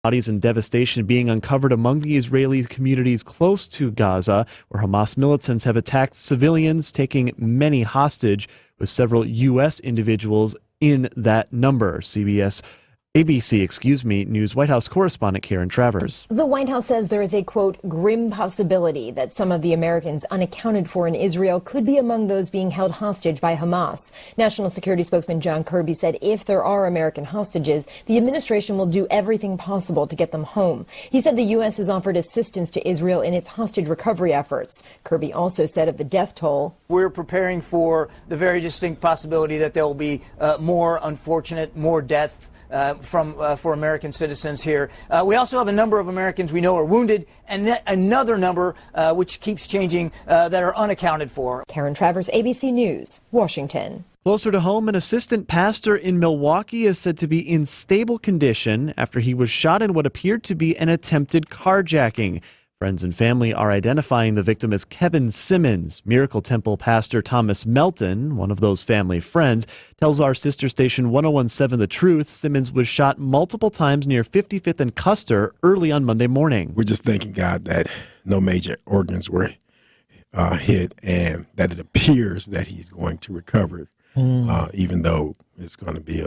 Bodies and devastation being uncovered among the Israeli communities close to Gaza, where Hamas militants have attacked civilians, taking many hostage, with several U.S. individuals in that number. ABC News White House correspondent Karen Travers. The White House says there is a, quote, grim possibility that some of the Americans unaccounted for in Israel could be among those being held hostage by Hamas. National Security spokesman John Kirby said if there are American hostages, the administration will do everything possible to get them home. He said the U.S. has offered assistance to Israel in its hostage recovery efforts. Kirby also said of the death toll, we're preparing for the very distinct possibility that there will be more unfortunate, more death for American citizens here. We also have a number of Americans we know are wounded, and another number which keeps changing that are unaccounted for. Karen Travers, ABC News, Washington. Closer to home, an assistant pastor in Milwaukee is said to be in stable condition after he was shot in what appeared to be an attempted carjacking. Friends and family are identifying the victim as Kevin Simmons. Miracle Temple pastor Thomas Melton, one of those family friends, tells our sister station 1017 The Truth Simmons was shot multiple times near 55th and Custer early on Monday morning. We're just thanking God that no major organs were hit and that it appears that he's going to recover, even though it's going to be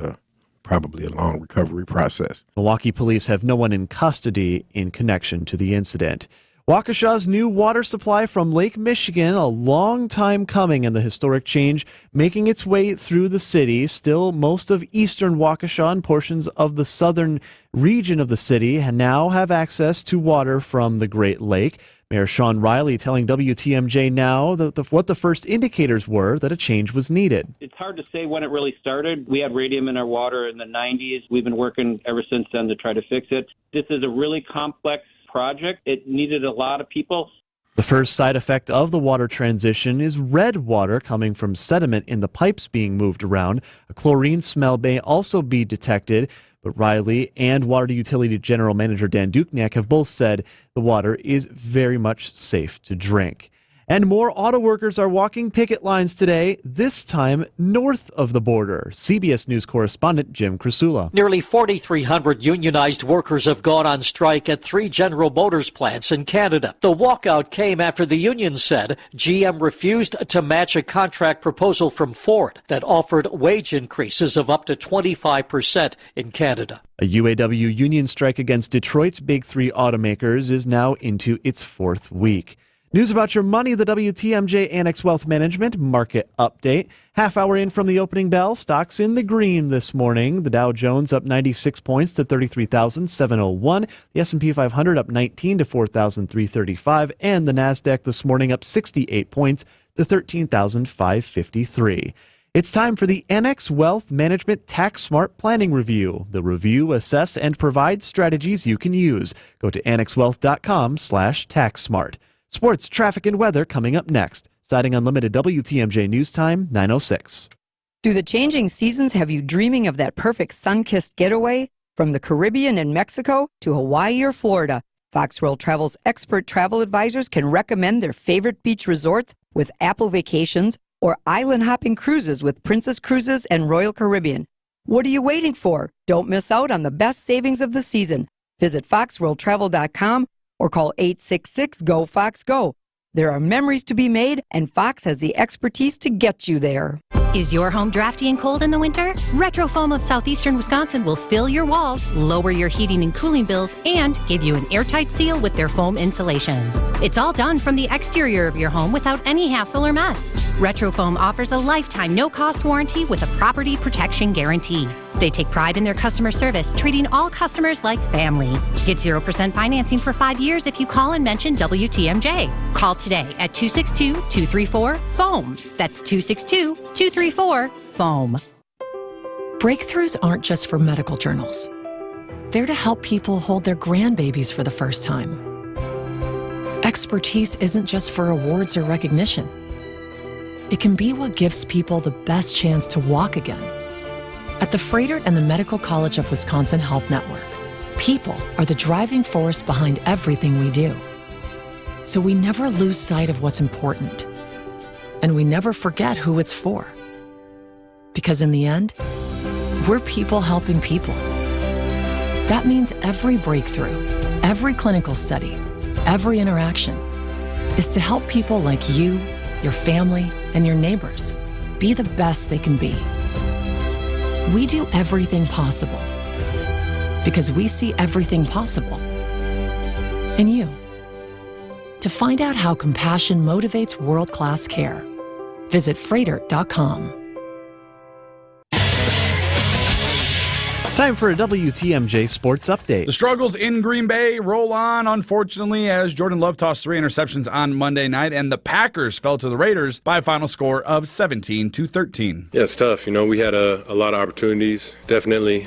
probably a long recovery process. Milwaukee police have no one in custody in connection to the incident. Waukesha's new water supply from Lake Michigan, a long time coming, and the historic change making its way through the city. Still, most of eastern Waukesha and portions of the southern region of the city now have access to water from the Great Lake. Mayor Sean Riley telling WTMJ now that what the first indicators were that a change was needed. It's hard to say when it really started. We had radium in our water in the 90s. We've been working ever since then to try to fix it. This is a really complex project. It needed a lot of people. The first side effect of the water transition is red water coming from sediment in the pipes being moved around. A chlorine smell may also be detected, but Riley and Water Utility General Manager Dan Dukniak have both said the water is very much safe to drink. And more auto workers are walking picket lines today, this time north of the border. CBS News correspondent Jim Krasula. Nearly 4,300 unionized workers have gone on strike at 3 General Motors plants in Canada. The walkout came after the union said GM refused to match a contract proposal from Ford that offered wage increases of up to 25% in Canada. A UAW union strike against Detroit's Big Three automakers is now into its 4th week. News about your money, the WTMJ Annex Wealth Management Market Update. Half hour in from the opening bell, stocks in the green this morning. The Dow Jones up 96 points to 33,701. The S&P 500 up 19 to 4,335. And the NASDAQ this morning up 68 points to 13,553. It's time for the NX Wealth Management Tax Smart Planning Review. The review, assess, and provide strategies you can use. Go to annexwealth.com/taxsmart. Sports, traffic, and weather coming up next. Siding Unlimited WTMJ News Time, 9:06. Do the changing seasons have you dreaming of that perfect sun-kissed getaway? From the Caribbean and Mexico to Hawaii or Florida, Fox World Travel's expert travel advisors can recommend their favorite beach resorts with Apple Vacations or island-hopping cruises with Princess Cruises and Royal Caribbean. What are you waiting for? Don't miss out on the best savings of the season. Visit foxworldtravel.com or call 866-GO-FOX-GO. There are memories to be made, and Fox has the expertise to get you there. Is your home drafty and cold in the winter? Retro Foam of Southeastern Wisconsin will fill your walls, lower your heating and cooling bills, and give you an airtight seal with their foam insulation. It's all done from the exterior of your home without any hassle or mess. Retro Foam offers a lifetime no-cost warranty with a property protection guarantee. They take pride in their customer service, treating all customers like family. Get 0% financing for 5 years if you call and mention WTMJ. Call today at 262-234-FOAM. That's 262-234-FOAM. Breakthroughs aren't just for medical journals. They're to help people hold their grandbabies for the first time. Expertise isn't just for awards or recognition. It can be what gives people the best chance to walk again. At the Froedtert and the Medical College of Wisconsin Health Network, people are the driving force behind everything we do. So we never lose sight of what's important. And we never forget who it's for. Because in the end, we're people helping people. That means every breakthrough, every clinical study, every interaction is to help people like you, your family, and your neighbors be the best they can be. We do everything possible because we see everything possible in you. To find out how compassion motivates world-class care, visit Freighter.com. Time for a WTMJ Sports Update. The struggles in Green Bay roll on, unfortunately, as Jordan Love tossed 3 interceptions on Monday night, and the Packers fell to the Raiders by a final score of 17-13. Yeah, it's tough. We had a lot of opportunities, definitely.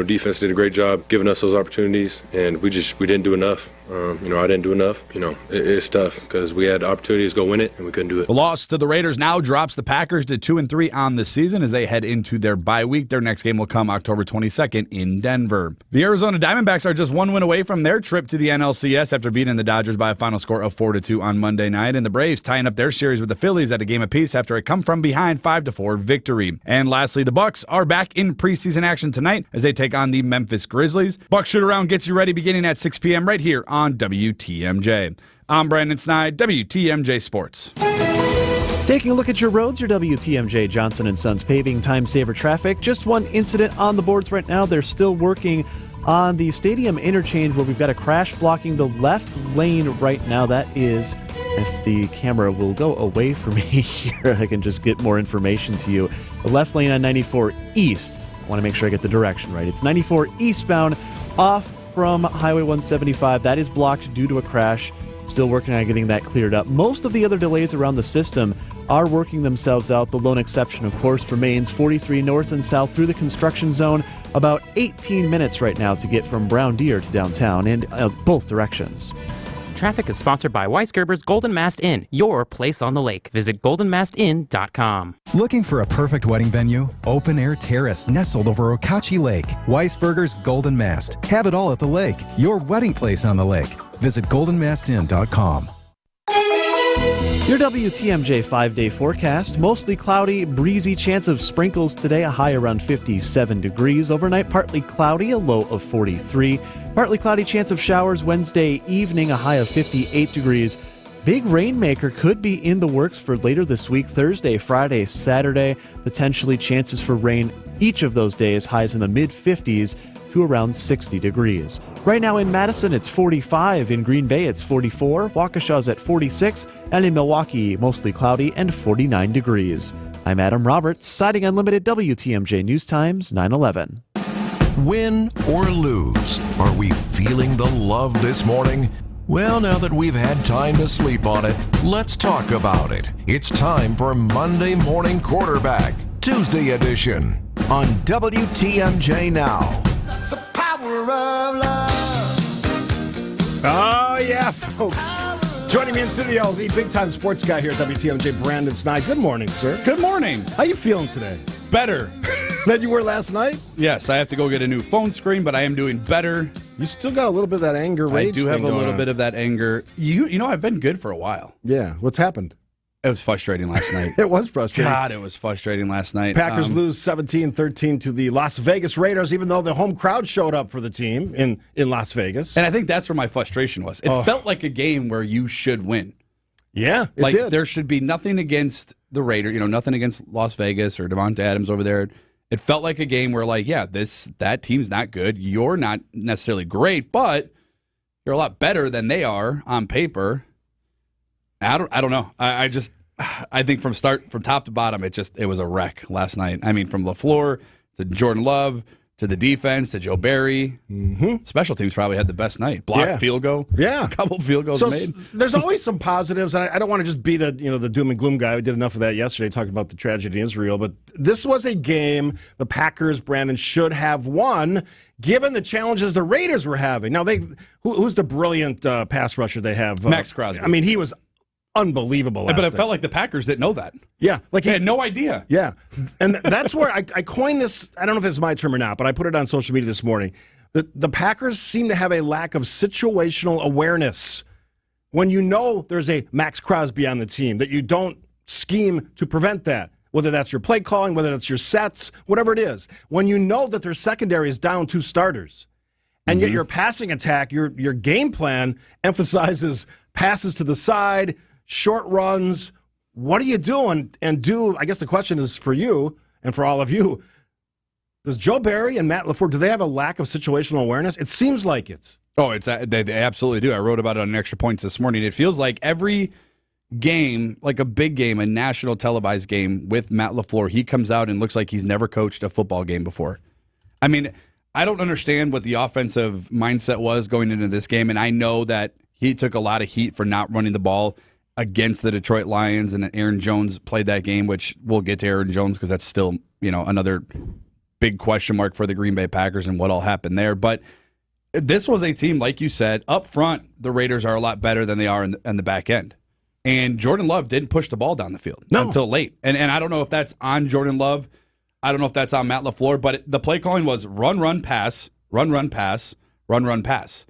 Defense did a great job giving us those opportunities, and we didn't do enough. I didn't do enough. It's tough because we had opportunities to go win it, and we couldn't do it. The loss to the Raiders now drops the Packers to 2-3 on the season as they head into their bye week. Their next game will come October 22nd in Denver. The Arizona Diamondbacks are just 1 win away from their trip to the NLCS after beating the Dodgers by a final score of 4-2 on Monday night, and the Braves tying up their series with the Phillies at a game apiece after a come-from-behind 5-4 victory. And lastly, the Bucks are back in preseason action tonight as they take on the Memphis Grizzlies. Bucks Shoot-Around gets you ready beginning at 6 p.m. right here on WTMJ. I'm Brandon Snide, WTMJ Sports. Taking a look at your roads, your WTMJ Johnson & Sons paving time saver traffic. Just one incident on the boards right now. They're still working on the stadium interchange where we've got a crash blocking the left lane right now. That is, if the camera will go away from me here, I can just get more information to you. The left lane on 94 East. I want to make sure I get the direction right. It's 94 eastbound off from Highway 175. That is blocked due to a crash. Still working on getting that cleared up. Most of the other delays around the system are working themselves out. The lone exception, of course, remains 43 north and south through the construction zone. About 18 minutes right now to get from Brown Deer to downtown in both directions. Traffic is sponsored by Weisgerber's Golden Mast Inn, your place on the lake. Visit goldenmastin.com. Looking for a perfect wedding venue? Open air terrace nestled over Okauchee Lake. Weisberger's Golden Mast. Have it all at the lake. Your wedding place on the lake. Visit goldenmastin.com. Your WTMJ 5-day forecast. Mostly cloudy, breezy, chance of sprinkles today, a high around 57 degrees. Overnight, partly cloudy, a low of 43. Partly cloudy, chance of showers Wednesday evening, a high of 58 degrees. Big rainmaker could be in the works for later this week, Thursday, Friday, Saturday. Potentially chances for rain each of those days, highs in the mid-50s to around 60 degrees. Right now in Madison, it's 45. In Green Bay, it's 44. Waukesha's at 46. And in Milwaukee, mostly cloudy and 49 degrees. I'm Adam Roberts, Siding Unlimited WTMJ News Times 9/11. Win or lose, are we feeling the love this morning? Well, now that we've had time to sleep on it, let's talk about it. It's time for Monday Morning Quarterback, Tuesday edition, on WTMJ Now. It's the power of love. Oh, yeah, folks. Joining me in studio, the big-time sports guy here at WTMJ, Brandon Snide. Good morning, sir. Good morning. How you feeling today? Better. Than you were last night? Yes, I have to go get a new phone screen, but I am doing better. You still got a little bit of that anger rage. I do have a little bit of that anger. You know, I've been good for a while. Yeah. What's happened? It was frustrating last night. It was frustrating. God, it was frustrating last night. Packers lose 17-13 to the Las Vegas Raiders, even though the home crowd showed up for the team in Las Vegas. And I think that's where my frustration was. It felt like a game where you should win. Yeah, it like did. There should be nothing against the Raiders, nothing against Las Vegas or Devonta Adams over there. It felt like a game where, that team's not good. You're not necessarily great, but you're a lot better than they are on paper. I don't know. I think from top to bottom, it was a wreck last night. I mean, from LaFleur to Jordan Love to the defense to Joe Barry. Mm-hmm. Special teams probably had the best night. Blocked field goal. Yeah. A couple field goals made. There's always some positives, and I don't want to just be the doom and gloom guy. We did enough of that yesterday talking about the tragedy in Israel, but this was a game the Packers, Brandon, should have won given the challenges the Raiders were having. Now, who's the brilliant pass rusher they have? Max Crosby. I mean, he was unbelievable. But it felt like the Packers didn't know that. Yeah. They had no idea. Yeah. And that's where I coined this. I don't know if it's my term or not, but I put it on social media this morning. The Packers seem to have a lack of situational awareness. When you know there's a Max Crosby on the team, that you don't scheme to prevent that, whether that's your play calling, whether that's your sets, whatever it is. When you know that their secondary is down 2 starters, And yet your passing attack, your game plan emphasizes passes to the side, short runs. What are you doing? And I guess the question is for you and for all of you, does Joe Barry and Matt LaFleur, do they have a lack of situational awareness? It seems like it's. Oh, they absolutely do. I wrote about it on Extra Points this morning. It feels like every game, like a big game, a national televised game with Matt LaFleur, he comes out and looks like he's never coached a football game before. I mean, I don't understand what the offensive mindset was going into this game, and I know that he took a lot of heat for not running the ball against the Detroit Lions, and Aaron Jones played that game, which we'll get to Aaron Jones because that's still, another big question mark for the Green Bay Packers and what all happened there. But this was a team, like you said, up front, the Raiders are a lot better than they are in the back end. And Jordan Love didn't push the ball down the field until late. And I don't know if that's on Jordan Love. I don't know if that's on Matt LaFleur, but the play calling was run, pass, run, pass, run, pass.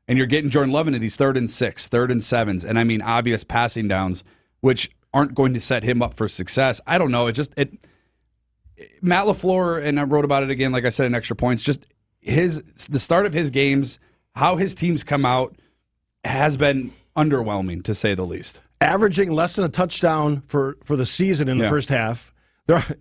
And you're getting Jordan Love into these 3rd and 6, 3rd and 7s, and I mean obvious passing downs, which aren't going to set him up for success. I don't know. Matt LaFleur, and I wrote about it again, like I said, in Extra Points, just the start of his games, how his teams come out has been underwhelming, to say the least. Averaging less than a touchdown for the season in the first half,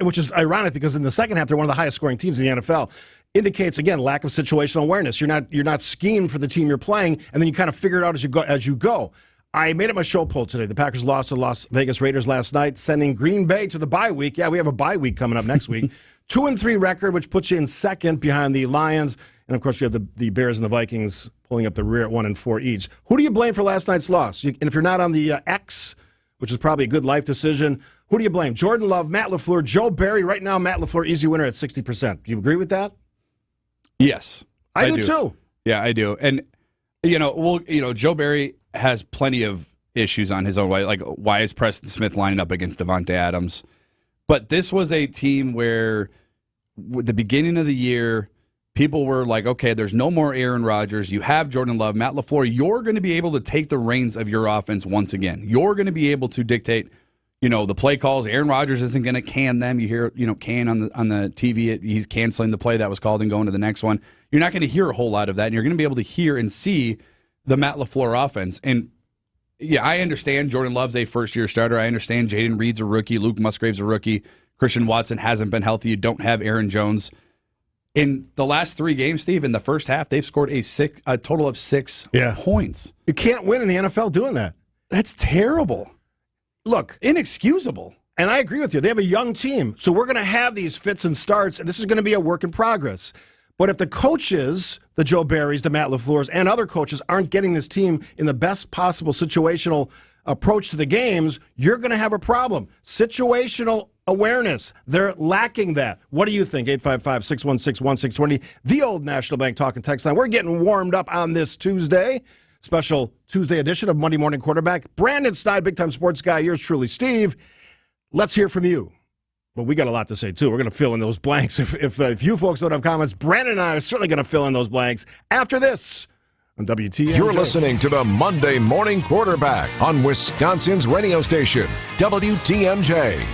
which is ironic because in the second half, they're one of the highest scoring teams in the NFL. Indicates, again, lack of situational awareness. You're not schemed for the team you're playing, and then you kind of figure it out as you go. I made it my show poll today. The Packers lost to the Las Vegas Raiders last night, sending Green Bay to the bye week. Yeah, we have a bye week coming up next week. 2-3 record, which puts you in second behind the Lions. And, of course, you have the Bears and the Vikings pulling up the rear at 1-4 each. Who do you blame for last night's loss? And if you're not on the X, which is probably a good life decision, who do you blame? Jordan Love, Matt LaFleur, Joe Barry. Right now, Matt LaFleur, easy winner at 60%. Do you agree with that? Yes. I do too. Yeah, I do. And, Joe Barry has plenty of issues on his own way. Like, why is Preston Smith lining up against Devontae Adams? But this was a team where, at the beginning of the year, people were like, okay, there's no more Aaron Rodgers. You have Jordan Love, Matt LaFleur. You're going to be able to take the reins of your offense once again. You're going to be able to dictate, the play calls. Aaron Rodgers isn't going to can them. You hear, can on the TV. He's canceling the play that was called and going to the next one. You're not going to hear a whole lot of that, and you're going to be able to hear and see the Matt LaFleur offense. And, yeah, I understand Jordan Love's a first-year starter. I understand Jaden Reed's a rookie. Luke Musgrave's a rookie. Christian Watson hasn't been healthy. You don't have Aaron Jones. In the last 3 games, Steve, in the first half, they've scored a total of 6 points. You can't win in the NFL doing that. That's terrible. Look. Inexcusable. And I agree with you. They have a young team. So we're going to have these fits and starts, and this is going to be a work in progress. But if the coaches, the Joe Barrys, the Matt LaFleurs, and other coaches aren't getting this team in the best possible situational approach to the games, you're going to have a problem. Situational awareness. They're lacking that. What do you think? 855-616-1620, the old National Bank Talk and Text line. We're getting warmed up on this Tuesday. Special Tuesday edition of Monday Morning Quarterback. Brandon Stein, big-time sports guy. Yours truly, Steve. Let's hear from you. Well, we got a lot to say, too. We're going to fill in those blanks. If you folks don't have comments, Brandon and I are certainly going to fill in those blanks after this on WTMJ. You're listening to the Monday Morning Quarterback on Wisconsin's radio station, WTMJ.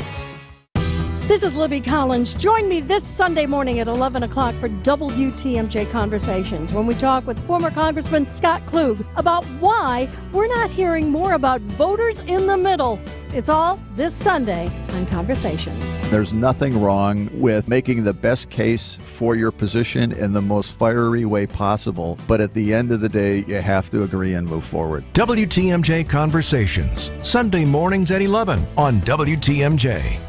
This is Libby Collins. Join me this Sunday morning at 11 o'clock for WTMJ Conversations when we talk with former Congressman Scott Klug about why we're not hearing more about voters in the middle. It's all this Sunday on Conversations. There's nothing wrong with making the best case for your position in the most fiery way possible, but at the end of the day, you have to agree and move forward. WTMJ Conversations, Sunday mornings at 11 on WTMJ.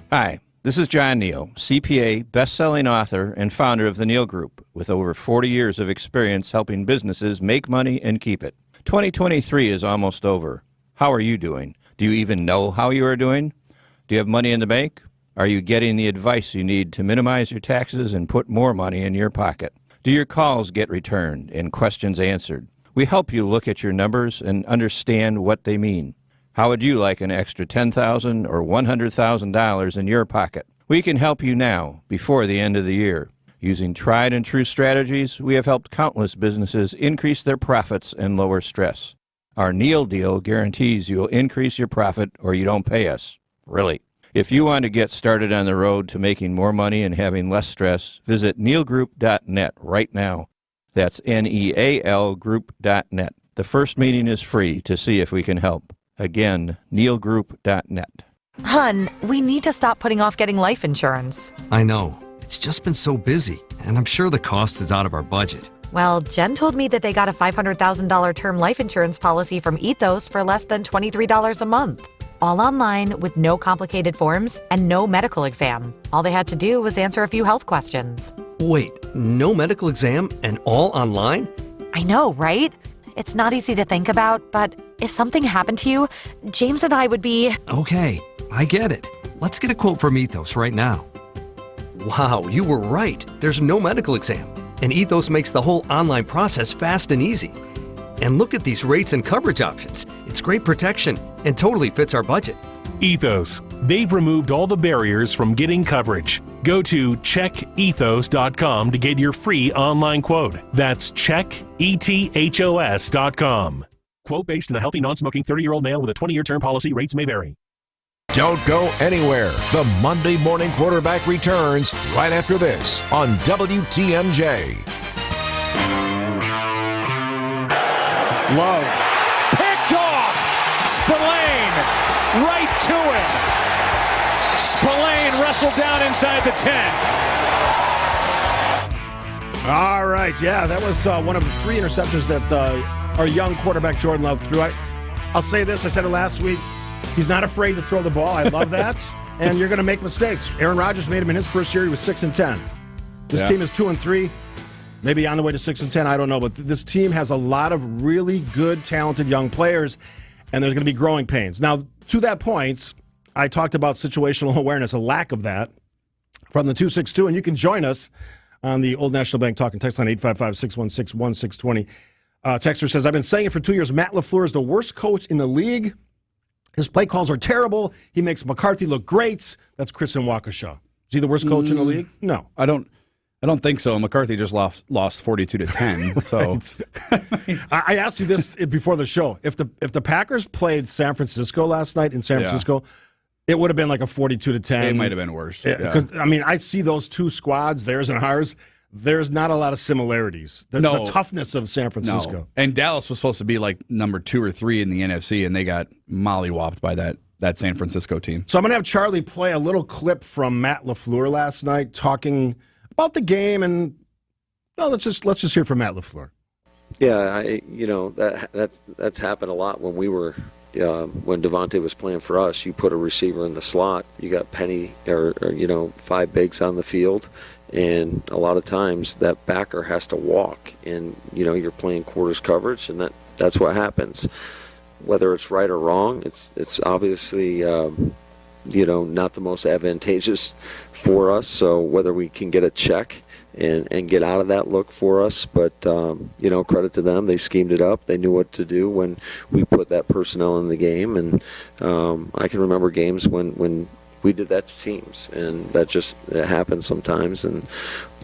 Hi, this is John Neal, CPA, best-selling author, and founder of the Neal Group, with over 40 years of experience helping businesses make money and keep it. 2023 is almost over. How are you doing? Do you even know how you are doing? Do you have money in the bank? Are you getting the advice you need to minimize your taxes and put more money in your pocket? Do your calls get returned and questions answered? We help you look at your numbers and understand what they mean. How would you like an extra $10,000 or $100,000 in your pocket? We can help you now, before the end of the year. Using tried and true strategies, we have helped countless businesses increase their profits and lower stress. Our Neal deal guarantees you'll increase your profit or you don't pay us. Really. If you want to get started on the road to making more money and having less stress, visit nealgroup.net right now. That's NEAL Group.net. The first meeting is free to see if we can help. Again, nealgroup.net. Hun, we need to stop putting off getting life insurance. I know. It's just been so busy, and I'm sure the cost is out of our budget. Well, Jen told me that they got a $500,000 term life insurance policy from Ethos for less than $23 a month. All online with no complicated forms and no medical exam. All they had to do was answer a few health questions. Wait, no medical exam and all online? I know, right? It's not easy to think about, but if something happened to you, James and I would be... Okay, I get it. Let's get a quote from Ethos right now. Wow, you were right. There's no medical exam, and Ethos makes the whole online process fast and easy. And look at these rates and coverage options. It's great protection and totally fits our budget. Ethos. They've removed all the barriers from getting coverage. Go to checkethos.com to get your free online quote. That's checkethos.com. Quote based on a healthy, non-smoking 30-year-old male with a 20-year term policy. Rates may vary. Don't go anywhere. The Monday Morning Quarterback returns right after this on WTMJ. Love. Picked off. Spillane right to him. Spillane wrestled down inside the 10. All right. Yeah, that was one of the 3 interceptions that our young quarterback Jordan Love threw. I'll say this. I said it last week. He's not afraid to throw the ball. I love that. And you're going to make mistakes. Aaron Rodgers made him in his first year. He was 6-10. This team is 2-3. Maybe on the way to 6-10. I don't know. But this team has a lot of really good, talented young players, and there's going to be growing pains. Now, to that point, I talked about situational awareness, a lack of that, from the 262. And you can join us on the Old National Bank Talk and Text line 855-616-1620. Texter says, I've been saying it for 2 years. Matt LaFleur is the worst coach in the league. His play calls are terrible. He makes McCarthy look great. That's Chris in Waukesha. Is he the worst coach in the league? No. I don't think so. McCarthy just lost 42-10. So I asked you this before the show. If the Packers played San Francisco last night in San Francisco, it would have been like a 42-10. It might have been worse. Because I mean, I see those two squads, theirs and ours. There's not a lot of similarities. The toughness of San Francisco. No. And Dallas was supposed to be like number 2 or 3 in the NFC, and they got mollywopped by that San Francisco team. So I'm going to have Charlie play a little clip from Matt LaFleur last night talking about the game, and let's just hear from Matt LaFleur. Yeah, that's happened a lot when we were when Devontae was playing for us. You put a receiver in the slot, you got Penny or 5 bigs on the field. And a lot of times that backer has to walk, and you're playing quarters coverage, and that's what happens. Whether it's right or wrong, it's obviously not the most advantageous for us. So whether we can get a check and get out of that look for us, but credit to them, they schemed it up. They knew what to do when we put that personnel in the game, and I can remember games when we did that to teams, and it happens sometimes. And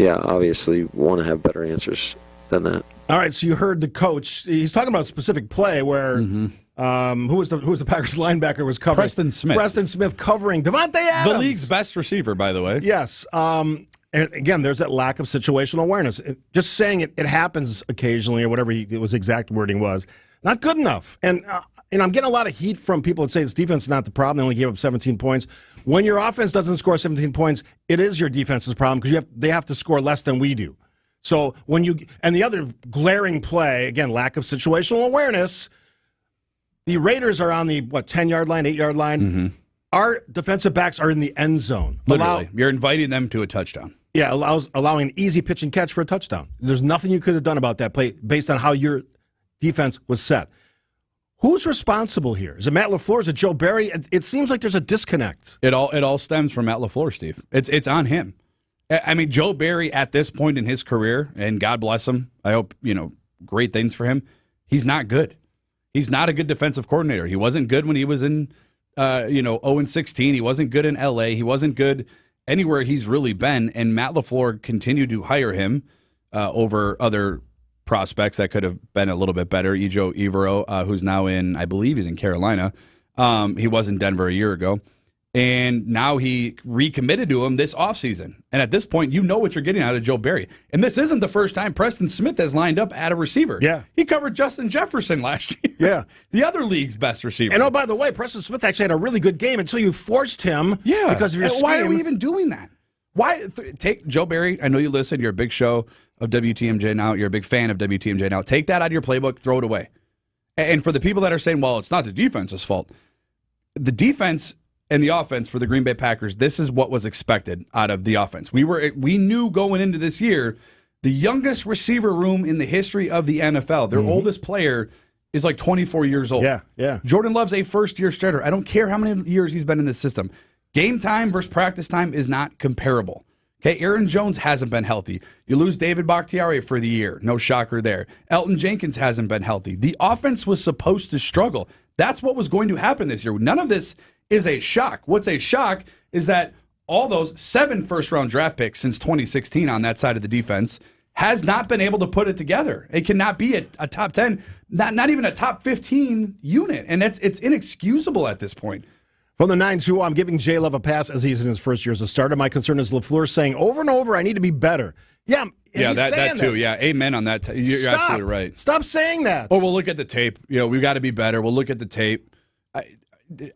obviously want to have better answers than that. All right, so you heard the coach. He's talking about a specific play where who was the Packers linebacker was covering? Preston Smith covering Devontae Adams, the league's best receiver, by the way. Yes. And again, there's that lack of situational awareness. Just saying it happens occasionally, or whatever his exact wording was, not good enough. And I'm getting a lot of heat from people that say this defense is not the problem. They only gave up 17 points. When your offense doesn't score 17 points, it is your defense's problem because they have to score less than we do. So and the other glaring play, again, lack of situational awareness. The Raiders are on the 10-yard line, 8-yard line. Mm-hmm. Our defensive backs are in the end zone. Literally, you're inviting them to a touchdown. Yeah, allowing an easy pitch and catch for a touchdown. There's nothing you could have done about that play based on how your defense was set. Who's responsible here? Is it Matt LaFleur? Is it Joe Barry? It seems like there's a disconnect. It all stems from Matt LaFleur, Steve. It's on him. I mean, Joe Barry at this point in his career, and God bless him, I hope, great things for him. He's not good. He's not a good defensive coordinator. He wasn't good when he was in 0-16. He wasn't good in LA. He wasn't good anywhere he's really been. And Matt LaFleur continued to hire him over other prospects that could have been a little bit better. Ejo Evero, who's now I believe he's in Carolina. He was in Denver a year ago. And now he recommitted to him this offseason. And at this point, you know what you're getting out of Joe Barry. And this isn't the first time Preston Smith has lined up at a receiver. Yeah. He covered Justin Jefferson last year. Yeah. The other league's best receiver. And by the way, Preston Smith actually had a really good game until you forced him because of your scheme. Why are we even doing that? Why take Joe Barry? I know you listen. You're a big show of WTMJ now. You're a big fan of WTMJ now. Take that out of your playbook. Throw it away. And for the people that are saying, well, it's not the defense's fault. The defense and the offense for the Green Bay Packers, this is what was expected out of the offense. We knew going into this year, the youngest receiver room in the history of the NFL. Their oldest player is like 24 years old. Yeah. Jordan Love's a first-year starter. I don't care how many years he's been in this system. Game time versus practice time is not comparable. Okay, Aaron Jones hasn't been healthy. You lose David Bakhtiari for the year. No shocker there. Elton Jenkins hasn't been healthy. The offense was supposed to struggle. That's what was going to happen this year. None of this is a shock. What's a shock is that all those 7 first-round draft picks since 2016 on that side of the defense has not been able to put it together. It cannot be a top 10, not even a top 15 unit, and it's inexcusable at this point. From the 9-2, I'm giving J. Love a pass as he's in his first year as a starter. My concern is LaFleur saying over and over, I need to be better. Yeah, that too. Yeah, amen on that. You're absolutely right. Stop saying that. Oh, we'll look at the tape. We've got to be better. We'll look at the tape.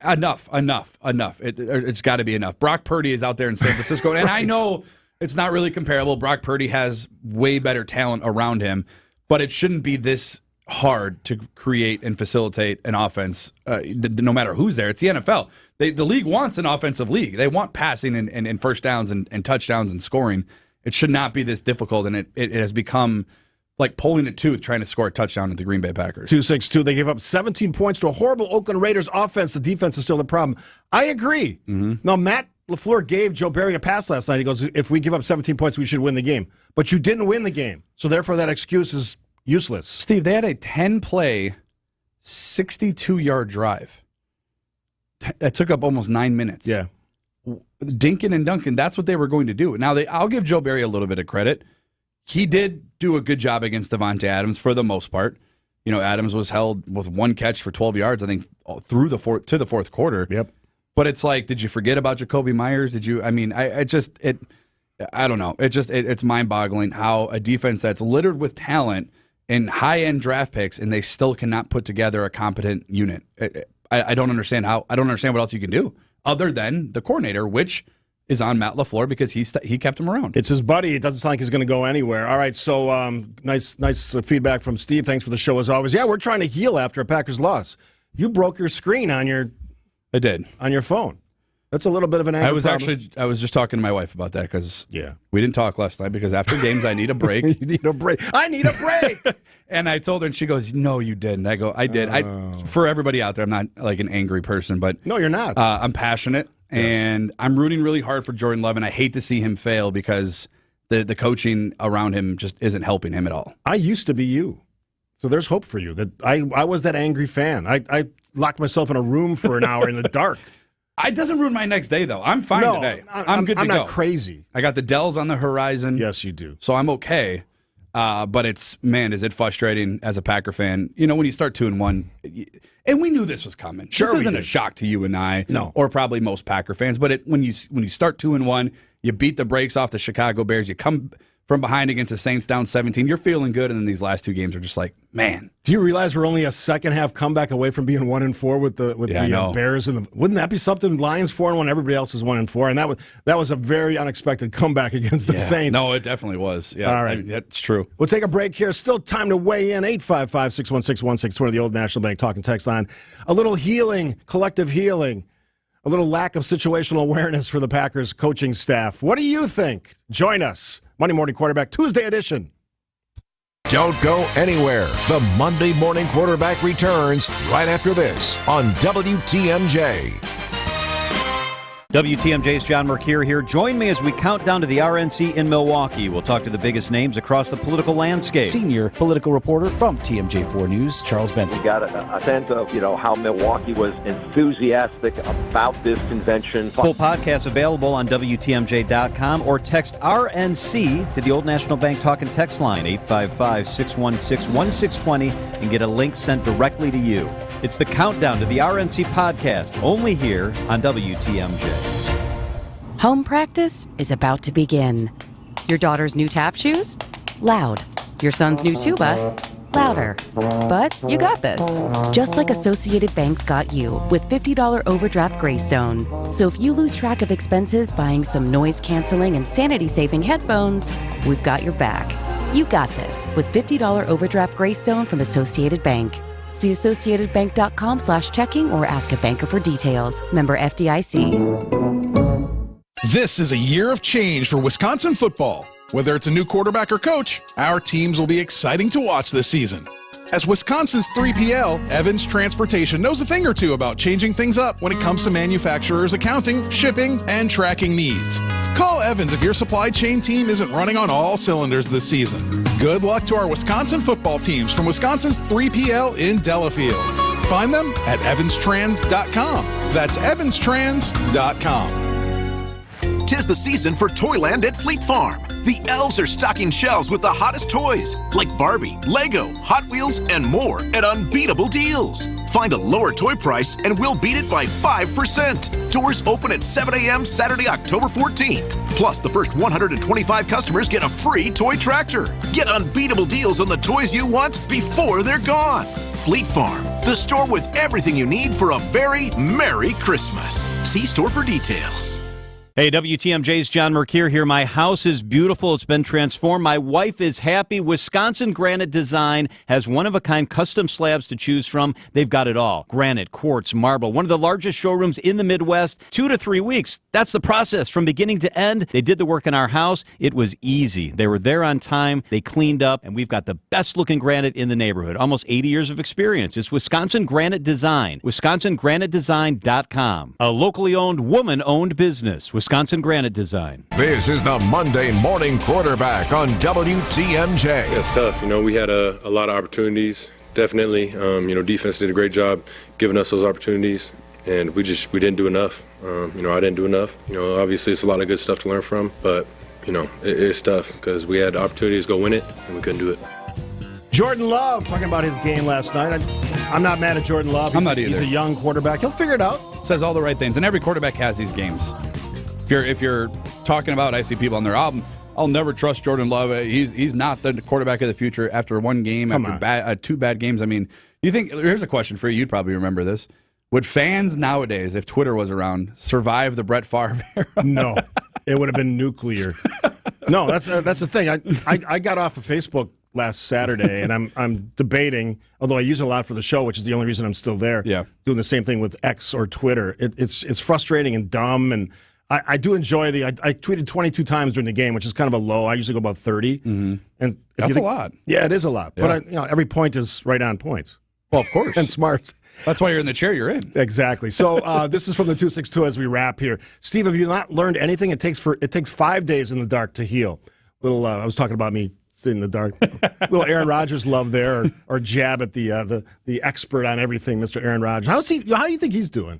Enough. It's got to be enough. Brock Purdy is out there in San Francisco, and I know it's not really comparable. Brock Purdy has way better talent around him, but it shouldn't be this hard to create and facilitate an offense, no matter who's there. It's the NFL. The league wants an offensive league. They want passing and first downs and touchdowns and scoring. It should not be this difficult, and it has become like pulling a tooth trying to score a touchdown at the Green Bay Packers. 2-6-2. They gave up 17 points to a horrible Oakland Raiders offense. The defense is still the problem. I agree. Now, Matt LaFleur gave Joe Barry a pass last night. He goes, if we give up 17 points, we should win the game. But you didn't win the game. So therefore, that excuse is useless. Steve, they had a 10-play, 62-yard drive. That took up almost 9 minutes. Yeah. Dinkin and Duncan, that's what they were going to do. Now, I'll give Joe Barry a little bit of credit. He did do a good job against Devontae Adams for the most part. Adams was held with 1 catch for 12 yards, I think, through the fourth quarter. Yep. But it's like, did you forget about Jacoby Myers? Did you? I mean, I don't know. It's mind-boggling how a defense that's littered with talent and high-end draft picks, and they still cannot put together a competent unit. I don't understand how. I don't understand what else you can do other than the coordinator, which is on Matt LaFleur because he kept him around. It's his buddy. It doesn't sound like he's going to go anywhere. All right, so nice feedback from Steve. Thanks for the show as always. Yeah, we're trying to heal after a Packers loss. You broke your screen on your. I did on your phone. That's a little bit of an anger problem. I was just talking to my wife about that because we didn't talk last night because after games I need a break. You need a break. I need a break. And I told her, and she goes, "No, you didn't." I go, "I did." For everybody out there, I'm not like an angry person, but no, you're not. I'm passionate, and I'm rooting really hard for Jordan Love, and I hate to see him fail because the coaching around him just isn't helping him at all. I used to be you, so there's hope for you. That I was that angry fan. I locked myself in a room for an hour in the dark. It doesn't ruin my next day, though. I'm fine today. I'm good to go. I'm not crazy. I got the Dells on the horizon. Yes, you do. So I'm okay. But is it frustrating as a Packer fan? When you start 2-1, and we knew this was coming. Sure, this isn't a shock to you and I, no, or probably most Packer fans. But when you start 2-1, you beat the brakes off the Chicago Bears. You come from behind against the Saints down 17. You're feeling good, and then these last 2 games are just like, man. Do you realize we're only a second half comeback away from being 1-4 with the Bears? And wouldn't that be something? Lions 4-1, everybody else is 1-4, and that was a very unexpected comeback against the Saints. No, it definitely was. Yeah, all right, that's true. We'll take a break here. Still time to weigh in. 855-616-1620, the Old National Bank talking text line. A little healing, collective healing. A little lack of situational awareness for the Packers coaching staff. What do you think? Join us. Monday Morning Quarterback, Tuesday edition. Don't go anywhere. The Monday Morning Quarterback returns right after this on WTMJ. WTMJ's John Mercure here. Join me as we count down to the RNC in Milwaukee. We'll talk to the biggest names across the political landscape. Senior political reporter from TMJ4 News, Charles Benson. We got a sense of, how Milwaukee was enthusiastic about this convention. Full podcast available on WTMJ.com or text RNC to the Old National Bank talk and text line, 855-616-1620, and get a link sent directly to you. It's the countdown to the RNC podcast, only here on WTMJ. Home practice is about to begin. Your daughter's new tap shoes? Loud. Your son's new tuba? Louder. But you got this. Just like Associated Bank's got you with $50 overdraft grace zone. So if you lose track of expenses buying some noise-canceling and sanity-saving headphones, we've got your back. You got this with $50 overdraft grace zone from Associated Bank. See associatedbank.com/checking or ask a banker for details. Member FDIC. This is a year of change for Wisconsin football. Whether it's a new quarterback or coach, our teams will be exciting to watch this season. As Wisconsin's 3PL, Evans Transportation knows a thing or two about changing things up when it comes to manufacturers' accounting, shipping, and tracking needs. Call Evans if your supply chain team isn't running on all cylinders this season. Good luck to our Wisconsin football teams from Wisconsin's 3PL in Delafield. Find them at evanstrans.com. That's evanstrans.com. 'Tis the season for Toyland at Fleet Farm. The elves are stocking shelves with the hottest toys like Barbie, Lego, Hot Wheels, and more at unbeatable deals. Find a lower toy price and we'll beat it by 5%. Doors open at 7 a.m. Saturday, October 14th. Plus, the first 125 customers get a free toy tractor. Get unbeatable deals on the toys you want before they're gone. Fleet Farm, the store with everything you need for a very Merry Christmas. See store for details. Hey, WTMJ's John Mercure here. My house is beautiful. It's been transformed. My wife is happy. Wisconsin Granite Design has one-of-a-kind custom slabs to choose from. They've got it all. Granite, quartz, marble. One of the largest showrooms in the Midwest. 2 to 3 weeks. That's the process from beginning to end. They did the work in our house. It was easy. They were there on time. They cleaned up, and we've got the best-looking granite in the neighborhood. Almost 80 years of experience. It's Wisconsin Granite Design. WisconsinGraniteDesign.com. A locally owned, woman-owned business. Wisconsin Granite Design. This is the Monday Morning Quarterback on WTMJ. Yeah, it's tough. We had a lot of opportunities. Definitely, defense did a great job giving us those opportunities, and we didn't do enough. I didn't do enough. Obviously it's a lot of good stuff to learn from, but it's tough because we had opportunities to go win it and we couldn't do it. Jordan Love talking about his game last night. I'm not mad at Jordan Love. I'm not either. He's a young quarterback. He'll figure it out. Says all the right things, and every quarterback has these games. If you're talking about, I see people on their album, I'll never trust Jordan Love. He's not the quarterback of the future after one game, after 2 bad games. I mean, you think, here's a question for you. You'd probably remember this. Would fans nowadays, if Twitter was around, survive the Brett Favre era? No. It would have been nuclear. No, that's the thing. I got off of Facebook last Saturday, and I'm debating, although I use it a lot for the show, which is the only reason I'm still there, doing the same thing with X or Twitter. It's frustrating and dumb, and I do enjoy I tweeted 22 times during the game, which is kind of a low. I usually go about 30. Mm-hmm. And that's a lot. Yeah, it is a lot. Yeah. But every point is right on point. Well, of course. And smart. That's why you're in the chair you're in. Exactly. So this is from the 262 as we wrap here. Steve, have you not learned anything? It takes 5 days in the dark to heal. I was talking about me sitting in the dark. Little Aaron Rodgers love there, or jab at the expert on everything, Mr. Aaron Rodgers. How do you think he's doing?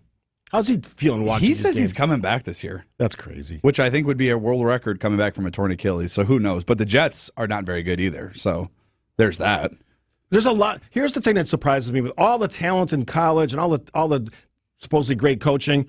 How's he feeling watching? He says he's coming back this year. That's crazy. Which I think would be a world record coming back from a torn Achilles. So who knows? But the Jets are not very good either. So there's that. There's a lot. Here's the thing that surprises me with all the talent in college and all the supposedly great coaching.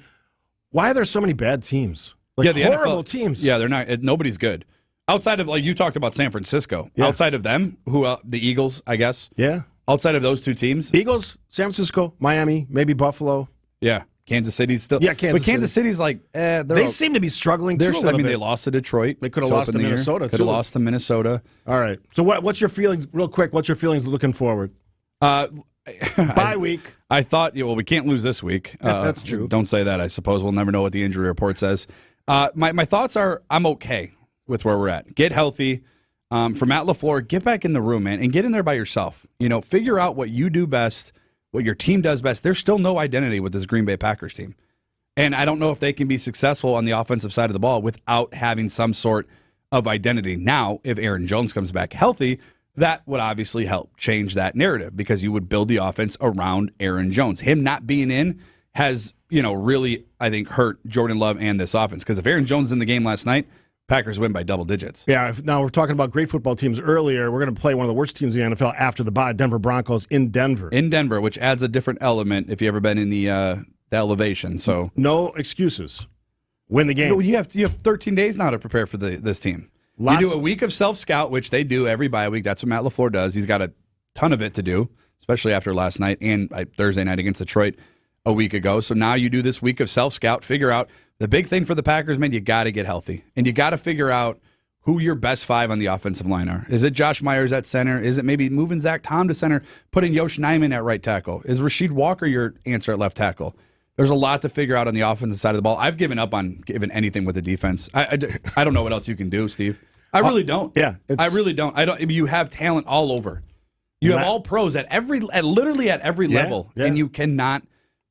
Why are there so many bad teams? The horrible teams. Yeah, they're not. Nobody's good. Outside of, you talked about San Francisco. Yeah. Outside of them, the Eagles, I guess. Yeah. Outside of those 2 teams. Eagles, San Francisco, Miami, maybe Buffalo. Yeah. Kansas City's still. Yeah, Kansas City's they seem to be struggling too. They lost to Detroit. They could have lost to Minnesota. Could have lost to Minnesota. All right. So what's your feelings, real quick? What's your feelings looking forward? Bye week. I thought, we can't lose this week. That's true. Don't say that. I suppose we'll never know what the injury report says. My thoughts are I'm okay with where we're at. Get healthy. For Matt LaFleur, get back in the room, man, and get in there by yourself. Figure out what you do best. What your team does best. There's still no identity with this Green Bay Packers team. And I don't know if they can be successful on the offensive side of the ball without having some sort of identity. Now, if Aaron Jones comes back healthy, that would obviously help change that narrative because you would build the offense around Aaron Jones. Him not being in has, really, I think, hurt Jordan Love and this offense. Because if Aaron Jones is in the game last night, Packers win by double digits. Yeah, now we're talking about great football teams earlier. We're going to play one of the worst teams in the NFL after the bye, Denver Broncos in Denver. In Denver, which adds a different element if you've ever been in the elevation. So no excuses. Win the game. No, you have 13 days now to prepare for this team. You do a week of self-scout, which they do every bye week. That's what Matt LaFleur does. He's got a ton of it to do, especially after last night and Thursday night against Detroit a week ago. So now you do this week of self-scout, figure out the big thing for the Packers, man, you got to get healthy. And you got to figure out who your best 5 on the offensive line are. Is it Josh Myers at center? Is it maybe moving Zach Tom to center, putting Yosh Nijman at right tackle? Is Rasheed Walker your answer at left tackle? There's a lot to figure out on the offensive side of the ball. I've given up on giving anything with the defense. I don't know what else you can do, Steve. I really don't. Yeah, I really don't. You have talent all over. You have all pros at literally at every level, and you cannot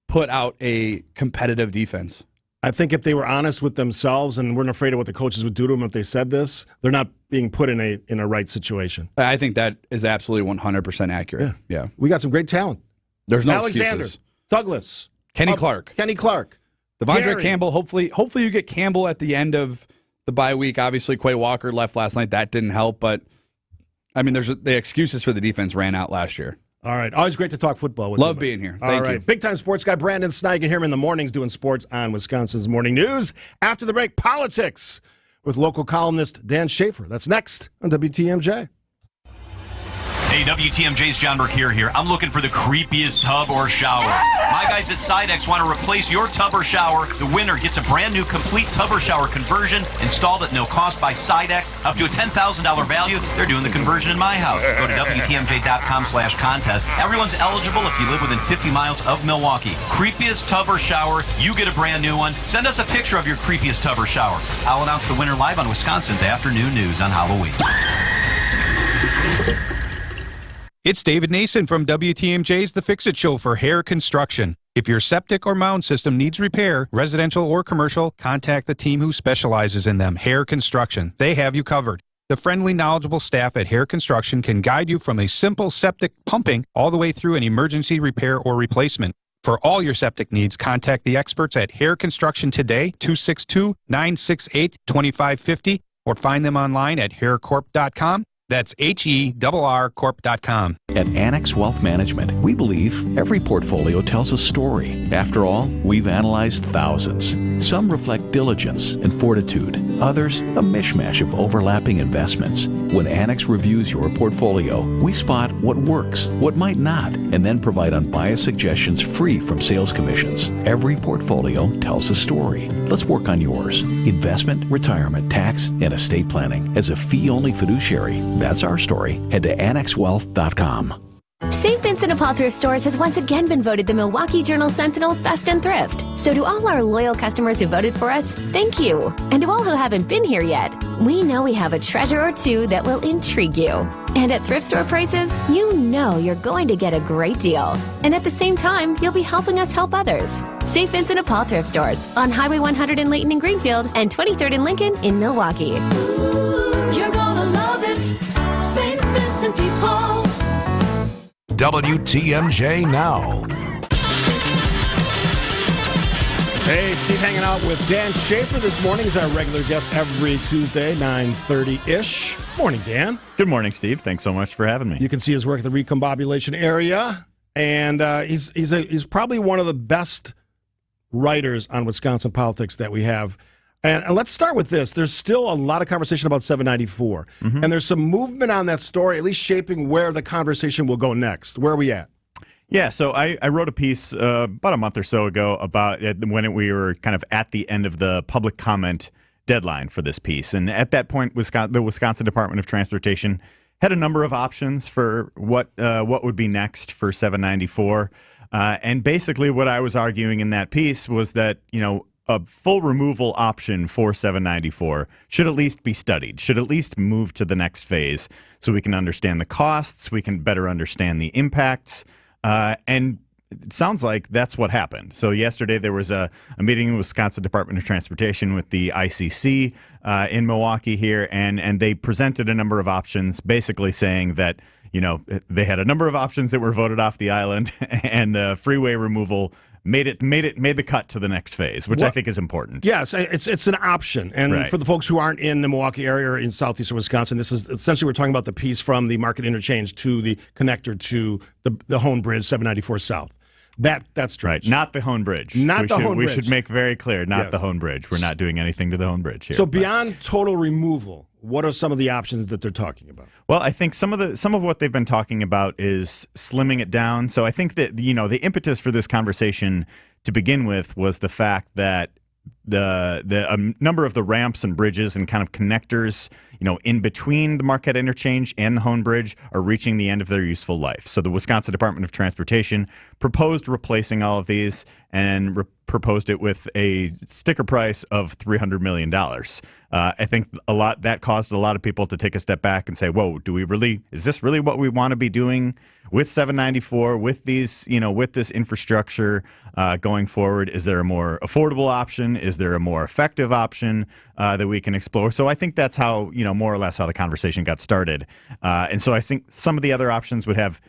put out a competitive defense. I think if they were honest with themselves and weren't afraid of what the coaches would do to them if they said this, they're not being put in a right situation. I think that is absolutely 100% accurate. Yeah. We got some great talent. There's no Alexander, excuses. Douglas, Kenny Clark, Devondre Gary. Campbell. Hopefully you get Campbell at the end of the bye week. Obviously, Quay Walker left last night. That didn't help, but I mean, the excuses for the defense ran out last year. All right. Always great to talk football with you. Love being here. Thank you. Big-time sports guy Brandon Snigan here in the mornings doing sports on Wisconsin's Morning News. After the break, politics with local columnist Dan Schaefer. That's next on WTMJ. Hey, WTMJ's John Mercure here. I'm looking for the creepiest tub or shower. My guys at Sidex want to replace your tub or shower. The winner gets a brand new complete tub or shower conversion installed at no cost by Sidex, up to a $10,000 value. They're doing the conversion in my house. Go to WTMJ.com/contest. Everyone's eligible if you live within 50 miles of Milwaukee. Creepiest tub or shower, you get a brand new one. Send us a picture of your creepiest tub or shower. I'll announce the winner live on Wisconsin's Afternoon News on Halloween. It's David Nason from WTMJ's The Fix-It Show for hair construction. If your septic or mound system needs repair, residential or commercial, contact the team who specializes in them, Hair Construction. They have you covered. The friendly, knowledgeable staff at Hair Construction can guide you from a simple septic pumping all the way through an emergency repair or replacement. For all your septic needs, contact the experts at Hair Construction today, 262-968-2550, or find them online at haircorp.com. That's HERRcorp.com. At Annex Wealth Management, we believe every portfolio tells a story. After all, we've analyzed thousands. Some reflect diligence and fortitude. Others, a mishmash of overlapping investments. When Annex reviews your portfolio, we spot what works, what might not, and then provide unbiased suggestions free from sales commissions. Every portfolio tells a story. Let's work on yours. Investment, retirement, tax, and estate planning. As a fee-only fiduciary, that's our story. Head to annexwealth.com. St. Vincent de Paul Thrift Stores has once again been voted the Milwaukee Journal Sentinel's Best in Thrift. So to all our loyal customers who voted for us, thank you. And to all who haven't been here yet, we know we have a treasure or two that will intrigue you. And at thrift store prices, you know you're going to get a great deal. And at the same time, you'll be helping us help others. St. Vincent de Paul Thrift Stores on Highway 100 in Layton and Greenfield and 23rd and Lincoln in Milwaukee. You're gonna love it, St. Vincent de Paul. WTMJ Now. Hey, Steve hanging out with Dan Schaefer this morning. He's our regular guest every Tuesday, 9:30-ish. Morning, Dan. Good morning, Steve. Thanks so much for having me. You can see his work at the Recombobulation area, and he's probably one of the best writers on Wisconsin politics that we have. And let's start with this. There's still a lot of conversation about 794, and there's some movement on that story, at least shaping where the conversation will go next. Where are we at? Yeah, so I wrote a piece about a month or so ago about when we were kind of at the end of the public comment deadline for this piece. And at that point, the Wisconsin Department of Transportation had a number of options for what would be next for 794. And basically what I was arguing in that piece was that, a full removal option for 794 should at least be studied, should at least move to the next phase so we can understand the costs, we can better understand the impacts, and it sounds like that's what happened. So yesterday there was a meeting in the Wisconsin Department of Transportation with the ICC in Milwaukee here, and they presented a number of options basically saying that they had a number of options that were voted off the island, and freeway removal made the cut to the next phase, which I think is important. Yes, it's an option. And for the folks who aren't in the Milwaukee area or in southeastern Wisconsin, this is essentially we're talking about the piece from the Market Interchange to the connector to the Hone Bridge 794 South. That's right. Not the Hone Bridge. We should make very clear, not the Hone Bridge. We're not doing anything to the Hone Bridge here. So beyond total removal, what are some of the options that they're talking about? Well, I think some of what they've been talking about is slimming it down. So I think that the impetus for this conversation to begin with was the fact that the number of the ramps and bridges and kind of connectors, in between the Marquette Interchange and the Hone Bridge are reaching the end of their useful life. So the Wisconsin Department of Transportation proposed replacing all of these and proposed it with a sticker price of $300 million. I think that caused a lot of people to take a step back and say, whoa, is this really what we want to be doing with 794, with these, with this infrastructure going forward? Is there a more affordable option? Is there a more effective option that we can explore? So I think that's how, more or less how the conversation got started. And so I think some of the other options would have,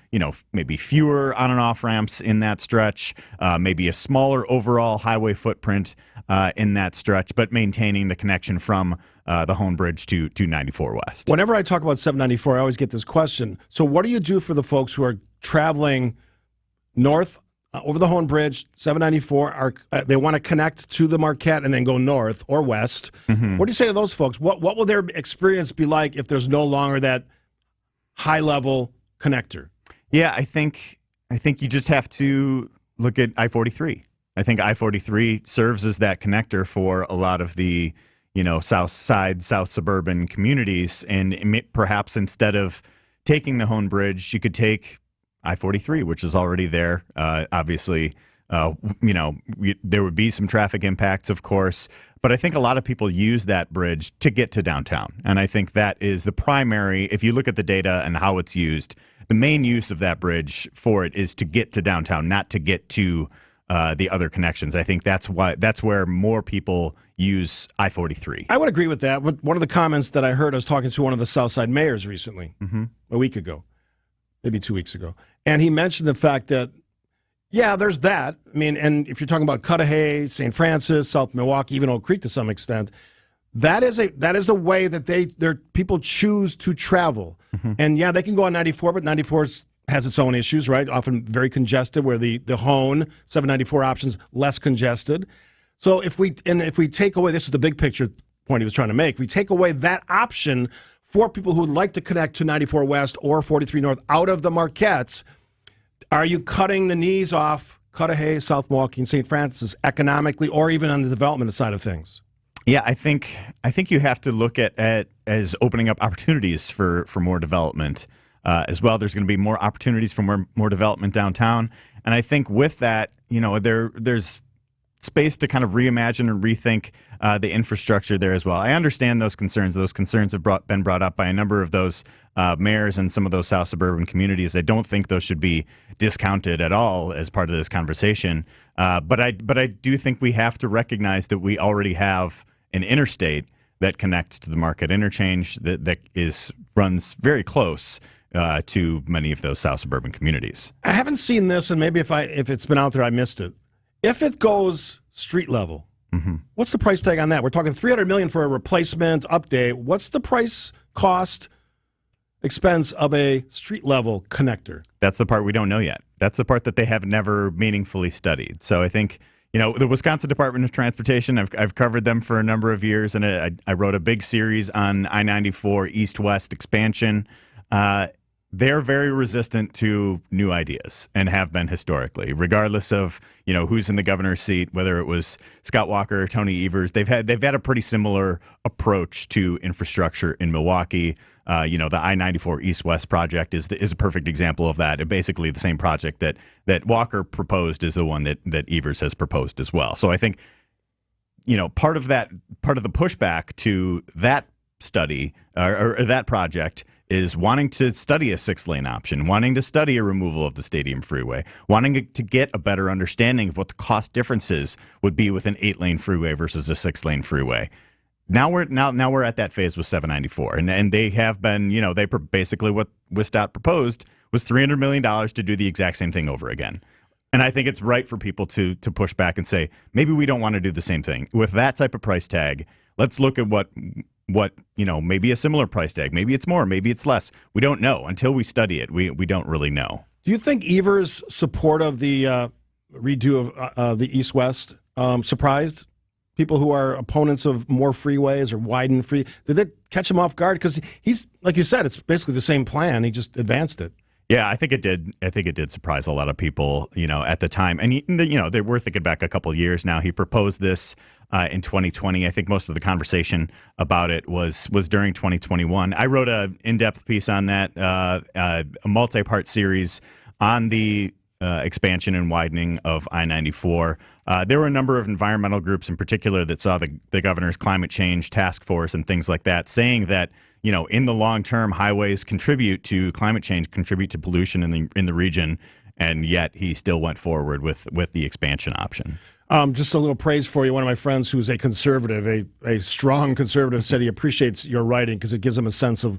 maybe fewer on and off ramps in that stretch, maybe a smaller overall highway footprint in that stretch, but maintaining the connection from the Hone Bridge to 94 West. Whenever I talk about 794, I always get this question. So what do you do for the folks who are traveling north over the Hone Bridge, 794, they want to connect to the Marquette and then go north or west? Mm-hmm. What do you say to those folks? What will their experience be like if there's no longer that high-level connector? Yeah, I think you just have to look at I-43. I think I-43 serves as that connector for a lot of the south side, south suburban communities, and perhaps instead of taking the Hone Bridge, you could take I-43, which is already there. Obviously, there would be some traffic impacts, of course, but I think a lot of people use that bridge to get to downtown, and I think that is the primary. If you look at the data and how it's used, the main use of that bridge for it is to get to downtown, not to get to the other connections. I think that's where more people use I-43. I would agree with that. One of the comments that I heard, I was talking to one of the Southside mayors recently, a week ago, maybe 2 weeks ago, and he mentioned the fact that, yeah, there's that. I mean, and if you're talking about Cudahy, St. Francis, South Milwaukee, even Oak Creek to some extent, that is a way that their people choose to travel. Mm-hmm. And yeah, they can go on 94, but 94 has its own issues, right? Often very congested, where the Hone 794 options less congested. So if we take away, this is the big picture point he was trying to make, we take away that option for people who would like to connect to 94 West or 43 North out of the Marquettes, are you cutting the knees off Cudahy, South Milwaukee, and St. Francis economically, or even on the development side of things? Yeah, I think you have to look at as opening up opportunities for more development as well. There's going to be more opportunities for more development downtown, and I think with that, there's space to kind of reimagine and rethink the infrastructure there as well. I understand those concerns. Those concerns have been brought up by a number of those mayors and some of those south suburban communities. I don't think those should be discounted at all as part of this conversation. But I do think we have to recognize that we already have an interstate that connects to the Marquette Interchange that runs very close to many of those south suburban communities. I haven't seen this, and maybe if it's been out there, I missed it. If it goes street level, what's the price tag on that? We're talking $300 million for a replacement update. What's the price, cost, expense of a street level connector? That's the part we don't know yet. That's the part that they have never meaningfully studied. So I think, the Wisconsin Department of Transportation, I've covered them for a number of years, and I wrote a big series on I-94 east-west expansion. They're very resistant to new ideas and have been historically, regardless of who's in the governor's seat, whether it was Scott Walker or Tony Evers. They've had a pretty similar approach to infrastructure in Milwaukee. The I-94 East-West project is a perfect example of that. Basically, the same project that Walker proposed is the one that Evers has proposed as well. So I think part of the pushback to that study or that project is wanting to study a 6-lane option, wanting to study a removal of the Stadium Freeway, wanting to get a better understanding of what the cost differences would be with an 8-lane freeway versus a 6-lane freeway. Now we're at that phase with 794, and they have been, they basically what WSDOT proposed was $300 million to do the exact same thing over again. And I think it's right for people to push back and say, maybe we don't want to do the same thing. With that type of price tag, let's look at what maybe a ssimilar price tag. Maybe it's more, maybe it's less. We don't know. Until we study it, we don't really know. Do you think Evers' support of the redo of the East-West surprised people who are opponents of more freeways or widened free? Did that catch him off guard? Because he's, like you said, it's basically the same plan. He just advanced it. Yeah, I think it did. I think it did surprise a lot of people, at the time. And, they were thinking back a couple of years now. He proposed this in 2020. I think most of the conversation about it was during 2021. I wrote an in-depth piece on that, a multi-part series on the expansion and widening of I-94. There were a number of environmental groups in particular that saw the governor's climate change task force and things like that, saying that in the long term, highways contribute to climate change, contribute to pollution in the region, and yet he still went forward with the expansion option. Just a little praise for you. One of my friends who's a conservative, a strong conservative, said he appreciates your writing because it gives him a sense of,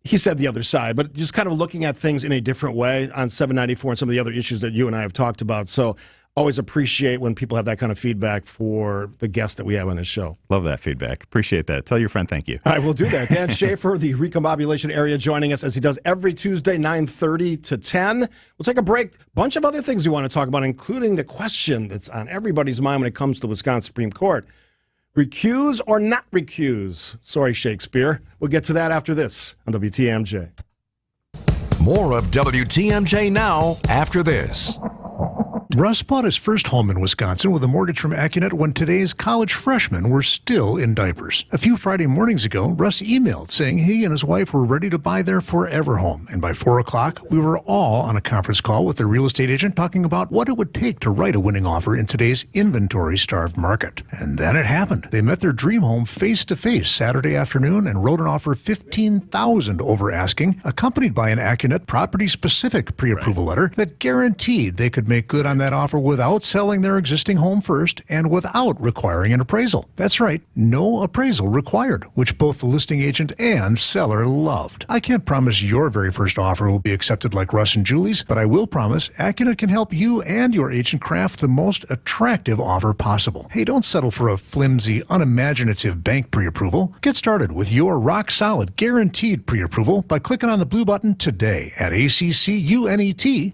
he said the other side, but just kind of looking at things in a different way on 794 and some of the other issues that you and I have talked about. So always appreciate when people have that kind of feedback for the guests that we have on this show. Love that feedback. Appreciate that. Tell your friend thank you. I will do that. Dan Schaefer, the recombobulation area, joining us as he does every Tuesday, 9:30 to 10. We'll take a break. Bunch of other things we want to talk about, including the question that's on everybody's mind when it comes to the Wisconsin Supreme Court. Recuse or not recuse? Sorry, Shakespeare. We'll get to that after this on WTMJ. More of WTMJ now after this. Russ bought his first home in Wisconsin with a mortgage from Accunet when today's college freshmen were still in diapers. A few Friday mornings ago, Russ emailed saying he and his wife were ready to buy their forever home. And by 4 o'clock, we were all on a conference call with their real estate agent talking about what it would take to write a winning offer in today's inventory-starved market. And then it happened. They met their dream home face-to-face Saturday afternoon and wrote an offer $15,000 over asking, accompanied by an Accunet property-specific pre-approval letter that guaranteed they could make good on that offer without selling their existing home first and without requiring an appraisal. That's right, no appraisal required, which both the listing agent and seller loved. I can't promise your very first offer will be accepted like Russ and Julie's, but I will promise Accunet can help you and your agent craft the most attractive offer possible. Hey, don't settle for a flimsy, unimaginative bank pre-approval. Get started with your rock-solid, guaranteed pre-approval by clicking on the blue button today at accunet.com.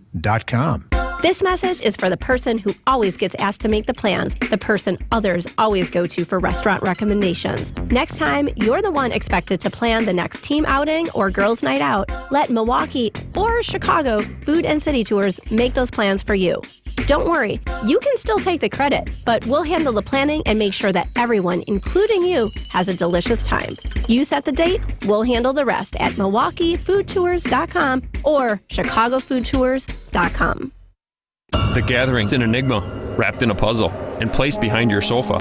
This message is for the person who always gets asked to make the plans, the person others always go to for restaurant recommendations. Next time, you're the one expected to plan the next team outing or girls' night out. Let Milwaukee or Chicago Food and City Tours make those plans for you. Don't worry, you can still take the credit, but we'll handle the planning and make sure that everyone, including you, has a delicious time. You set the date, we'll handle the rest at MilwaukeeFoodTours.com or ChicagoFoodTours.com. The Gathering's an enigma, wrapped in a puzzle, and placed behind your sofa.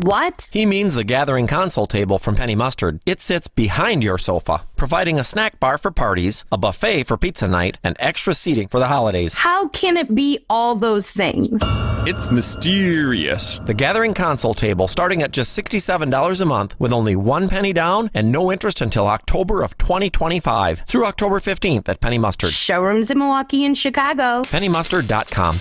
What? He means the Gathering console table from Penny Mustard. It sits behind your sofa, providing a snack bar for parties, a buffet for pizza night, and extra seating for the holidays. How can it be all those things? It's mysterious. The Gathering console table starting at just $67 a month with only 1 penny down and no interest until October of 2025 through October 15th at Penny Mustard. Showrooms in Milwaukee and Chicago. PennyMustard.com.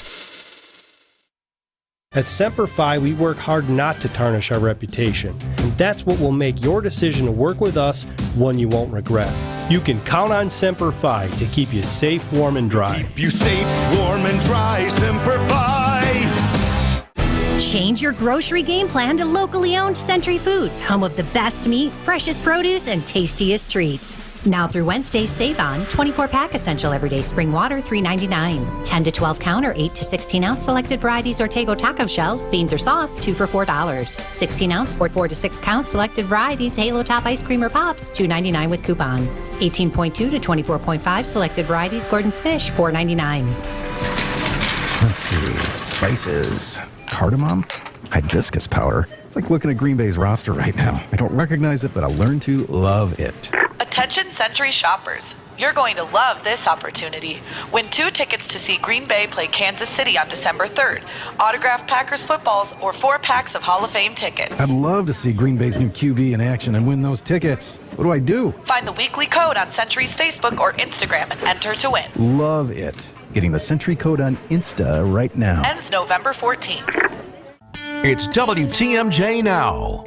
At Semper Fi, we work hard not to tarnish our reputation, and that's what will make your decision to work with us one you won't regret. You can count on Semper Fi to keep you safe, warm, and dry. Keep you safe, warm, and dry, Semper Fi. Change your grocery game plan to locally owned Century Foods, home of the best meat, freshest produce, and tastiest treats. Now through Wednesday, save on 24-pack Essential Everyday Spring Water, $3.99. 10 to 12 count or 8 to 16 ounce selected varieties Ortego taco shells, beans or sauce, 2 for $4. 16 ounce or 4 to 6 count selected varieties Halo Top Ice Cream or Pops, $2.99 with coupon. 18.2 to 24.5 selected varieties Gordon's Fish, $4.99. Let's see, spices, cardamom, hibiscus powder. It's like looking at Green Bay's roster right now. I don't recognize it, but I'll learn to love it. Attention Century shoppers. You're going to love this opportunity. Win 2 tickets to see Green Bay play Kansas City on December 3rd, autographed Packers footballs, or 4 packs of Hall of Fame tickets. I'd love to see Green Bay's new QB in action and win those tickets. What do I do? Find the weekly code on Century's Facebook or Instagram and enter to win. Love it. Getting the Century code on Insta right now. Ends November 14th. It's WTMJ Now.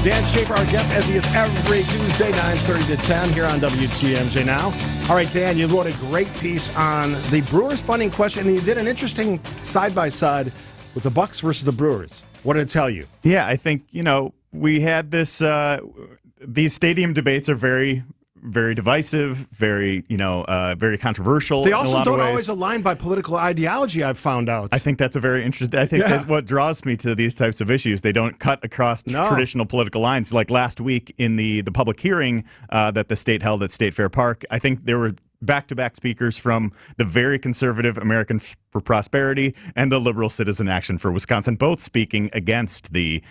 Dan Schaefer, our guest, as he is every Tuesday, 9:30 to 10 here on WTMJ Now. All right, Dan, you wrote a great piece on the Brewers funding question, and you did an interesting side-by-side with the Bucks versus the Brewers. What did it tell you? Yeah, I think, we had this, these stadium debates are very, very divisive, very, very controversial. They in also a lot don't of ways. always align by political ideology, I've found out. I think that's a very interesting. I think that what draws me to these types of issues, they don't cut across traditional political lines. Like last week in the public hearing that the state held at State Fair Park, I think there were back-to-back speakers from the very conservative American for Prosperity and the liberal Citizen Action for Wisconsin, both speaking against the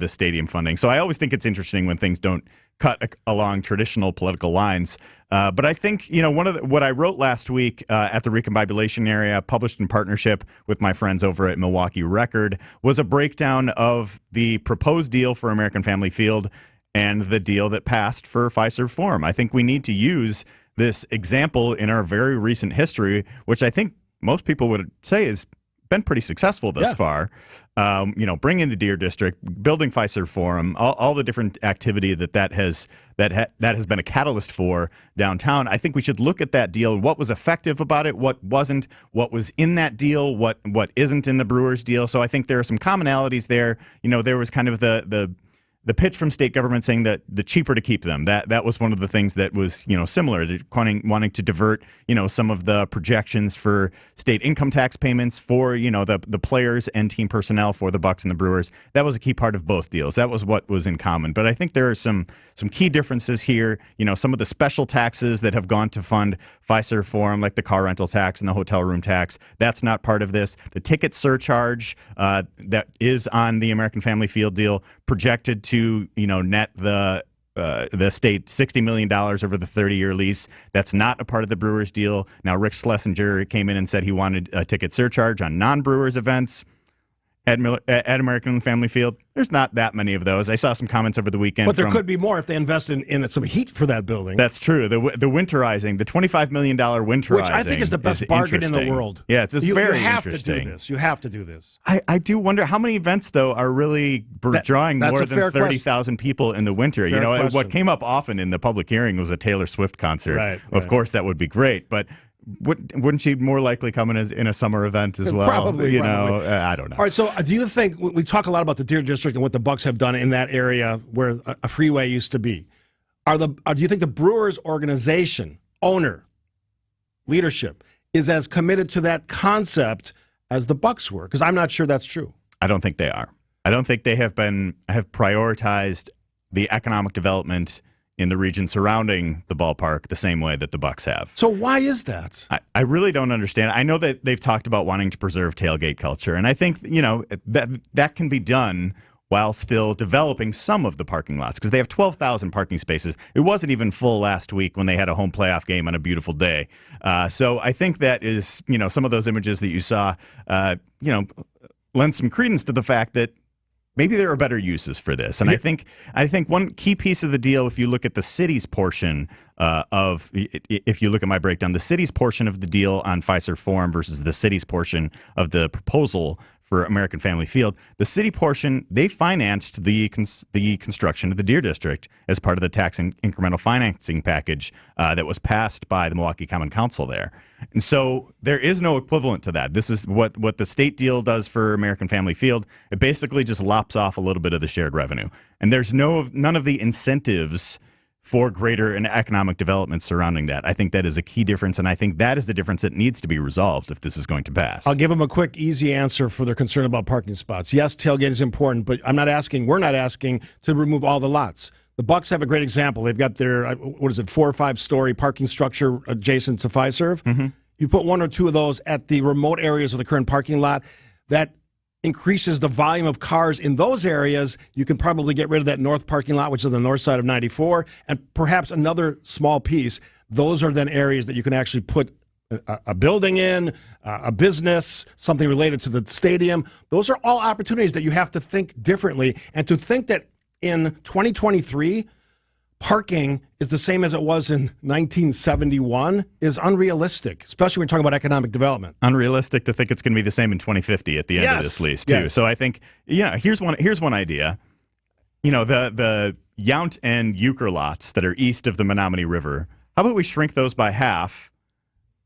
stadium funding. So I always think it's interesting when things don't cut along traditional political lines. But I think, what I wrote last week at the Recombobulation area, published in partnership with my friends over at Milwaukee Record, was a breakdown of the proposed deal for American Family Field and the deal that passed for Fiserv Forum. I think we need to use this example in our very recent history, which I think most people would say has been pretty successful thus far. Bringing the Deer District, building Fiserv Forum, all the different activity that has been a catalyst for downtown. I think we should look at that deal, what was effective about it, what wasn't, what was in that deal, what isn't in the Brewers deal. So I think there are some commonalities there. There was kind of the pitch from state government saying that the cheaper to keep them. That was one of the things that was similar to wanting to divert some of the projections for state income tax payments for the players and team personnel for the Bucks and the Brewers. That was a key part of both deals. That was what was in common. But I think there are some key differences here. Some of the special taxes that have gone to fund Fiserv Forum, like the car rental tax and the hotel room tax, that's not part of this. The ticket surcharge that is on the American Family Field deal projected to net the state $60 million over the 30-year lease. That's not a part of the Brewers deal. Now, Rick Schlesinger came in and said he wanted a ticket surcharge on non-Brewers events at American Family Field. There's not that many of those. I saw some comments over the weekend. But there could be more if they invest in some heat for that building. That's true. The winterizing, the $25 million winterizing, which I think is the best bargain in the world. Yeah, it's very interesting. You have to do this. I do wonder how many events, though, are really drawing more than 30,000 people in the winter. Fair what came up often in the public hearing was a Taylor Swift concert. Right, of course, that would be great, but wouldn't she more likely come in a summer event as well? Probably. I don't know. All right, so do you think, we talk a lot about the Deer District and what the Bucks have done in that area where a freeway used to be. Do you think the Brewers organization, owner, leadership, is as committed to that concept as the Bucks were? Because I'm not sure that's true. I don't think they are. I don't think they have prioritized the economic development in the region surrounding the ballpark the same way that the Bucks have. So why is that? I really don't understand. I know that they've talked about wanting to preserve tailgate culture, and I think that can be done while still developing some of the parking lots, because they have 12,000 parking spaces. It wasn't even full last week when they had a home playoff game on a beautiful day. So I think that is, some of those images that you saw, lend some credence to the fact that maybe there are better uses for this. And I think one key piece of the deal, if you look at the city's portion if you look at my breakdown, the city's portion of the deal on Fiserv Forum versus the city's portion of the proposal for American Family Field, the city portion, they financed the construction of the Deer District as part of the tax and incremental financing package that was passed by the Milwaukee Common Council there. And so there is no equivalent to that. This is what the state deal does for American Family Field. It basically just lops off a little bit of the shared revenue. And there's none of the incentives for greater and economic development surrounding that. I think that is a key difference, and I think that is the difference that needs to be resolved if this is going to pass. I'll give them a quick, easy answer for their concern about parking spots. Yes, tailgate is important, but we're not asking to remove all the lots. The Bucks have a great example. They've got their, 4 or 5-story parking structure adjacent to Fiserv. Mm-hmm. You put 1 or 2 of those at the remote areas of the current parking lot, that increases the volume of cars in those areas, you can probably get rid of that north parking lot, which is on the north side of 94, and perhaps another small piece. Those are then areas that you can actually put a building in, a business, something related to the stadium. Those are all opportunities that you have to think differently. And to think that in 2023, parking is the same as it was in 1971 is unrealistic, especially when we're talking about economic development. Unrealistic to think it's going to be the same in 2050 at the end of this lease, too. Yes. So I think, here's one idea. The Yount and Euchre lots that are east of the Menominee River, how about we shrink those by half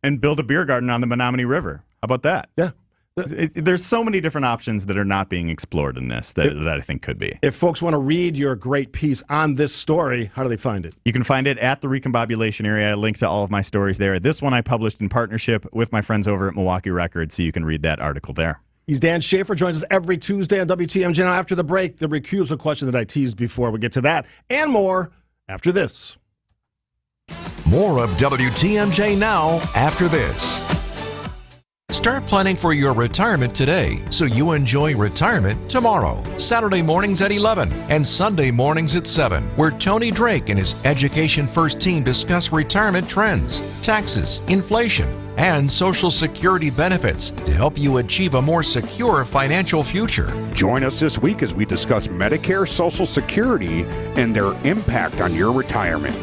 and build a beer garden on the Menominee River? How about that? Yeah. There's so many different options that are not being explored in this that I think could be. If folks want to read your great piece on this story, how do they find it? You can find it at the Recombobulation area. I link to all of my stories there. This one I published in partnership with my friends over at Milwaukee Records, so you can read that article there. He's Dan Schaefer, joins us every Tuesday on WTMJ. Now, after the break, the recusal question that I teased before. We get to that and more after this. More of WTMJ now after this. Start planning for your retirement today so you enjoy retirement tomorrow. Saturday mornings at 11 and Sunday mornings at 7, where Tony Drake and his Education First team discuss retirement trends, taxes, inflation, and Social Security benefits to help you achieve a more secure financial future. Join us this week as we discuss Medicare, Social Security, and their impact on your retirement.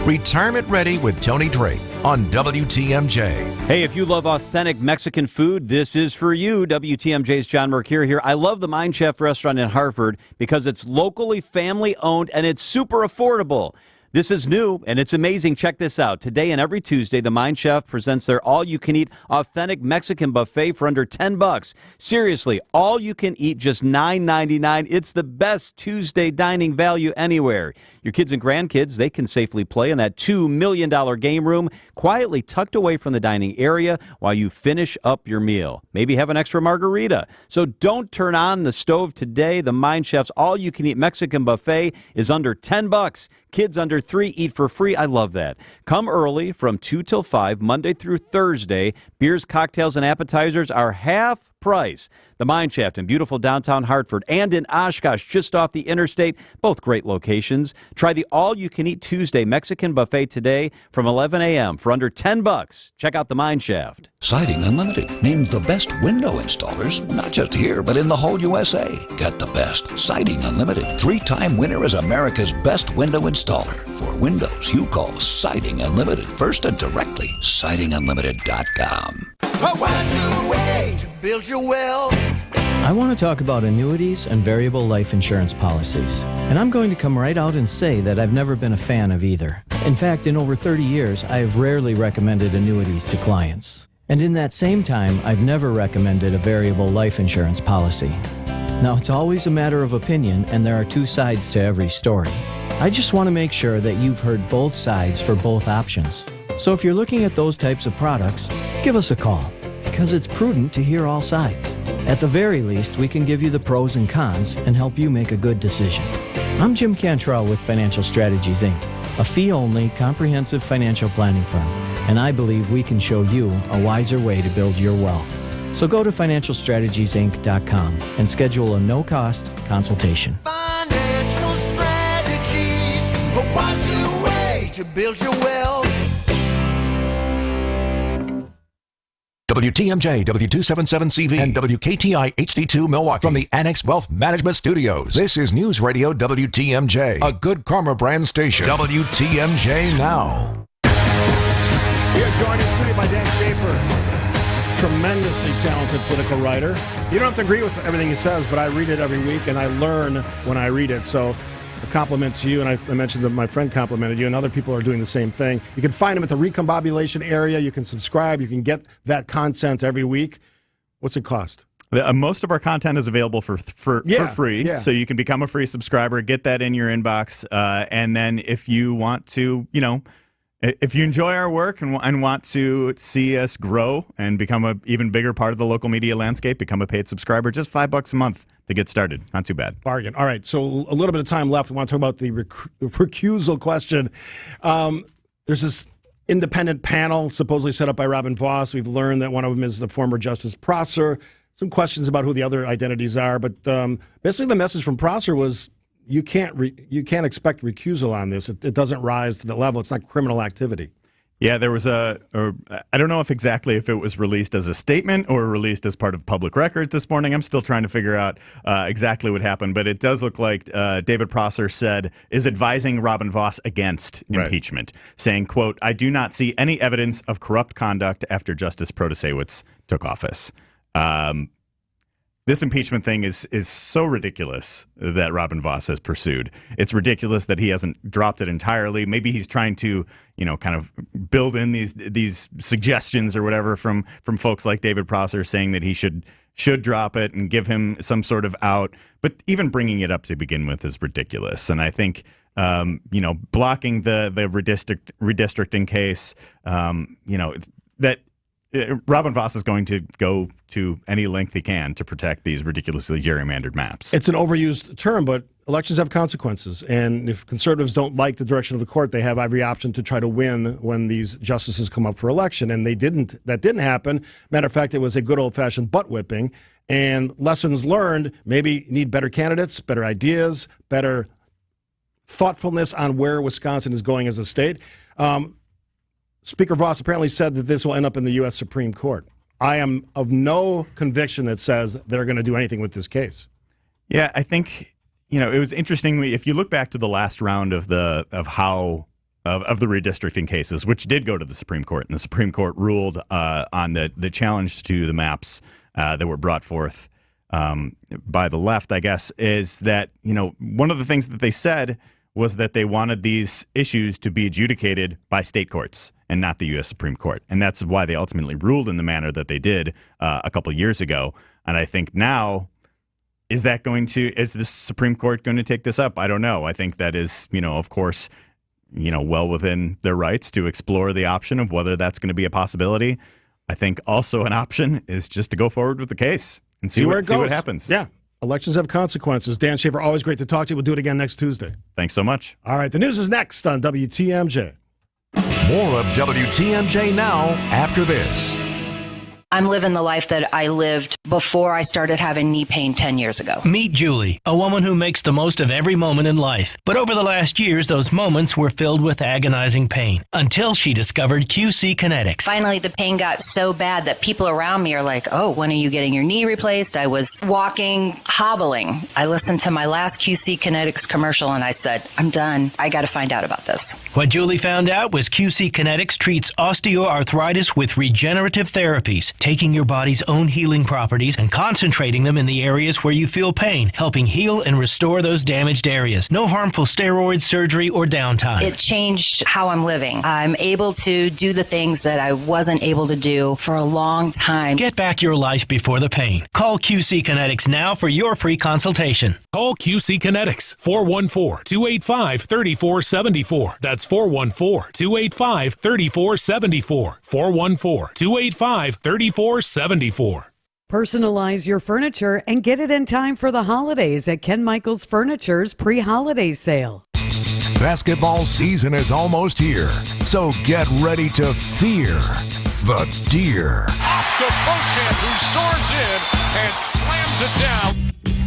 Retirement Ready with Tony Drake on WTMJ. Hey, if you love authentic Mexican food, this is for you. WTMJ's John Mercure here. I love the Mind Chef restaurant in Hartford because it's locally family-owned and it's super affordable. This is new, and it's amazing. Check this out. Today and every Tuesday, the Mind Chef presents their all-you-can-eat authentic Mexican buffet for under $10. Seriously, all you can eat, just $9.99. It's the best Tuesday dining value anywhere. Your kids and grandkids, they can safely play in that $2 million game room, quietly tucked away from the dining area while you finish up your meal. Maybe have an extra margarita. So don't turn on the stove today. The Mind Chef's all-you-can-eat Mexican buffet is under $10. Kids under 3 eat for free. I love that. Come early from 2 till 5, Monday through Thursday. Beers, cocktails, and appetizers are half price. The Mind Shaft in beautiful downtown Hartford and in Oshkosh, just off the interstate. Both great locations. Try the all-you-can-eat Tuesday Mexican buffet today from 11 a.m. for under $10. Check out the Mind Shaft. Siding Unlimited, named the best window installers, not just here, but in the whole USA. Get the best. Siding Unlimited, 3-time winner as America's best window installer. For windows, you call Siding Unlimited first and directly. SidingUnlimited.com. What's the way to build your wealth? I want to talk about annuities and variable life insurance policies. And I'm going to come right out and say that I've never been a fan of either. In fact, in over 30 years, I have rarely recommended annuities to clients. And in that same time, I've never recommended a variable life insurance policy. Now, it's always a matter of opinion, and there are two sides to every story. I just want to make sure that you've heard both sides for both options. So if you're looking at those types of products, give us a call, because it's prudent to hear all sides. At the very least, we can give you the pros and cons and help you make a good decision. I'm Jim Cantrell with Financial Strategies, Inc., a fee-only, comprehensive financial planning firm, and I believe we can show you a wiser way to build your wealth. So go to financialstrategiesinc.com and schedule a no-cost consultation. Financial strategies, a wiser way to build your wealth. WTMJ, W277CV, and WKTI HD2 Milwaukee from the Annex Wealth Management Studios. This is News Radio WTMJ, a Good Karma brand station. WTMJ Now. We are joined in studio by Dan Schaefer, tremendously talented political writer. You don't have to agree with everything he says, but I read it every week, and I learn when I read it. So a compliment to you, and I mentioned that my friend complimented you, and other people are doing the same thing. You can find him at the Recombobulation area. You can subscribe. You can get that content every week. What's it cost? Most of our content is available for free, so you can become a free subscriber, get that in your inbox, and then if you want to, if you enjoy our work and want to see us grow and become an even bigger part of the local media landscape, become a paid subscriber, just $5 a month to get started. Not too bad. Bargain. All right, so a little bit of time left. We want to talk about the recusal question. There's this independent panel supposedly set up by Robin Voss. We've learned that one of them is the former Justice Prosser. some questions about who the other identities are. But basically the message from Prosser was you can't expect recusal on this. It doesn't rise to the level. It's not criminal activity. Yeah, there was I don't know if it was released as a statement or released as part of public record this morning. I'm still trying to figure out exactly what happened, but it does look like David Prosser is advising Robin Vos against impeachment, saying, quote, "I do not see any evidence of corrupt conduct after Justice Protasewicz took office." This impeachment thing is so ridiculous that Robin Vos has pursued. It's ridiculous that he hasn't dropped it entirely. Maybe he's trying to, kind of build in these suggestions or whatever from folks like David Prosser saying that he should drop it and give him some sort of out. But even bringing it up to begin with is ridiculous. And I think, blocking the redistricting case, that Robin Vos is going to go to any length he can to protect these ridiculously gerrymandered maps. It's an overused term, but elections have consequences. And if conservatives don't like the direction of the court, they have every option to try to win when these justices come up for election. And they didn't. That didn't happen. Matter of fact, it was a good old-fashioned butt whipping. And lessons learned, maybe need better candidates, better ideas, better thoughtfulness on where Wisconsin is going as a state. Speaker Vos apparently said that this will end up in the U.S. Supreme Court. I am of no conviction that says they're going to do anything with this case. Yeah, I think, it was interesting. If you look back to the last round of the redistricting cases, which did go to the Supreme Court, and the Supreme Court ruled on the challenge to the maps that were brought forth by the left, I guess, is that, one of the things that they said was that they wanted these issues to be adjudicated by state courts and not the U.S. Supreme Court. And that's why they ultimately ruled in the manner that they did a couple of years ago. And I think now, is the Supreme Court going to take this up? I don't know. I think that is, of course, well within their rights to explore the option of whether that's going to be a possibility. I think also an option is just to go forward with the case and see what happens. Yeah. Elections have consequences. Dan Schaefer, always great to talk to you. We'll do it again next Tuesday. Thanks so much. All right, the news is next on WTMJ. More of WTMJ now after this. I'm living the life that I lived before I started having knee pain 10 years ago. Meet Julie, a woman who makes the most of every moment in life. But over the last years, those moments were filled with agonizing pain until she discovered QC Kinetics. Finally, the pain got so bad that people around me are like, "Oh, when are you getting your knee replaced?" I was walking, hobbling. I listened to my last QC Kinetics commercial and I said, "I'm done. I got to find out about this." What Julie found out was QC Kinetics treats osteoarthritis with regenerative therapies, taking your body's own healing properties and concentrating them in the areas where you feel pain, helping heal and restore those damaged areas. No harmful steroids, surgery, or downtime. It changed how I'm living. I'm able to do the things that I wasn't able to do for a long time. Get back your life before the pain. Call QC Kinetics now for your free consultation. Call QC Kinetics, 414-285-3474. That's 414-285-3474. 414-285-3474. Personalize your furniture and get it in time for the holidays at Ken Michaels Furniture's pre-holiday sale. Basketball season is almost here, so get ready to fear the deer. Off to Beauchamp, who soars in and slams it down.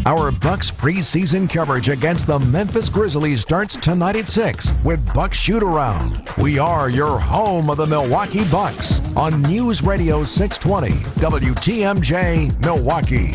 Our Bucks preseason coverage against the Memphis Grizzlies starts tonight at 6 with Bucks Shoot Around. We are your home of the Milwaukee Bucks on News Radio 620 WTMJ Milwaukee.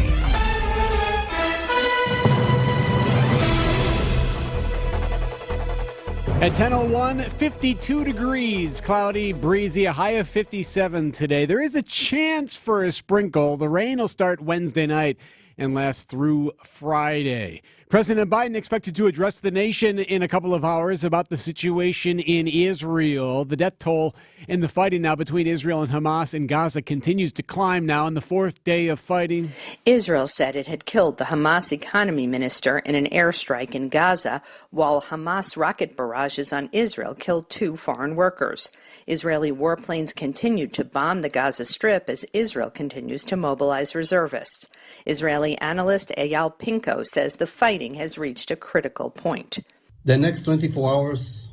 At 10:01, 52 degrees, cloudy, breezy, a high of 57 today. There is a chance for a sprinkle. The rain will start Wednesday night and last through Friday. President Biden expected to address the nation in a couple of hours about the situation in Israel. The death toll in the fighting now between Israel and Hamas in Gaza continues to climb now in the fourth day of fighting. Israel said it had killed the Hamas economy minister in an airstrike in Gaza, while Hamas rocket barrages on Israel killed 2 foreign workers. Israeli warplanes continued to bomb the Gaza Strip as Israel continues to mobilize reservists. Israeli analyst Eyal Pinko says the fighting has reached a critical point. The next 24 hours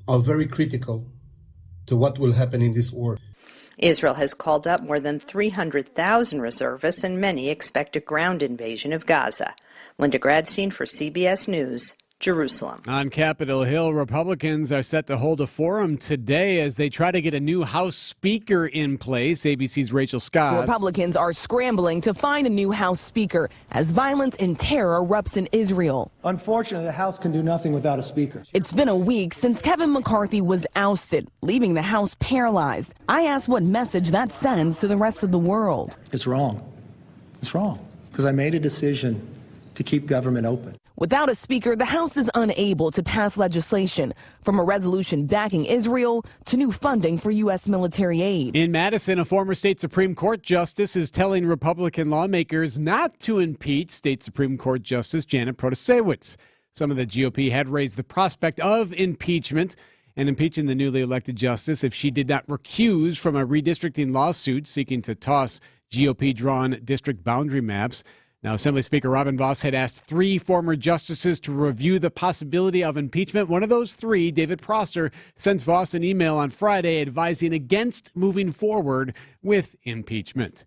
are very critical to what will happen in this war. Israel has called up more than 300,000 reservists, and many expect a ground invasion of Gaza. Linda Gradstein for CBS News, Jerusalem. On Capitol Hill, Republicans are set to hold a forum today as they try to get a new House Speaker in place. ABC's Rachel Scott. Republicans are scrambling to find a new House Speaker as violence and terror erupts in Israel. Unfortunately, the House can do nothing without a Speaker. It's been a week since Kevin McCarthy was ousted, leaving the House paralyzed. I asked what message that sends to the rest of the world. It's wrong. It's wrong because I made a decision to keep government open. Without a speaker, the House is unable to pass legislation, from a resolution backing Israel to new funding for U.S. military aid. In Madison, a former state Supreme Court justice is telling Republican lawmakers not to impeach State Supreme Court Justice Janet Protasewicz. Some of the GOP had raised the prospect of impeachment and impeaching the newly elected justice if she did not recuse from a redistricting lawsuit seeking to toss GOP-drawn district boundary maps. Now, Assembly Speaker Robin Vos had asked 3 former justices to review the possibility of impeachment. One of those 3, David Proster, sent Vos an email on Friday advising against moving forward with impeachment.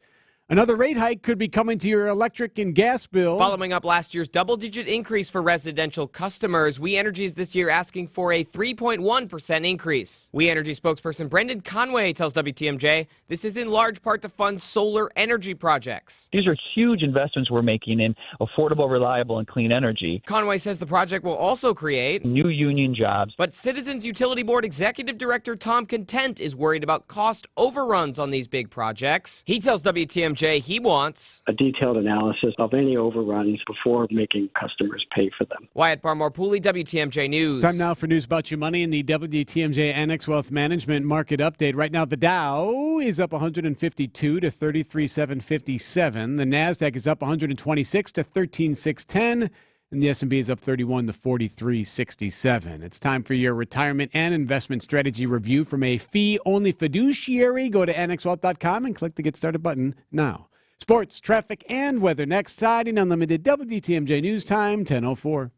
Another rate hike could be coming to your electric and gas bill. Following up last year's double-digit increase for residential customers, We Energy is this year asking for a 3.1% increase. We Energy spokesperson Brendan Conway tells WTMJ this is in large part to fund solar energy projects. These are huge investments we're making in affordable, reliable, and clean energy. Conway says the project will also create new union jobs. But Citizens Utility Board Executive Director Tom Content is worried about cost overruns on these big projects. He tells WTMJ he wants a detailed analysis of any overruns before making customers pay for them. Wyatt Barmore-Pooley, WTMJ News. Time now for news about your money in the WTMJ Annex Wealth Management Market Update. Right now, the Dow is up 152 to 33,757. The NASDAQ is up 126 to 13,610. And the S&P is up 31 to 43.67. It's time for your retirement and investment strategy review from a fee-only fiduciary. Go to annexwealth.com and click the Get Started button now. Sports, traffic, and weather next. Siding Unlimited WTMJ News Time, 10:04.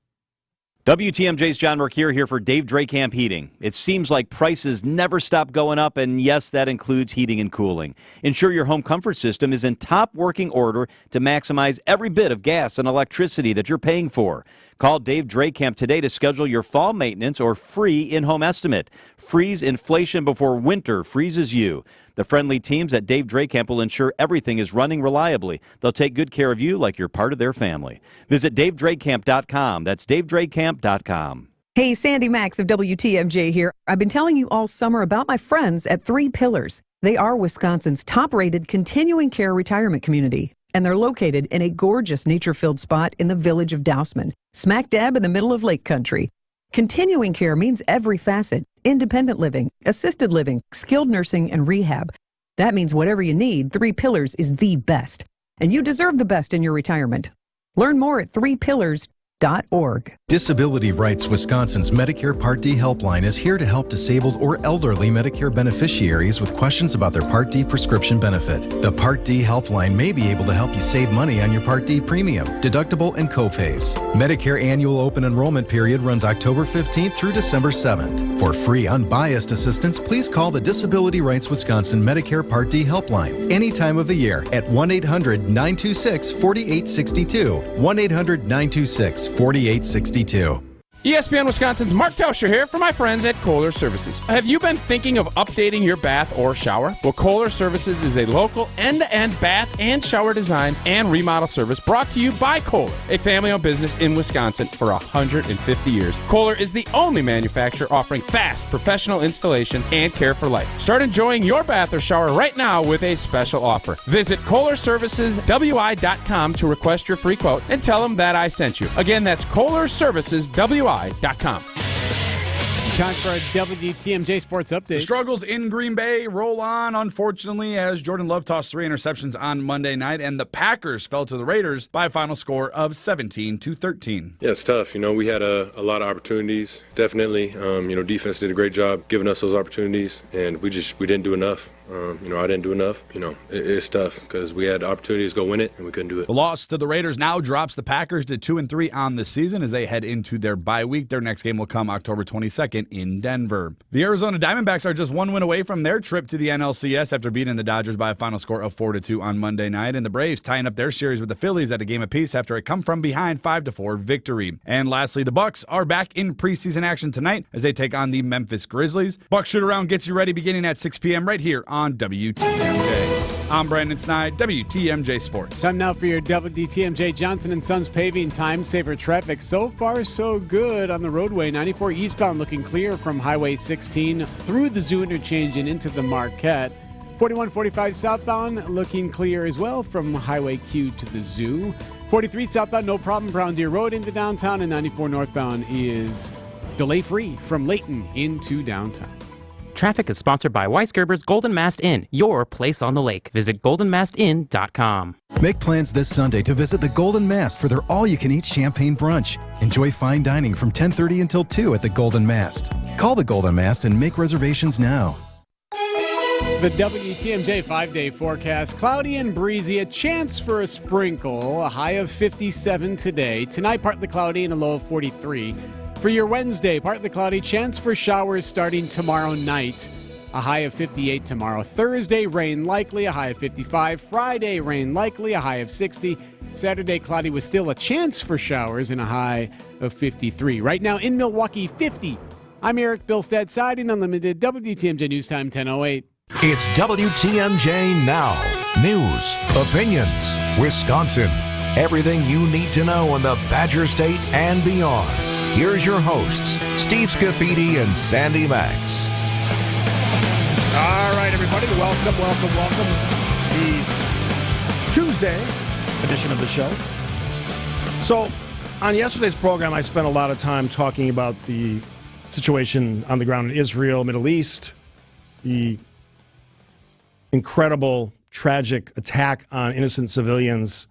WTMJ's John Mercure here for Dave Dracamp Heating. It seems like prices never stop going up, and yes, that includes heating and cooling. Ensure your home comfort system is in top working order to maximize every bit of gas and electricity that you're paying for. Call Dave Dracamp today to schedule your fall maintenance or free in-home estimate. Freeze inflation before winter freezes you. The friendly teams at Dave Dracamp will ensure everything is running reliably. They'll take good care of you like you're part of their family. Visit DaveDracamp.com. That's DaveDracamp.com. Hey, Sandy Max of WTMJ here. I've been telling you all summer about my friends at 3 Pillars. They are Wisconsin's top-rated continuing care retirement community, and they're located in a gorgeous nature-filled spot in the village of Dousman, smack dab in the middle of Lake Country. Continuing care means every facet: independent living, assisted living, skilled nursing, and rehab. That means whatever you need, 3 Pillars is the best. And you deserve the best in your retirement. Learn more at 3pillars.org. Disability Rights Wisconsin's Medicare Part D helpline is here to help disabled or elderly Medicare beneficiaries with questions about their Part D prescription benefit. The Part D helpline may be able to help you save money on your Part D premium, deductible, and copays. Medicare annual open enrollment period runs October 15th through December 7th. For free, unbiased assistance, please call the Disability Rights Wisconsin Medicare Part D helpline any time of the year at 1-800-926-4862. 1-800-926-4862. ESPN Wisconsin's Mark Tauscher here for my friends at Kohler Services. Have you been thinking of updating your bath or shower? Well, Kohler Services is a local end-to-end bath and shower design and remodel service brought to you by Kohler, a family-owned business in Wisconsin for 150 years. Kohler is the only manufacturer offering fast, professional installation and care for life. Start enjoying your bath or shower right now with a special offer. Visit KohlerServicesWI.com to request your free quote and tell them that I sent you. Again, that's KohlerServicesWI.com. Time for a WTMJ Sports Update. The struggles in Green Bay roll on, unfortunately, as Jordan Love tossed 3 interceptions on Monday night, and the Packers fell to the Raiders by a final score of 17-13. Yeah, it's tough. We had a lot of opportunities, definitely. Defense did a great job giving us those opportunities, and we didn't do enough. I didn't do enough. It's tough because we had opportunities to go win it and we couldn't do it. The loss to the Raiders now drops the Packers to 2-3 on the season as they head into their bye week. Their next game will come October 22nd in Denver. The Arizona Diamondbacks are just one win away from their trip to the NLCS after beating the Dodgers by a final score of 4-2 on Monday night, and the Braves tying up their series with the Phillies at a game apiece after a come-from-behind 5-4 victory. And lastly, the Bucks are back in preseason action tonight as they take on the Memphis Grizzlies. Bucks Shoot-Around gets you ready beginning at 6 p.m. right here on WTMJ. I'm Brandon Snide, WTMJ Sports. Time now for your WTMJ Johnson & Sons paving time saver traffic. So far, so good on the roadway. 94 eastbound looking clear from Highway 16 through the Zoo interchange and into the Marquette. 4145 southbound looking clear as well from Highway Q to the Zoo. 43 southbound, no problem. Brown Deer Road into downtown, and 94 northbound is delay-free from Layton into downtown. Traffic is sponsored by Weisgerber's Golden Mast Inn, your place on the lake. Visit goldenmastin.com. Make plans this Sunday to visit the Golden Mast for their all-you-can-eat champagne brunch. Enjoy fine dining from 10:30 until 2 at the Golden Mast. Call the Golden Mast and make reservations now. The WTMJ 5-day forecast, cloudy and breezy, a chance for a sprinkle, a high of 57 today. Tonight, partly cloudy and a low of 43. For your Wednesday, partly cloudy, chance for showers starting tomorrow night, a high of 58 tomorrow. Thursday, rain likely, a high of 55. Friday, rain likely, a high of 60. Saturday, cloudy with still a chance for showers and a high of 53. Right now in Milwaukee, 50. I'm Eric Bilstead, Siding Unlimited, WTMJ News Time 10:08. It's WTMJ Now. News, opinions, Wisconsin. Everything you need to know in the Badger State and beyond. Here's your hosts, Steve Scaffidi and Sandy Max. All right, everybody, welcome. The Tuesday edition of the show. So, on yesterday's program, I spent a lot of time talking about the situation on the ground in Israel, Middle East, the incredible, tragic attack on innocent civilians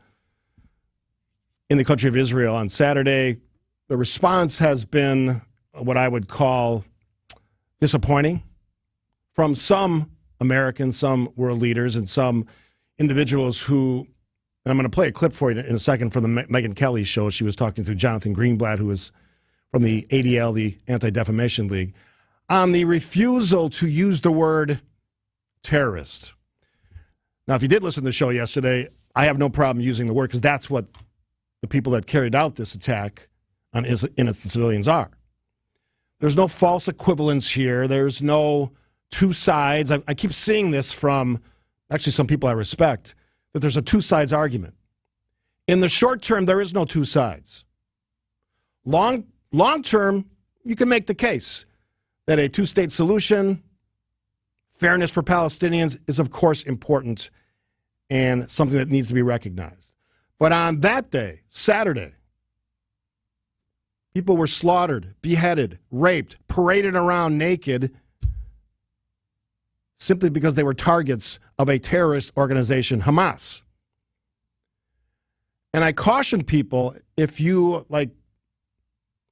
in the country of Israel on Saturday. The response has been what I would call disappointing from some Americans, some world leaders, and some individuals who, and I'm going to play a clip for you in a second from the Megyn Kelly show. She was talking to Jonathan Greenblatt, who is from the ADL, the Anti-Defamation League, on the refusal to use the word terrorist. Now, if you did listen to the show yesterday, I have no problem using the word because that's what the people that carried out this attack on innocent civilians are. There's no false equivalence here. There's no two sides. I keep seeing this from actually some people I respect, that there's a two sides argument. In the short term, there is no two sides. Long term, you can make the case that a two-state solution, fairness for Palestinians, is of course important and something that needs to be recognized. But on that day, Saturday, people were slaughtered, beheaded, raped, paraded around naked simply because they were targets of a terrorist organization, Hamas. And I caution people, if you, like,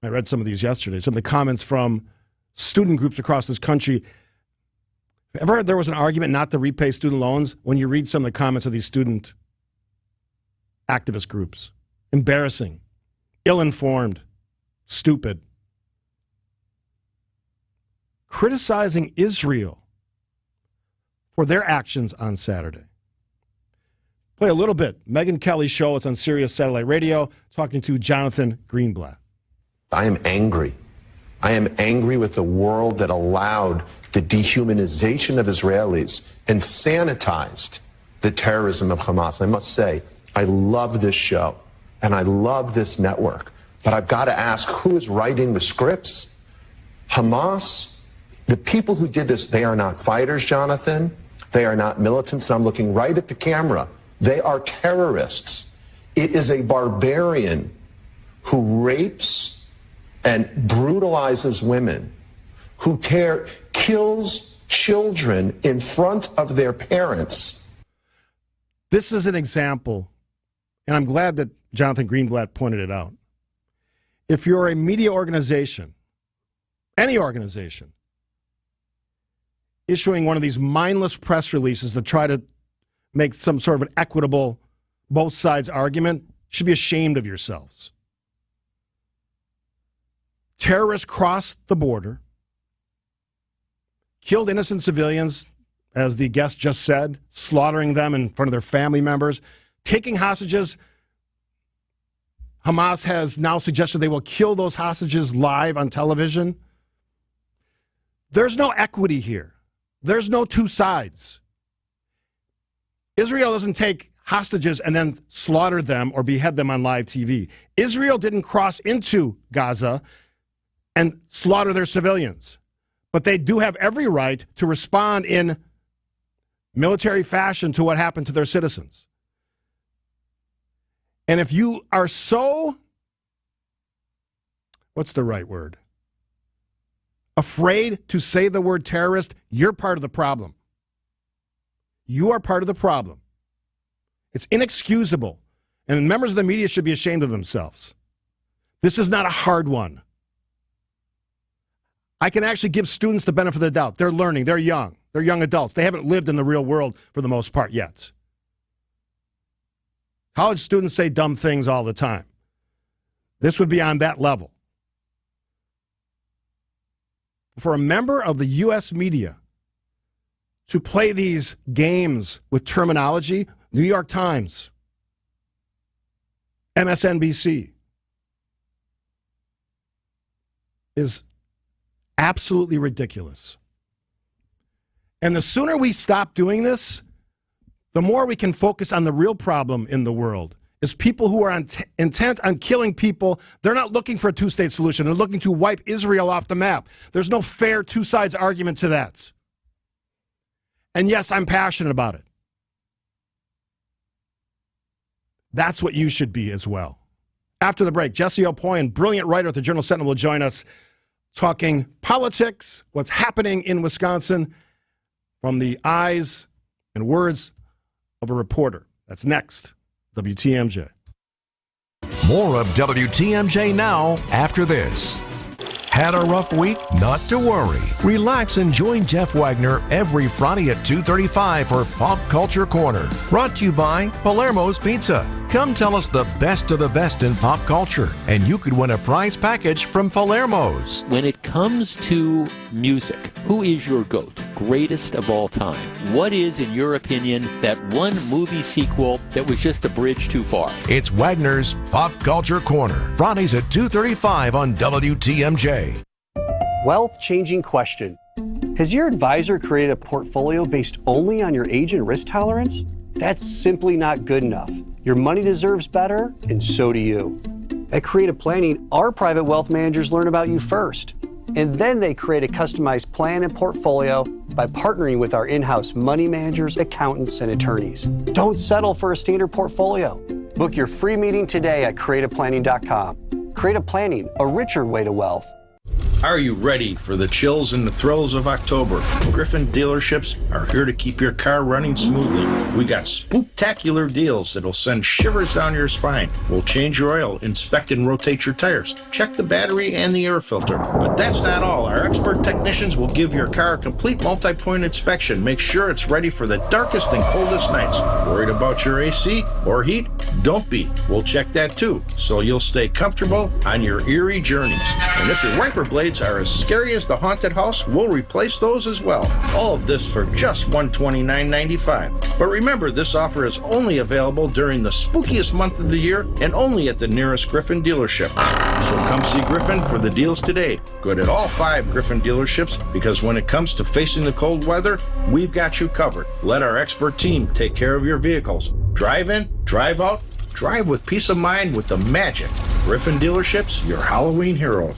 I read some of these yesterday, some of the comments from student groups across this country. Ever heard there was an argument not to repay student loans? When you read some of the comments of these student activist groups, embarrassing, ill-informed, stupid, criticizing Israel for their actions on Saturday. Play a little bit. Megyn Kelly's show. It's on Sirius Satellite Radio, talking to Jonathan Greenblatt. I am angry. I am angry with the world that allowed the dehumanization of Israelis and sanitized the terrorism of Hamas. I must say, I love this show and I love this network, but I've got to ask, who is writing the scripts? Hamas, the people who did this, they are not fighters, Jonathan. They are not militants, and I'm looking right at the camera. They are terrorists. It is a barbarian who rapes and brutalizes women, who kills children in front of their parents. This is an example, and I'm glad that Jonathan Greenblatt pointed it out. If you're a media organization, any organization, issuing one of these mindless press releases to try to make some sort of an equitable both sides argument, you should be ashamed of yourselves. Terrorists crossed the border, killed innocent civilians, as the guest just said, slaughtering them in front of their family members, taking hostages. Hamas has now suggested they will kill those hostages live on television. There's no equity here. There's no two sides. Israel doesn't take hostages and then slaughter them or behead them on live TV. Israel didn't cross into Gaza and slaughter their civilians. But they do have every right to respond in military fashion to what happened to their citizens. And if you are so, what's the right word? Afraid to say the word terrorist, you're part of the problem. You are part of the problem. It's inexcusable. And members of the media should be ashamed of themselves. This is not a hard one. I can actually give students the benefit of the doubt. They're learning. They're young. They're young adults. They haven't lived in the real world for the most part yet. College students say dumb things all the time. This would be on that level. For a member of the U.S. media to play these games with terminology, New York Times, MSNBC, is absolutely ridiculous. And the sooner we stop doing this, the more we can focus on the real problem in the world, is people who are intent on killing people. They're not looking for a two-state solution. They're looking to wipe Israel off the map. There's no fair two-sides argument to that. And yes, I'm passionate about it. That's what you should be as well. After the break, Jesse Opoyan, brilliant writer at the Journal Sentinel, will join us talking politics, what's happening in Wisconsin, from the eyes and words of a reporter. That's next. WTMJ. More of WTMJ now after this. Had a rough week? Not to worry. Relax and join Jeff Wagner every Friday at 2:35 for Pop Culture Corner. Brought to you by Palermo's Pizza. Come tell us the best of the best in pop culture, and you could win a prize package from Palermo's. When it comes to music, who is your GOAT? Greatest of all time. What is, in your opinion, that one movie sequel that was just a bridge too far? It's Wagner's Pop Culture Corner. Fridays at 2:35 on WTMJ. Wealth-changing question. Has your advisor created a portfolio based only on your age and risk tolerance? That's simply not good enough. Your money deserves better, and so do you. At Creative Planning, our private wealth managers learn about you first, and then they create a customized plan and portfolio by partnering with our in-house money managers, accountants, and attorneys. Don't settle for a standard portfolio. Book your free meeting today at creativeplanning.com. Creative Planning, a richer way to wealth. Are you ready for the chills and the thrills of October? Griffin dealerships are here to keep your car running smoothly. We got spooktacular deals that'll send shivers down your spine. We'll change your oil, inspect and rotate your tires, check the battery and the air filter. But that's not all. Our expert technicians will give your car a complete multi-point inspection. Make sure it's ready for the darkest and coldest nights. Worried about your AC or heat? Don't be. We'll check that too, so you'll stay comfortable on your eerie journeys. And if your wiper blades are as scary as the haunted house, we'll replace those as well. All of this for just $129.95. But remember, this offer is only available during the spookiest month of the year and only at the nearest Griffin dealership. So come see Griffin for the deals today. Good at all 5 Griffin dealerships, because when it comes to facing the cold weather, we've got you covered. Let our expert team take care of your vehicles. Drive in, drive out, drive with peace of mind with the magic. Griffin dealerships, your Halloween heroes.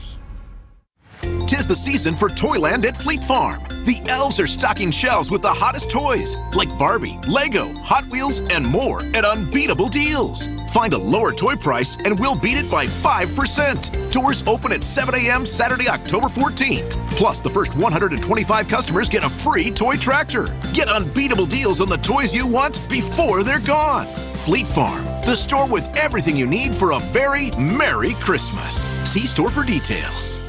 'Tis the season for Toyland at Fleet Farm. The elves are stocking shelves with the hottest toys, like Barbie, Lego, Hot Wheels, and more at unbeatable deals. Find a lower toy price and we'll beat it by 5%. Doors open at 7 a.m. Saturday, October 14th. Plus, the first 125 customers get a free toy tractor. Get unbeatable deals on the toys you want before they're gone. Fleet Farm, the store with everything you need for a very Merry Christmas. See store for details.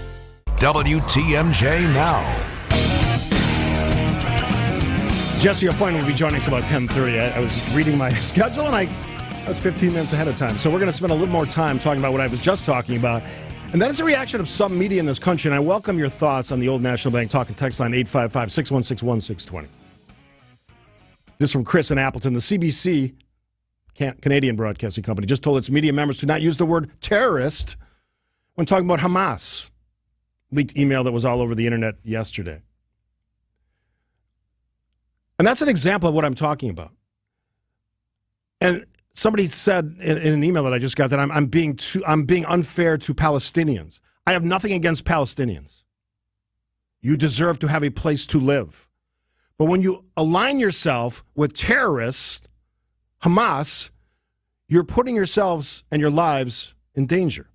WTMJ now. Jesse Appoint will be joining us about 10:30. I was reading my schedule, and I was 15 minutes ahead of time. So we're going to spend a little more time talking about what I was just talking about. And that is a reaction of some media in this country, and I welcome your thoughts on the Old National Bank talk and text line 855-616-1620. This from Chris in Appleton. The CBC, Canadian Broadcasting Company, just told its media members to not use the word terrorist when talking about Hamas. Leaked email that was all over the internet yesterday. And that's an example of what I'm talking about. And somebody said in an email that I just got that I'm being unfair to Palestinians. I have nothing against Palestinians. You deserve to have a place to live. But when you align yourself with terrorists, Hamas, you're putting yourselves and your lives in danger.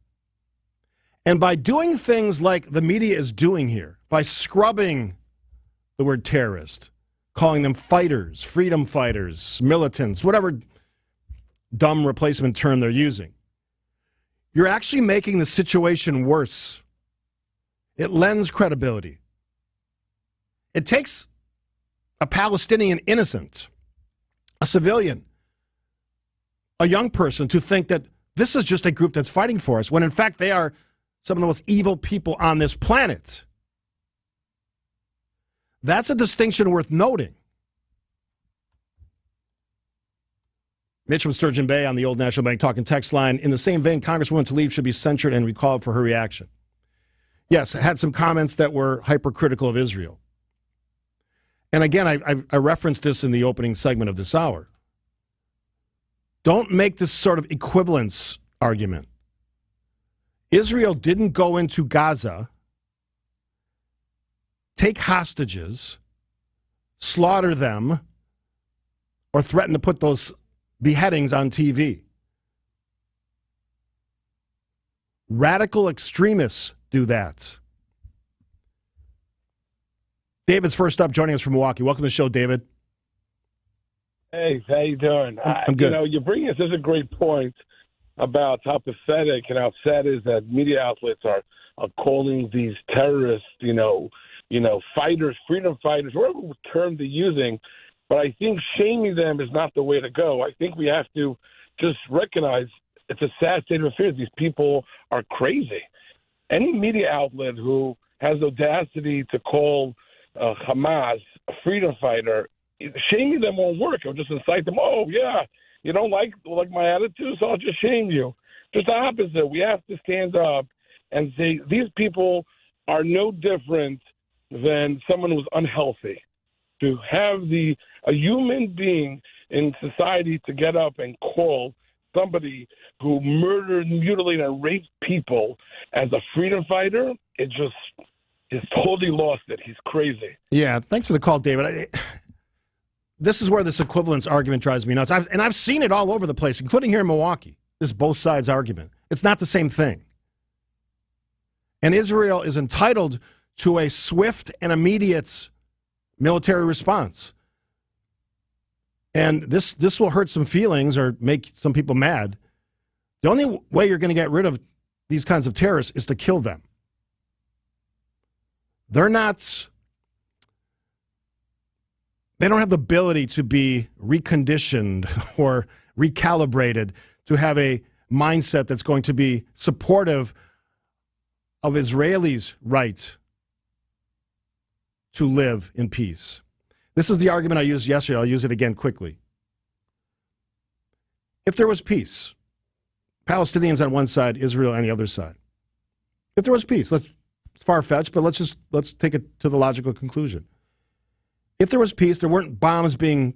And by doing things like the media is doing here, by scrubbing the word terrorist, calling them fighters, freedom fighters, militants, whatever dumb replacement term they're using, you're actually making the situation worse. It lends credibility. It takes a Palestinian innocent, a civilian, a young person to think that this is just a group that's fighting for us, when in fact they are some of the most evil people on this planet. That's a distinction worth noting. Mitch from Sturgeon Bay on the Old National Bank talking text line. In the same vein, Congresswoman Tlaib should be censured and recalled for her reaction. Yes, I had some comments that were hypercritical of Israel. And again, I referenced this in the opening segment of this hour. Don't make this sort of equivalence argument. Israel didn't go into Gaza, take hostages, slaughter them, or threaten to put those beheadings on TV. Radical extremists do that. David's first up, joining us from Milwaukee. Welcome to the show, David. Hey, how you doing? I'm good. You're bringing us a great point about how pathetic and how sad it is that media outlets are calling these terrorists, fighters, freedom fighters, whatever term they're using. But I think shaming them is not the way to go. I think we have to just recognize it's a sad state of affairs. These people are crazy. Any media outlet who has the audacity to call Hamas a freedom fighter, shaming them won't work. It'll just incite them. Oh, yeah, you don't like my attitude, so I'll just shame you. Just the opposite. We have to stand up and say these people are no different than someone who's unhealthy. To have a human being in society to get up and call somebody who murdered, mutilated, and raped people as a freedom fighter, it just is totally lost it. He's crazy. Yeah, thanks for the call, David. This is where this equivalence argument drives me nuts. I've seen it all over the place, including here in Milwaukee, this both sides argument. It's not the same thing. And Israel is entitled to a swift and immediate military response. And this will hurt some feelings or make some people mad. The only way you're going to get rid of these kinds of terrorists is to kill them. They don't have the ability to be reconditioned or recalibrated to have a mindset that's going to be supportive of Israelis' right to live in peace. This is the argument I used yesterday. I'll use it again quickly. If there was peace, Palestinians on one side, Israel on the other side. If there was peace, it's far-fetched, but let's take it to the logical conclusion. If there was peace, there weren't bombs being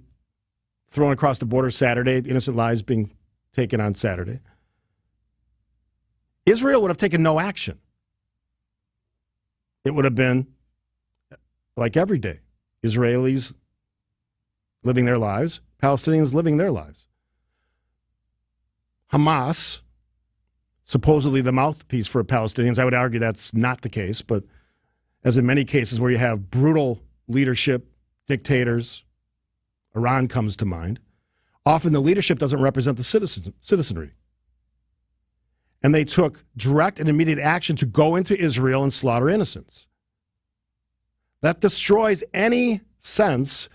thrown across the border Saturday, innocent lives being taken on Saturday, Israel would have taken no action. It would have been like every day. Israelis living their lives, Palestinians living their lives. Hamas, supposedly the mouthpiece for Palestinians, I would argue that's not the case, but as in many cases where you have brutal leadership, dictators, Iran comes to mind, often the leadership doesn't represent the citizenry. And they took direct and immediate action to go into Israel and slaughter innocents. That destroys any sense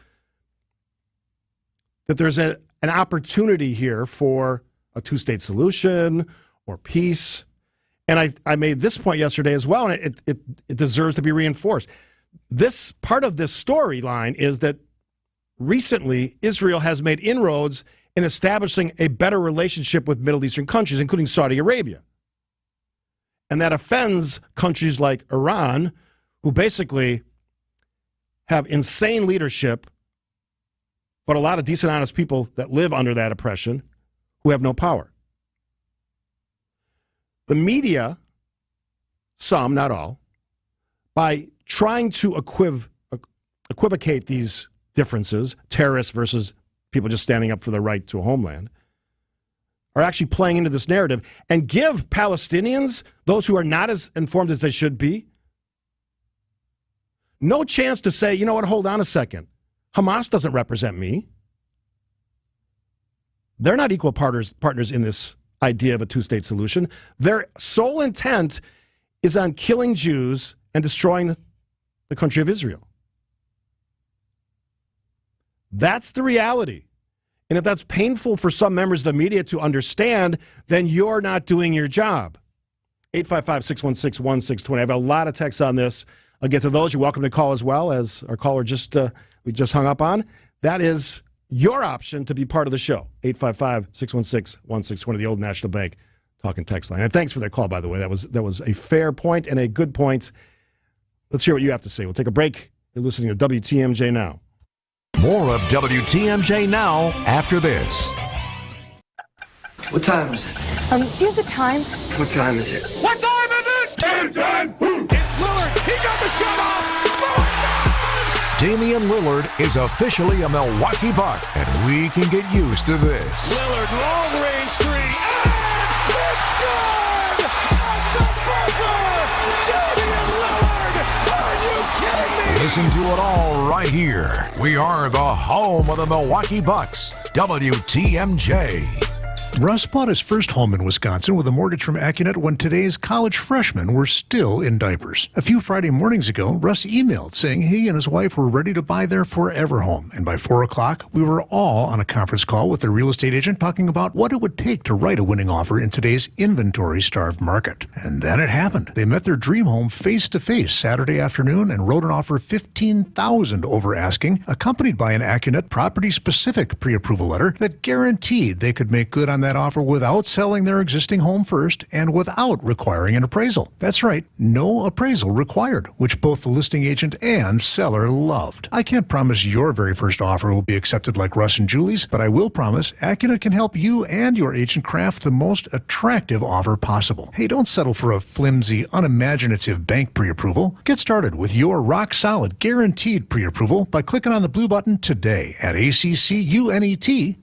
that there's an opportunity here for a two-state solution or peace. And I made this point yesterday as well, and it deserves to be reinforced. This part of this storyline is that recently Israel has made inroads in establishing a better relationship with Middle Eastern countries, including Saudi Arabia. And that offends countries like Iran, who basically have insane leadership, but a lot of decent, honest people that live under that oppression who have no power. The media, some, not all, by trying to equivocate these differences, terrorists versus people just standing up for the right to a homeland, are actually playing into this narrative and give Palestinians, those who are not as informed as they should be, no chance to say, you know what, hold on a second. Hamas doesn't represent me. They're not equal partners in this idea of a two-state solution. Their sole intent is on killing Jews and destroying the country of Israel. That's the reality. And if that's painful for some members of the media to understand, then you're not doing your job. 855-616-1620. I have a lot of texts on this. I'll get to those. You're welcome to call as well, as our caller we just hung up on. That is your option to be part of the show. 855-616-1620, the Old National Bank talking text line. And thanks for that call, by the way. That was a fair point and a good point. Let's hear what you have to say. We'll take a break. You're listening to WTMJ Now. More of WTMJ Now after this. What time is it? Do you have the time? What time is it? What time is it? Time. It's Lillard. He got the shot off. Damian Lillard is officially a Milwaukee Buck, and we can get used to this. Lillard, long range three, and it's good! At the buzzer! Damian Lillard! Are you kidding me? Listen to it all right here. We are the home of the Milwaukee Bucks, WTMJ. Russ bought his first home in Wisconsin with a mortgage from Accunet when today's college freshmen were still in diapers. A few Friday mornings ago, Russ emailed saying he and his wife were ready to buy their forever home. And by 4 o'clock, we were all on a conference call with their real estate agent talking about what it would take to write a winning offer in today's inventory-starved market. And then it happened. They met their dream home face-to-face Saturday afternoon and wrote an offer $15,000 over asking, accompanied by an Accunet property-specific pre-approval letter that guaranteed they could make good on that offer without selling their existing home first and without requiring an appraisal. That's right, no appraisal required, which both the listing agent and seller loved. I can't promise your very first offer will be accepted like Russ and Julie's, but I will promise Accunet can help you and your agent craft the most attractive offer possible. Hey, don't settle for a flimsy, unimaginative bank pre-approval. Get started with your rock-solid, guaranteed pre-approval by clicking on the blue button today at accunet.com.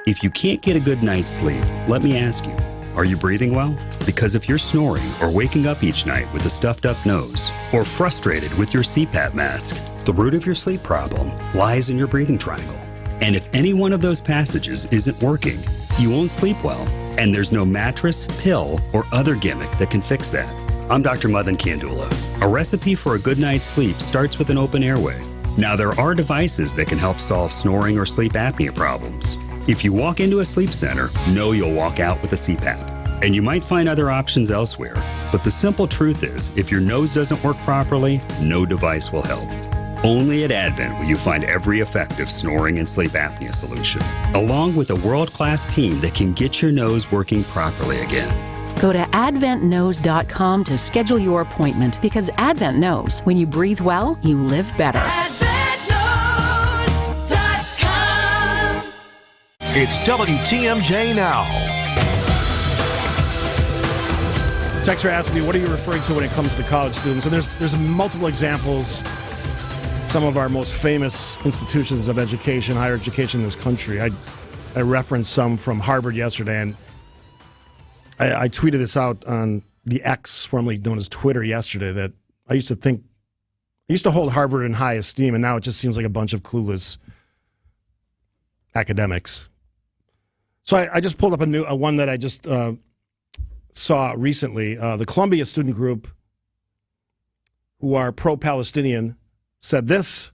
If you can't get a good night's sleep, let me ask you, are you breathing well? Because if you're snoring or waking up each night with a stuffed up nose, or frustrated with your CPAP mask, the root of your sleep problem lies in your breathing triangle. And if any one of those passages isn't working, you won't sleep well. And there's no mattress, pill, or other gimmick that can fix that. I'm Dr. Madan Kandula. A recipe for a good night's sleep starts with an open airway. Now, there are devices that can help solve snoring or sleep apnea problems. If you walk into a sleep center, know you'll walk out with a CPAP. And you might find other options elsewhere. But the simple truth is, if your nose doesn't work properly, no device will help. Only at Advent will you find every effective snoring and sleep apnea solution, along with a world-class team that can get your nose working properly again. Go to adventknows.com to schedule your appointment, because Advent knows when you breathe well, you live better. It's WTMJ Now. Texter asked me, what are you referring to when it comes to college students? And there's multiple examples. Some of our most famous institutions of education, higher education in this country. I referenced some from Harvard yesterday, and I tweeted this out on the X, formerly known as Twitter, yesterday, that I used to hold Harvard in high esteem, and now it just seems like a bunch of clueless academics. So I just pulled up a one that I just saw recently. The Columbia student group, who are pro-Palestinian, said this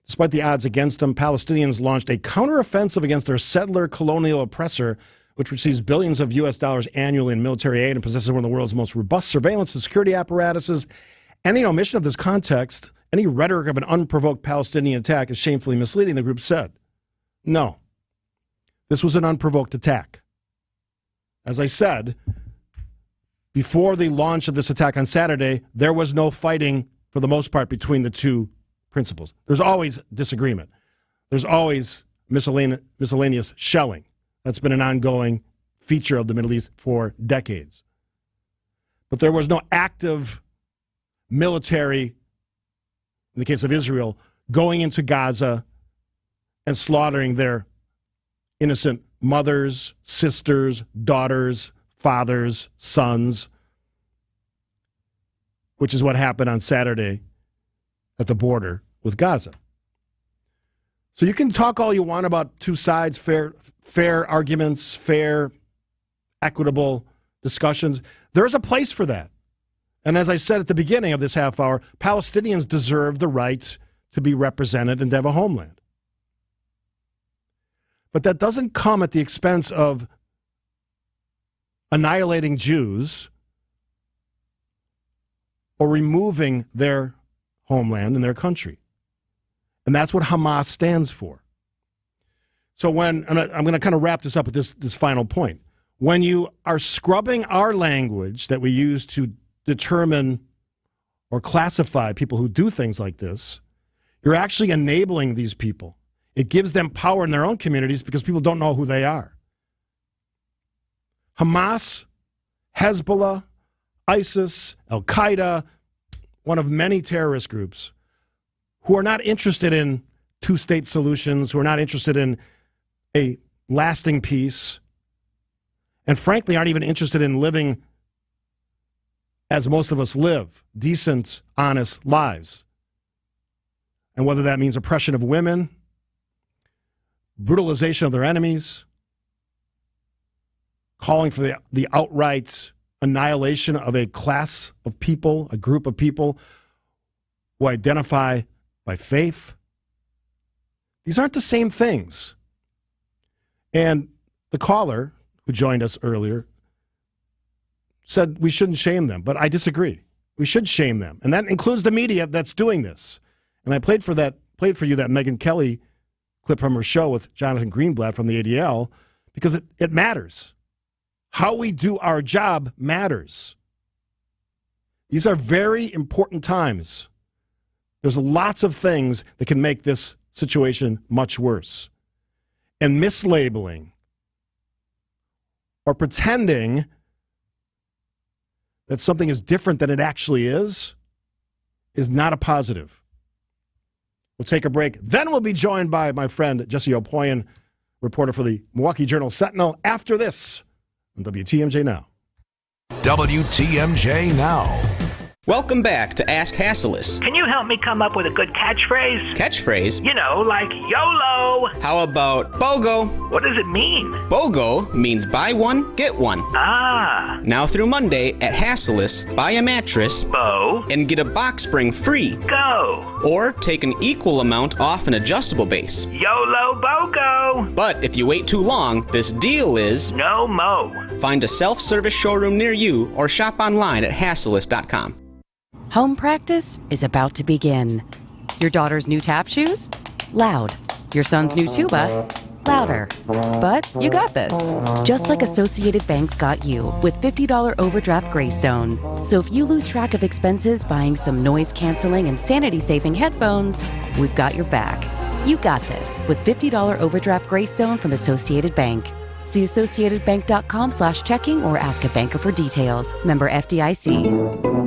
Despite the odds against them, Palestinians launched a counteroffensive against their settler colonial oppressor, which receives billions of U.S. dollars annually in military aid and possesses one of the world's most robust surveillance and security apparatuses. Any omission of this context, any rhetoric of an unprovoked Palestinian attack is shamefully misleading, the group said. No, this was an unprovoked attack. As I said, before the launch of this attack on Saturday, there was no fighting, for the most part, between the two principles. There's always disagreement. There's always miscellaneous shelling. That's been an ongoing feature of the Middle East for decades. But there was no active military, in the case of Israel, going into Gaza and slaughtering their innocent mothers, sisters, daughters, fathers, sons, which is what happened on Saturday at the border with Gaza. So you can talk all you want about two sides, fair arguments, fair, equitable discussions. There's a place for that. And as I said at the beginning of this half hour, Palestinians deserve the right to be represented and to have a homeland. But that doesn't come at the expense of annihilating Jews or removing their homeland and their country. And that's what Hamas stands for. So and I'm going to kind of wrap this up with this final point. When you are scrubbing our language that we use to determine or classify people who do things like this, you're actually enabling these people. It gives them power in their own communities because people don't know who they are. Hamas, Hezbollah, ISIS, Al-Qaeda, one of many terrorist groups who are not interested in two-state solutions, who are not interested in a lasting peace, and frankly aren't even interested in living as most of us live, decent, honest lives. And whether that means oppression of women, brutalization of their enemies, calling for the outright annihilation of a class of people, a group of people who identify by faith. These aren't the same things. And the caller who joined us earlier said we shouldn't shame them, but I disagree. We should shame them, and that includes the media that's doing this. And I played for you that Megyn Kelly clip from her show with Jonathan Greenblatt from the ADL because it matters. How we do our job matters. These are very important times. There's lots of things that can make this situation much worse. And mislabeling or pretending that something is different than it actually is not a positive. We'll take a break. Then we'll be joined by my friend Jesse Opoyan, reporter for the Milwaukee Journal-Sentinel, after this on WTMJ Now. WTMJ Now. Welcome back to Ask Hasselius. Can you help me come up with a good catchphrase? Catchphrase? You know, like YOLO. How about BOGO? What does it mean? BOGO means buy one, get one. Ah. Now through Monday at Hasselius, buy a mattress, Bo, and get a box spring free. Go. Or take an equal amount off an adjustable base. YOLO BOGO. But if you wait too long, this deal is no mo. Find a self-service showroom near you or shop online at Hasselius.com. Home practice is about to begin. Your daughter's new tap shoes? Loud. Your son's new tuba? Louder. But you got this. Just like Associated Bank's got you with $50 overdraft grace zone. So if you lose track of expenses buying some noise-canceling and sanity-saving headphones, we've got your back. You got this with $50 overdraft grace zone from Associated Bank. See AssociatedBank.com/checking or ask a banker for details. Member FDIC.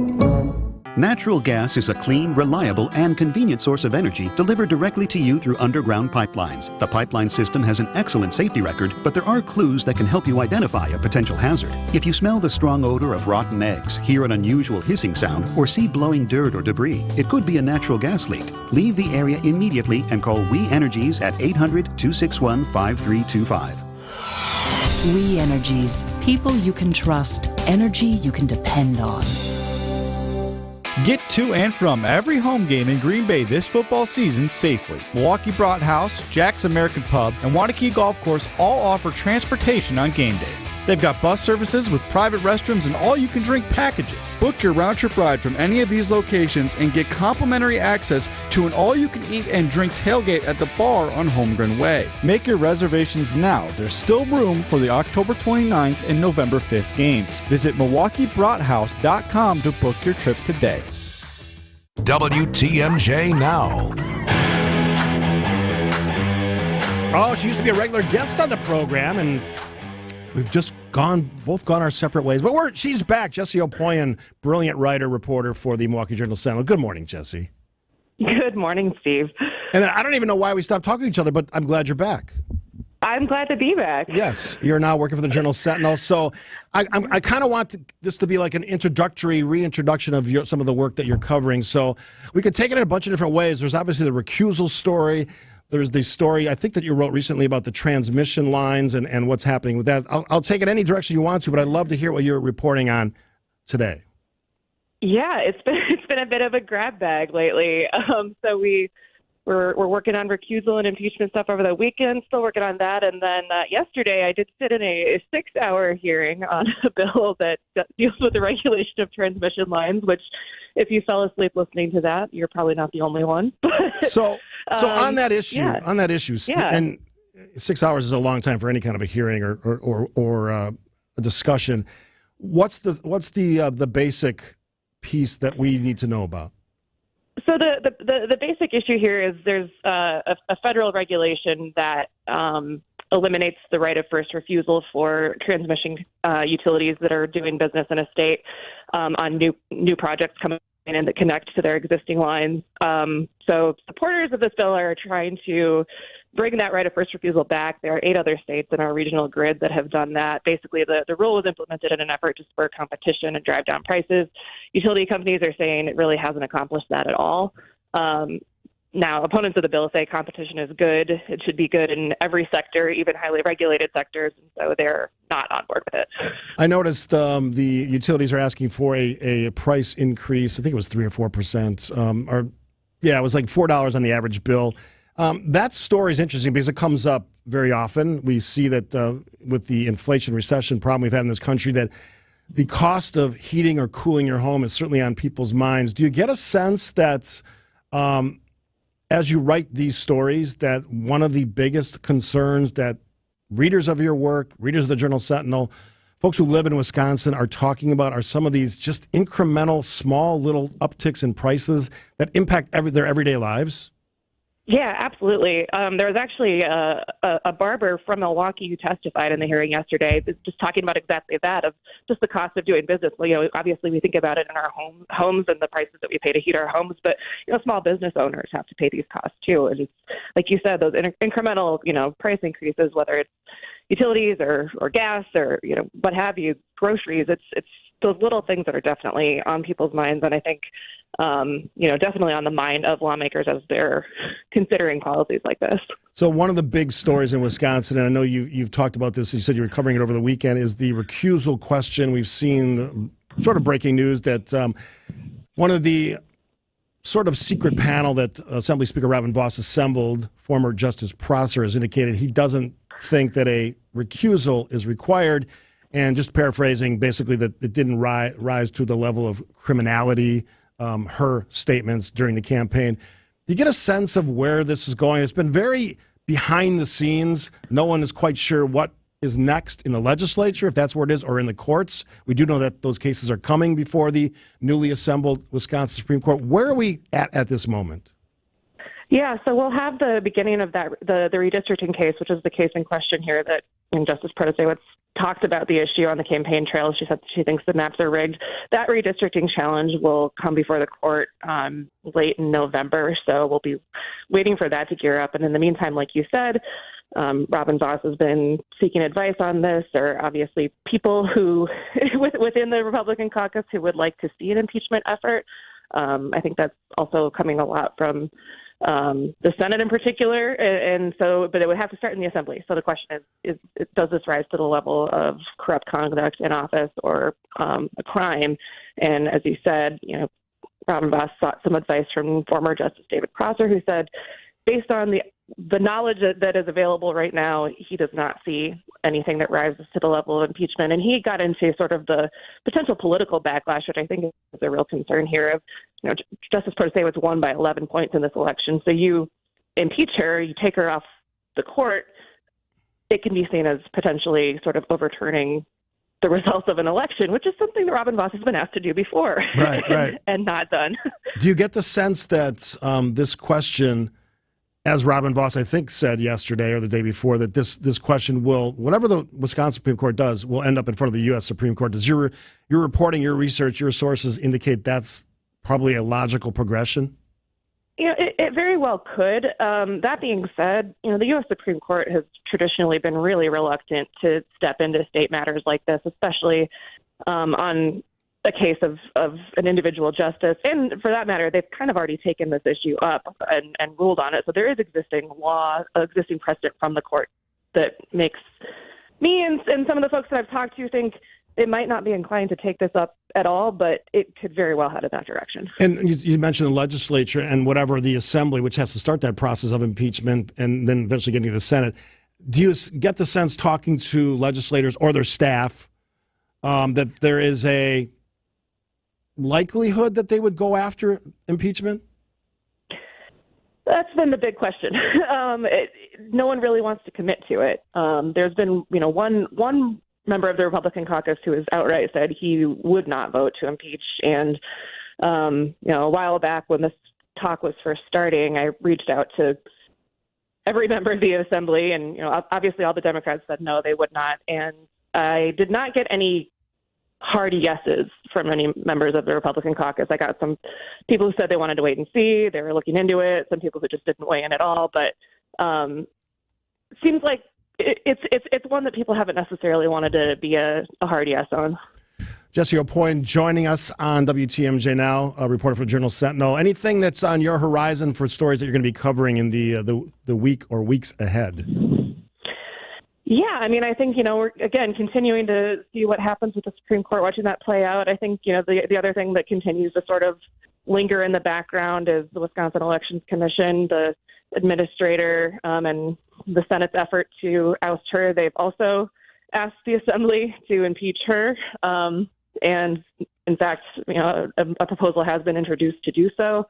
Natural gas is a clean, reliable, and convenient source of energy delivered directly to you through underground pipelines. The pipeline system has an excellent safety record, but there are clues that can help you identify a potential hazard. If you smell the strong odor of rotten eggs, hear an unusual hissing sound, or see blowing dirt or debris, it could be a natural gas leak. Leave the area immediately and call We Energies at 800-261-5325. We Energies. People you can trust. Energy you can depend on. Get to and from every home game in Green Bay this football season safely. Milwaukee Brought House, Jack's American Pub, and Wanakee Golf Course all offer transportation on game days. They've got bus services with private restrooms and all-you-can-drink packages. Book your round-trip ride from any of these locations and get complimentary access to an all-you-can-eat and drink tailgate at the bar on Holmgren Way. Make your reservations now. There's still room for the October 29th and November 5th games. Visit MilwaukeeBroughtHouse.com to book your trip today. WTMJ Now. Oh, she used to be a regular guest on the program, and we've just both gone our separate ways. But she's back. Jessie Opoyan, brilliant writer, reporter for the Milwaukee Journal-Sentinel. Good morning, Jessie. Good morning, Steve. And I don't even know why we stopped talking to each other, but I'm glad you're back. I'm glad to be back. Yes, you're now working for the Journal-Sentinel. So I kind of want this to be like an reintroduction of some of the work that you're covering. So we could take it in a bunch of different ways. There's obviously the recusal story. There's the story, I think, that you wrote recently about the transmission lines and what's happening with that. I'll take it any direction you want to, but I'd love to hear what you're reporting on today. Yeah, it's been a bit of a grab bag lately. So we're working on recusal and impeachment stuff over the weekend, still working on that. And then yesterday I did sit in a 6-hour hearing on a bill that deals with the regulation of transmission lines, which if you fell asleep listening to that, you're probably not the only one. So on that issue, yeah. And 6 hours is a long time for any kind of a hearing or a discussion. What's the basic piece that we need to know about? So the basic issue here is there's a federal regulation that eliminates the right of first refusal for transmission utilities that are doing business in a state on new projects coming in that connect to their existing lines. So supporters of this bill are trying to bring that right of first refusal back. There are 8 other states in our regional grid that have done that. Basically, the rule was implemented in an effort to spur competition and drive down prices. Utility companies are saying it really hasn't accomplished that at all. Now, opponents of the bill say competition is good. It should be good in every sector, even highly regulated sectors, and so they're not on board with it. I noticed the utilities are asking for a price increase. I think it was 3 or 4%. It was like $4 on the average bill. That story is interesting because it comes up very often. We see that with the inflation recession problem we've had in this country, that the cost of heating or cooling your home is certainly on people's minds. Do you get a sense that as you write these stories, that one of the biggest concerns that readers of your work, readers of the Journal-Sentinel, folks who live in Wisconsin are talking about are some of these just incremental, small little upticks in prices that impact their everyday lives? Yeah, absolutely. There was actually a barber from Milwaukee who testified in the hearing yesterday, just talking about exactly that, of just the cost of doing business. Well, obviously we think about it in our homes and the prices that we pay to heat our homes, but small business owners have to pay these costs too. And it's, like you said, those incremental, price increases, whether it's utilities or gas or what have you, groceries. It's those little things that are definitely on people's minds, and I think definitely on the mind of lawmakers as they're considering policies like this. So one of the big stories in Wisconsin, and I know you've talked about this, you said you were covering it over the weekend, is the recusal question. We've seen sort of breaking news that one of the sort of secret panel that Assembly Speaker Robin Vos assembled, former Justice Prosser, has indicated he doesn't think that a recusal is required. And just paraphrasing, basically that it didn't rise to the level of criminality, her statements during the campaign. Do you get a sense of where this is going? It's been very behind the scenes. No one is quite sure what is next in the legislature, if that's where it is, or in the courts. We do know that those cases are coming before the newly assembled Wisconsin Supreme Court. Where are we at this moment? Yeah, so we'll have the beginning of that, the redistricting case, which is the case in question here that Justice Protasiewicz talked about the issue on the campaign trail. She said she thinks the maps are rigged. That redistricting challenge will come before the court late in November, so we'll be waiting for that to gear up. And in the meantime, like you said, Robin Vos has been seeking advice on this. There are obviously people who, within the Republican caucus, who would like to see an impeachment effort. I think that's also coming a lot from the Senate in particular, and so, but it would have to start in the Assembly. So the question is does this rise to the level of corrupt conduct in office or a crime? And as you said, Robin Voss sought some advice from former Justice David Prosser, who said, based on the knowledge that is available right now, he does not see anything that rises to the level of impeachment. And he got into sort of the potential political backlash, which I think is a real concern here. Of, Justice Prosser was won by 11 points in this election. So you impeach her, you take her off the court, it can be seen as potentially sort of overturning the results of an election, which is something that Robin Voss has been asked to do before, right. and not done. Do you get the sense that this question, as Robin Voss, I think, said yesterday or the day before, that this question will, whatever the Wisconsin Supreme Court does, will end up in front of the U.S. Supreme Court? Does your reporting, your research, your sources indicate that's probably a logical progression? It very well could. That being said, the U.S. Supreme Court has traditionally been really reluctant to step into state matters like this, especially on a case of an individual justice. And for that matter, they've kind of already taken this issue up and ruled on it. So there is existing precedent from the court that makes me and some of the folks that I've talked to think it might not be inclined to take this up at all, but it could very well head in that direction. And you mentioned the legislature and whatever the assembly, which has to start that process of impeachment and then eventually getting to the Senate. Do you get the sense, talking to legislators or their staff, that there is a likelihood that they would go after impeachment? That's been the big question. No one really wants to commit to it. There's been, one member of the Republican caucus who has outright said he would not vote to impeach. And, a while back when this talk was first starting, I reached out to every member of the assembly, and, obviously all the Democrats said no, they would not. And I did not get any hard yeses from any members of the Republican caucus. I got some people who said they wanted to wait and see. They were looking into it. Some people who just didn't weigh in at all. But seems like it's one that people haven't necessarily wanted to be a hard yes on. Jesse Aupoint joining us on WTMJ now, a reporter for the Journal Sentinel. Anything that's on your horizon for stories that you're going to be covering in the week or weeks ahead? Yeah, I think, we're, again, continuing to see what happens with the Supreme Court, watching that play out. I think, the other thing that continues to sort of linger in the background is the Wisconsin Elections Commission, the administrator, and the Senate's effort to oust her. They've also asked the Assembly to impeach her. And in fact, a proposal has been introduced to do so.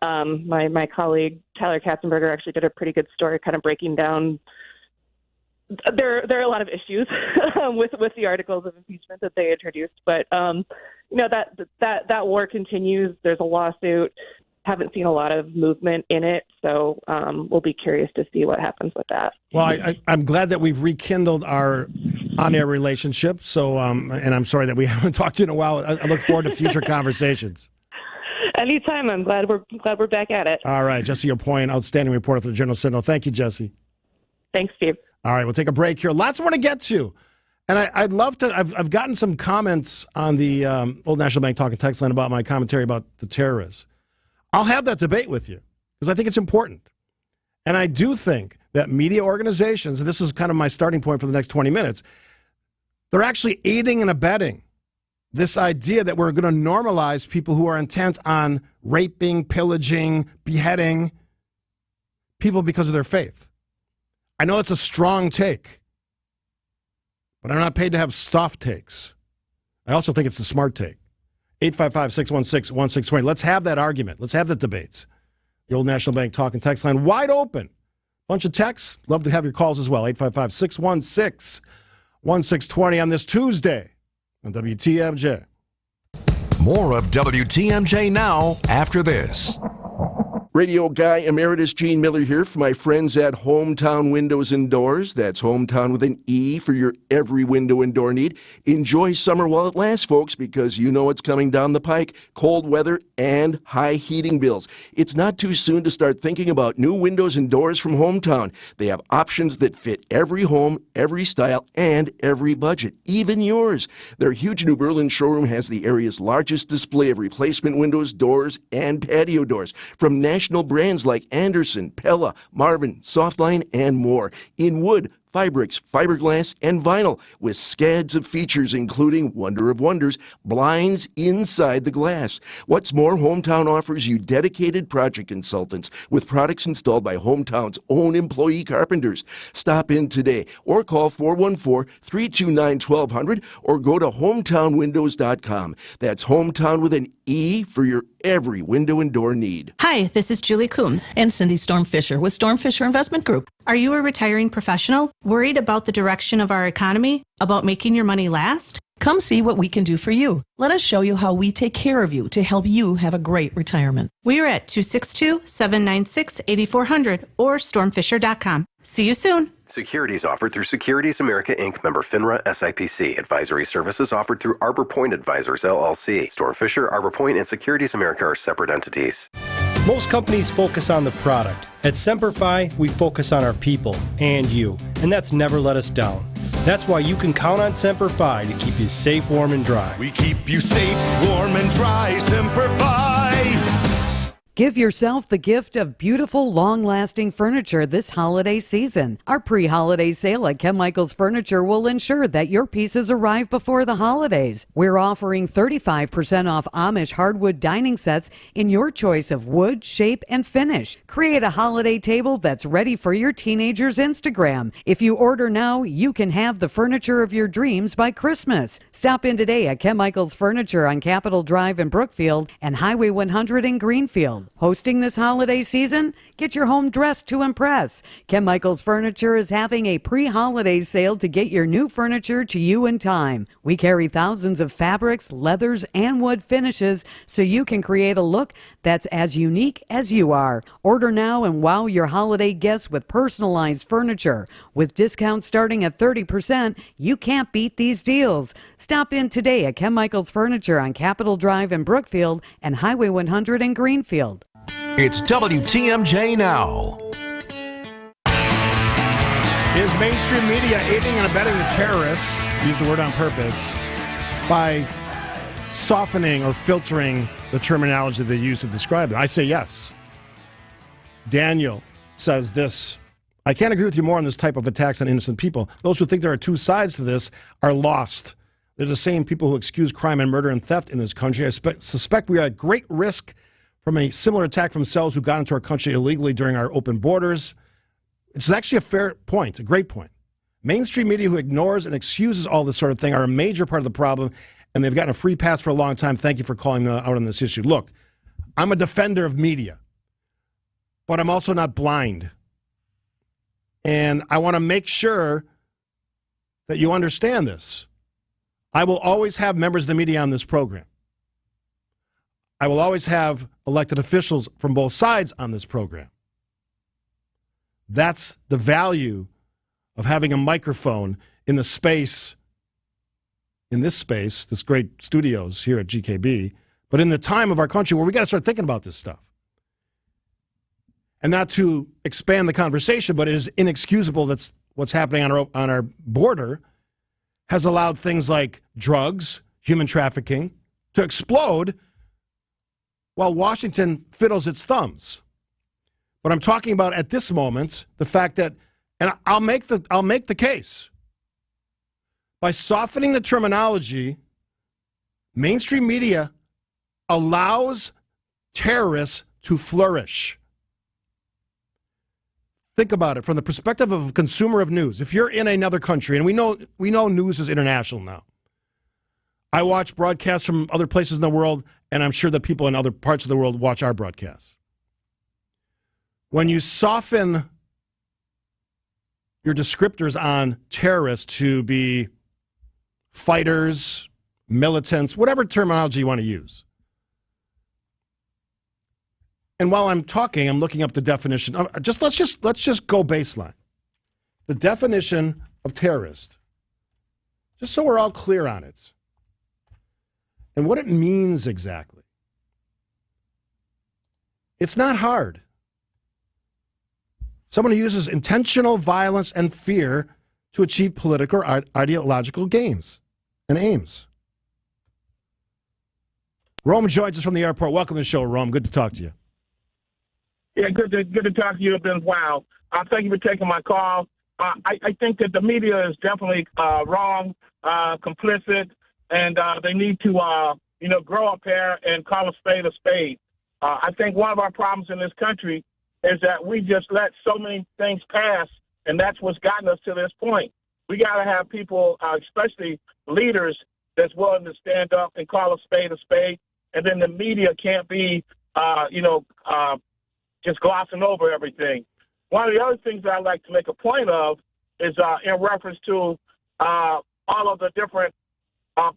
My colleague, Tyler Katzenberger, actually did a pretty good story kind of breaking down. There are a lot of issues with the articles of impeachment that they introduced, but that war continues. There's a lawsuit. Haven't seen a lot of movement in it, so we'll be curious to see what happens with that. Well, I'm glad that we've rekindled our on-air relationship. So, and I'm sorry that we haven't talked in a while. I look forward to future conversations. Anytime. I'm glad we're back at it. All right, Jesse Aupoint, outstanding reporter for the Journal Sentinel. Thank you, Jesse. Thanks, Steve. All right, we'll take a break here. Lots more to get to. And I'd love to, I've gotten some comments on the Old National Bank Talk and Text line about my commentary about the terrorists. I'll have that debate with you because I think it's important. And I do think that media organizations, and this is kind of my starting point for the next 20 minutes, they're actually aiding and abetting this idea that we're going to normalize people who are intent on raping, pillaging, beheading people because of their faith. I know it's a strong take, but I'm not paid to have soft takes. I also think it's the smart take. 855-616-1620. Let's have that argument. Let's have the debates. The Old National Bank Talk and Text line wide open. Bunch of texts. Love to have your calls as well. 855-616-1620 on this Tuesday on WTMJ. More of WTMJ now after this. Radio guy emeritus Gene Miller here for my friends at Hometown Windows and Doors. That's Hometown with an E for your every window and door need. Enjoy summer while it lasts, folks, because you know it's coming down the pike. Cold weather and high heating bills. It's not too soon to start thinking about new windows and doors from Hometown. They have options that fit every home, every style, and every budget, even yours. Their huge New Berlin showroom has the area's largest display of replacement windows, doors, and patio doors from national brands like Anderson, Pella, Marvin, Softline, and more. In wood, Fibrix, fiberglass, and vinyl with scads of features including Wonder of Wonders, blinds inside the glass. What's more, Hometown offers you dedicated project consultants with products installed by Hometown's own employee carpenters. Stop in today or call 414-329-1200 or go to hometownwindows.com. That's Hometown with an E for your every window and door need. Hi, this is Julie Coombs and Cindy Storm Fisher with Storm Fisher Investment Group. Are you a retiring professional worried about the direction of our economy, about making your money last? Come see what we can do for you. Let us show you how we take care of you to help you have a great retirement. We are at 262-796-8400 or stormfisher.com. See you soon. Securities offered through Securities America Inc., member FINRA SIPC. Advisory services offered through Arbor Point Advisors LLC. Storm Fisher, Arbor Point, and Securities America are separate entities. Most companies focus on the product. At Semper-Fi, we focus on our people and you, and that's never let us down. That's why you can count on Semper-Fi to keep you safe, warm, and dry. We keep you safe, warm, and dry. Semper-Fi. Give yourself the gift of beautiful, long-lasting furniture this holiday season. Our pre-holiday sale at Ken Michaels Furniture will ensure that your pieces arrive before the holidays. We're offering 35% off Amish hardwood dining sets in your choice of wood, shape, and finish. Create a holiday table that's ready for your teenager's Instagram. If you order now, you can have the furniture of your dreams by Christmas. Stop in today at Ken Michaels Furniture on Capitol Drive in Brookfield and Highway 100 in Greenfield. Hosting this holiday season? Get your home dressed to impress. Ken Michaels Furniture is having a pre-holiday sale to get your new furniture to you in time. We carry thousands of fabrics, leathers, and wood finishes so you can create a look that's as unique as you are. Order now and wow your holiday guests with personalized furniture. With discounts starting at 30%, you can't beat these deals. Stop in today at Ken Michaels Furniture on Capitol Drive in Brookfield and Highway 100 in Greenfield. It's WTMJ Now. Is mainstream media aiding and abetting the terrorists, use the word on purpose, by softening or filtering the terminology they use to describe them? I say yes. Daniel says this: I can't agree with you more on this type of attacks on innocent people. Those who think there are two sides to this are lost. They're the same people who excuse crime and murder and theft in this country. I suspect we are at great risk from a similar attack from cells who got into our country illegally during our open borders. It's actually a fair point, a great point. Mainstream media who ignores and excuses all this sort of thing are a major part of the problem, and they've gotten a free pass for a long time. Thank you for calling out on this issue. Look, I'm a defender of media, but I'm also not blind. And I want to make sure that you understand this. I will always have members of the media on this program. I will always have elected officials from both sides on this program. That's the value of having a microphone in the space, in this space, this great studios here at GKB, but in the time of our country where we got to start thinking about this stuff. And not to expand the conversation, but it is inexcusable that's what's happening on our border has allowed things like drugs, human trafficking, to explode while Washington fiddles its thumbs. But I'm talking about at this moment the fact that, and I'll make the case, by softening the terminology, mainstream media allows terrorists to flourish. Think about it from the perspective of a consumer of news. If you're in another country, and we know news is international now. I watch broadcasts from other places in the world, and I'm sure that people in other parts of the world watch our broadcasts. When you soften your descriptors on terrorists to be fighters, militants, whatever terminology you want to use. And while I'm talking, I'm looking up the definition. Let's just go baseline. The definition of terrorist, just so we're all clear on it, and what it means exactly. It's not hard. Someone who uses intentional violence and fear to achieve political or ideological gains and aims. Rome joins us from the airport. Welcome to the show, Rome. Good to talk to you. Yeah, good to talk to you. It's been a while. Thank you for taking my call. I think that the media is definitely wrong, complicit, and they need to, grow up here and call a spade a spade. I think one of our problems in this country is that we just let so many things pass, and that's what's gotten us to this point. We got to have people, especially leaders, that's willing to stand up and call a spade, and then the media can't be, just glossing over everything. One of the other things that I'd like to make a point of is in reference to all of the different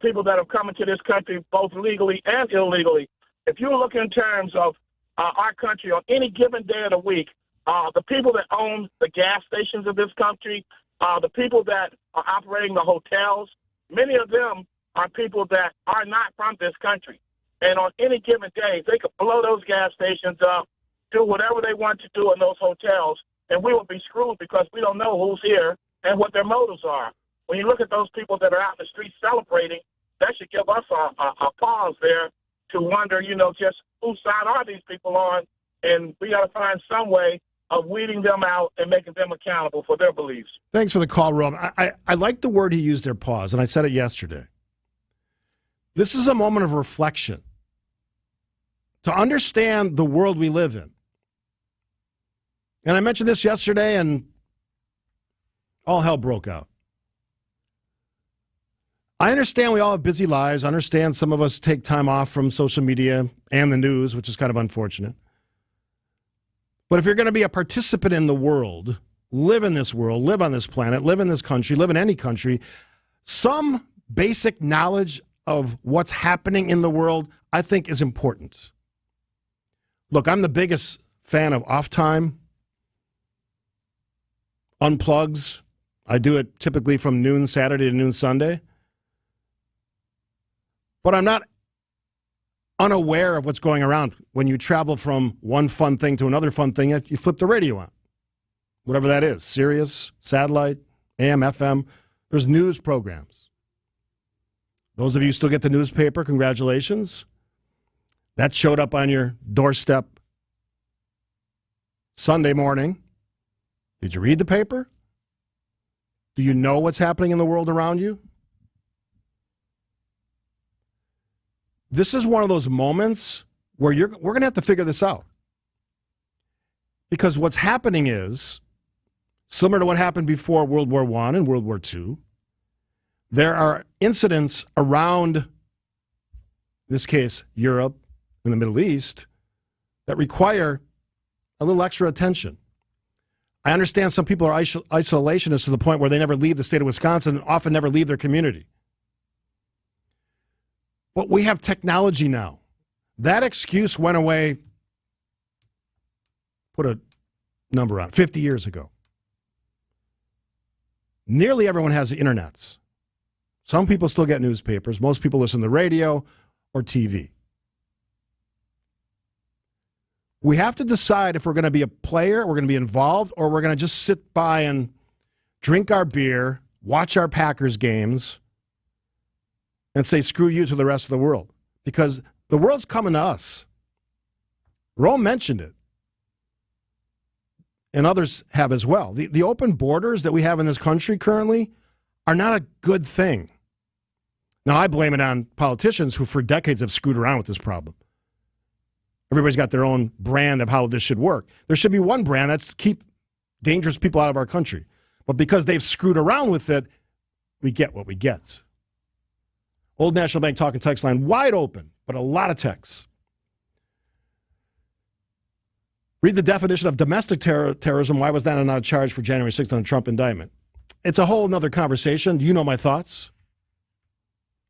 people that have come into this country, both legally and illegally. If you look in terms of our country on any given day of the week, the people that own the gas stations of this country, the people that are operating the hotels, many of them are people that are not from this country. And on any given day, they could blow those gas stations up, do whatever they want to do in those hotels, and we will be screwed because we don't know who's here and what their motives are. When you look at those people that are out in the streets celebrating, that should give us a pause there to wonder, just whose side are these people on, and we got to find some way of weeding them out and making them accountable for their beliefs. Thanks for the call, Rome. I like the word he used there, pause, and I said it yesterday. This is a moment of reflection to understand the world we live in. And I mentioned this yesterday, and all hell broke out. I understand we all have busy lives. I understand some of us take time off from social media and the news, which is kind of unfortunate. But if you're going to be a participant in the world, live in this world, live on this planet, live in this country, live in any country, some basic knowledge of what's happening in the world, I think, is important. Look, I'm the biggest fan of off time, unplugs. I do it typically from noon Saturday to noon Sunday. But I'm not unaware of what's going around. When you travel from one fun thing to another fun thing, you flip the radio on. Whatever that is, Sirius, satellite, AM, FM. There's news programs. Those of you who still get the newspaper, congratulations. That showed up on your doorstep Sunday morning. Did you read the paper? Do you know what's happening in the world around you? This is one of those moments where we're going to have to figure this out. Because what's happening is, similar to what happened before World War I and World War II, there are incidents around, in this case, Europe and the Middle East, that require a little extra attention. I understand some people are isolationists to the point where they never leave the state of Wisconsin and often never leave their community. But we have technology now. That excuse went away, put a number on, 50 years ago. Nearly everyone has the internets. Some people still get newspapers. Most people listen to radio or TV. We have to decide if we're going to be a player, we're going to be involved, or we're going to just sit by and drink our beer, watch our Packers games, and say, screw you to the rest of the world. Because the world's coming to us. Rome mentioned it. And others have as well. The open borders that we have in this country currently are not a good thing. Now, I blame it on politicians who for decades have screwed around with this problem. Everybody's got their own brand of how this should work. There should be one brand that's keep dangerous people out of our country. But because they've screwed around with it, we get what we get. Old National Bank talk and text line wide open, but a lot of texts. Read the definition of domestic terrorism. Why was that not a charge for January 6th on the Trump indictment? It's a whole other conversation. You know my thoughts.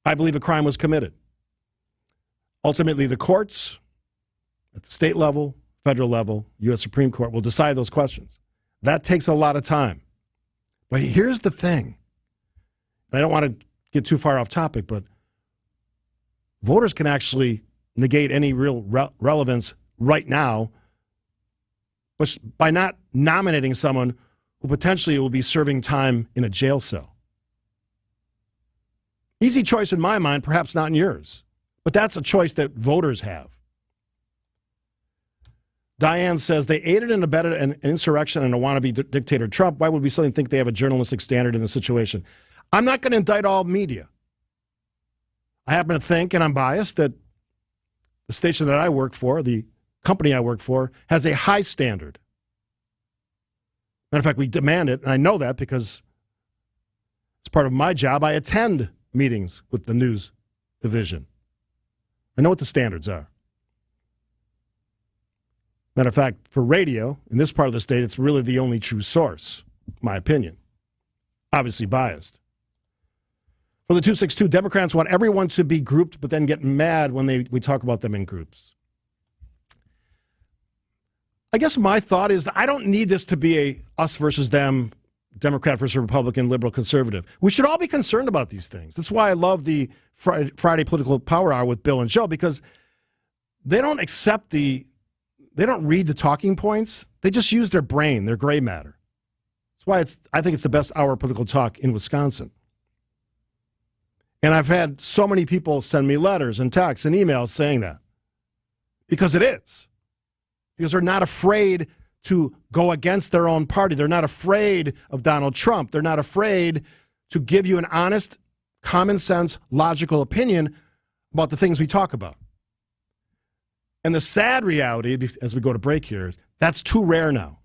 I believe a crime was committed. Ultimately, the courts at the state level, federal level, U.S. Supreme Court will decide those questions. That takes a lot of time. But here's the thing. I don't want to get too far off topic, but voters can actually negate any real relevance right now by not nominating someone who potentially will be serving time in a jail cell. Easy choice in my mind, perhaps not in yours. But that's a choice that voters have. Diane says they aided and abetted an insurrection and a wannabe dictator Trump. Why would we suddenly think they have a journalistic standard in the situation? I'm not going to indict all media. I happen to think, and I'm biased, that the station that I work for, the company I work for, has a high standard. Matter of fact, we demand it, and I know that because it's part of my job. I attend meetings with the news division. I know what the standards are. Matter of fact, for radio, in this part of the state, it's really the only true source, my opinion. Obviously biased. For the 262, Democrats want everyone to be grouped, but then get mad when we talk about them in groups. I guess my thought is that I don't need this to be a us versus them, Democrat versus Republican, liberal, conservative. We should all be concerned about these things. That's why I love the Friday Political Power Hour with Bill and Joe, because they don't they don't read the talking points. They just use their brain, their gray matter. That's why I think it's the best hour of political talk in Wisconsin. And I've had so many people send me letters and texts and emails saying that. Because it is. Because they're not afraid to go against their own party. They're not afraid of Donald Trump. They're not afraid to give you an honest, common sense, logical opinion about the things we talk about. And the sad reality, as we go to break here, that's too rare now.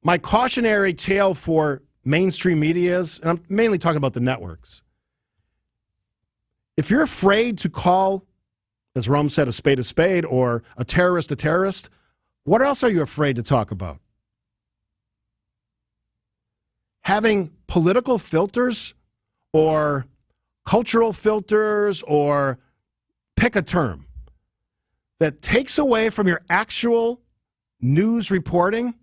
My cautionary tale for mainstream media is, and I'm mainly talking about the networks, if you're afraid to call, as Rome said, a spade, or a terrorist, what else are you afraid to talk about? Having political filters or cultural filters, or pick a term, that takes away from your actual news reporting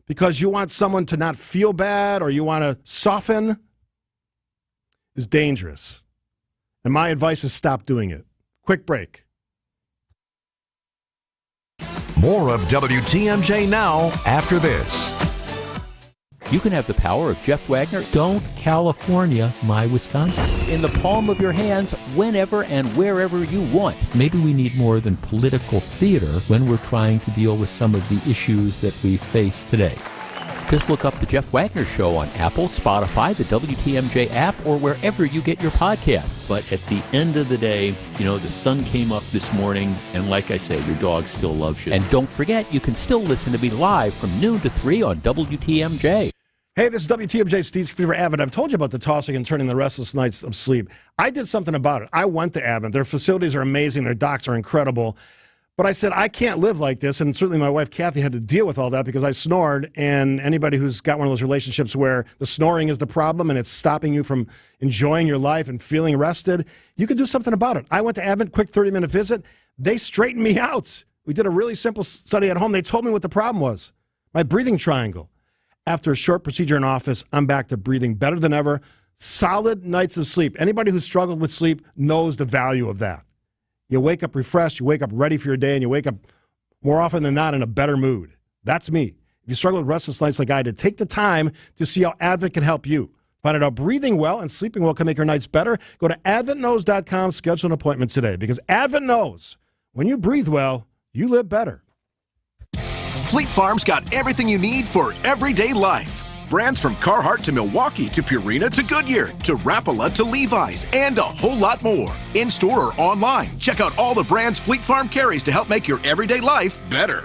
because you want someone to not feel bad or you want to soften, is dangerous. And my advice is stop doing it. Quick break. More of WTMJ now after this. You can have the power of Jeff Wagner. Don't California my Wisconsin. In the palm of your hands, whenever and wherever you want. Maybe we need more than political theater when we're trying to deal with some of the issues that we face today. Just look up the Jeff Wagner Show on Apple, Spotify, the WTMJ app, or wherever you get your podcasts. But at the end of the day, the sun came up this morning, and like I say, your dog still loves you. And don't forget, you can still listen to me live from noon to 3 on WTMJ. Hey, this is WTMJ, Steve Scaffidi, Advent. I've told you about the tossing and turning, the restless nights of sleep. I did something about it. I went to Advent. Their facilities are amazing. Their docs are incredible. But I said, I can't live like this. And certainly my wife, Kathy, had to deal with all that because I snored. And anybody who's got one of those relationships where the snoring is the problem and it's stopping you from enjoying your life and feeling rested, you can do something about it. I went to Advent, quick 30-minute visit. They straightened me out. We did a really simple study at home. They told me what the problem was. My breathing triangle. After a short procedure in office, I'm back to breathing better than ever. Solid nights of sleep. Anybody who's struggled with sleep knows the value of that. You wake up refreshed, you wake up ready for your day, and you wake up more often than not in a better mood. That's me. If you struggle with restless nights like I did, take the time to see how Advent can help you. Find out how breathing well and sleeping well can make your nights better. Go to AdventKnows.com, schedule an appointment today, because Advent knows when you breathe well, you live better. Fleet Farm's got everything you need for everyday life. Brands from Carhartt to Milwaukee to Purina to Goodyear to Rapala to Levi's and a whole lot more. In-store or online, check out all the brands Fleet Farm carries to help make your everyday life better.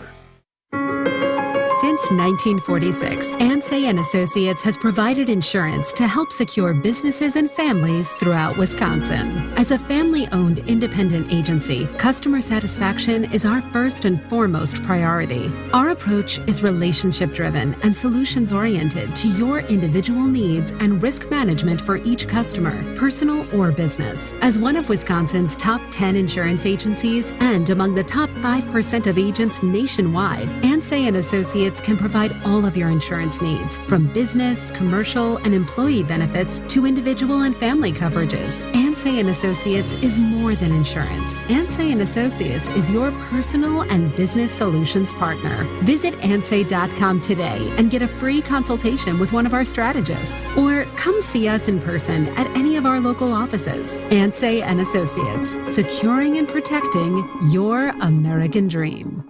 Since 1946, Ansay & Associates has provided insurance to help secure businesses and families throughout Wisconsin. As a family-owned independent agency, customer satisfaction is our first and foremost priority. Our approach is relationship-driven and solutions-oriented to your individual needs and risk management for each customer, personal or business. As one of Wisconsin's top 10 insurance agencies and among the top 5% of agents nationwide, Ansay & Associates can provide all of your insurance needs, from business, commercial, and employee benefits to individual and family coverages. Ansay & Associates is more than insurance. Ansay & Associates is your personal and business solutions partner. Visit ansay.com today and get a free consultation with one of our strategists. Or come see us in person at any of our local offices. Ansay & Associates, securing and protecting your American dream.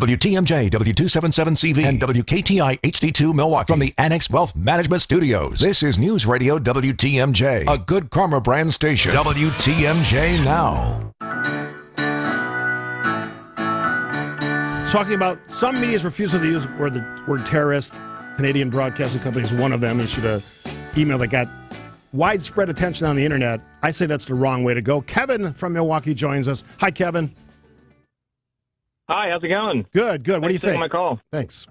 WTMJ, W277CV, and WKTI HD2 Milwaukee. From the Annex Wealth Management Studios, this is News Radio WTMJ, a Good Karma brand station. WTMJ Now. Talking about some media's refusal to use the word terrorist. Canadian Broadcasting Company is one of them. Issued an email that got widespread attention on the internet. I say that's the wrong way to go. Kevin from Milwaukee joins us. Hi, Kevin. Hi, how's it going? Good. What do you think? My call. Thanks.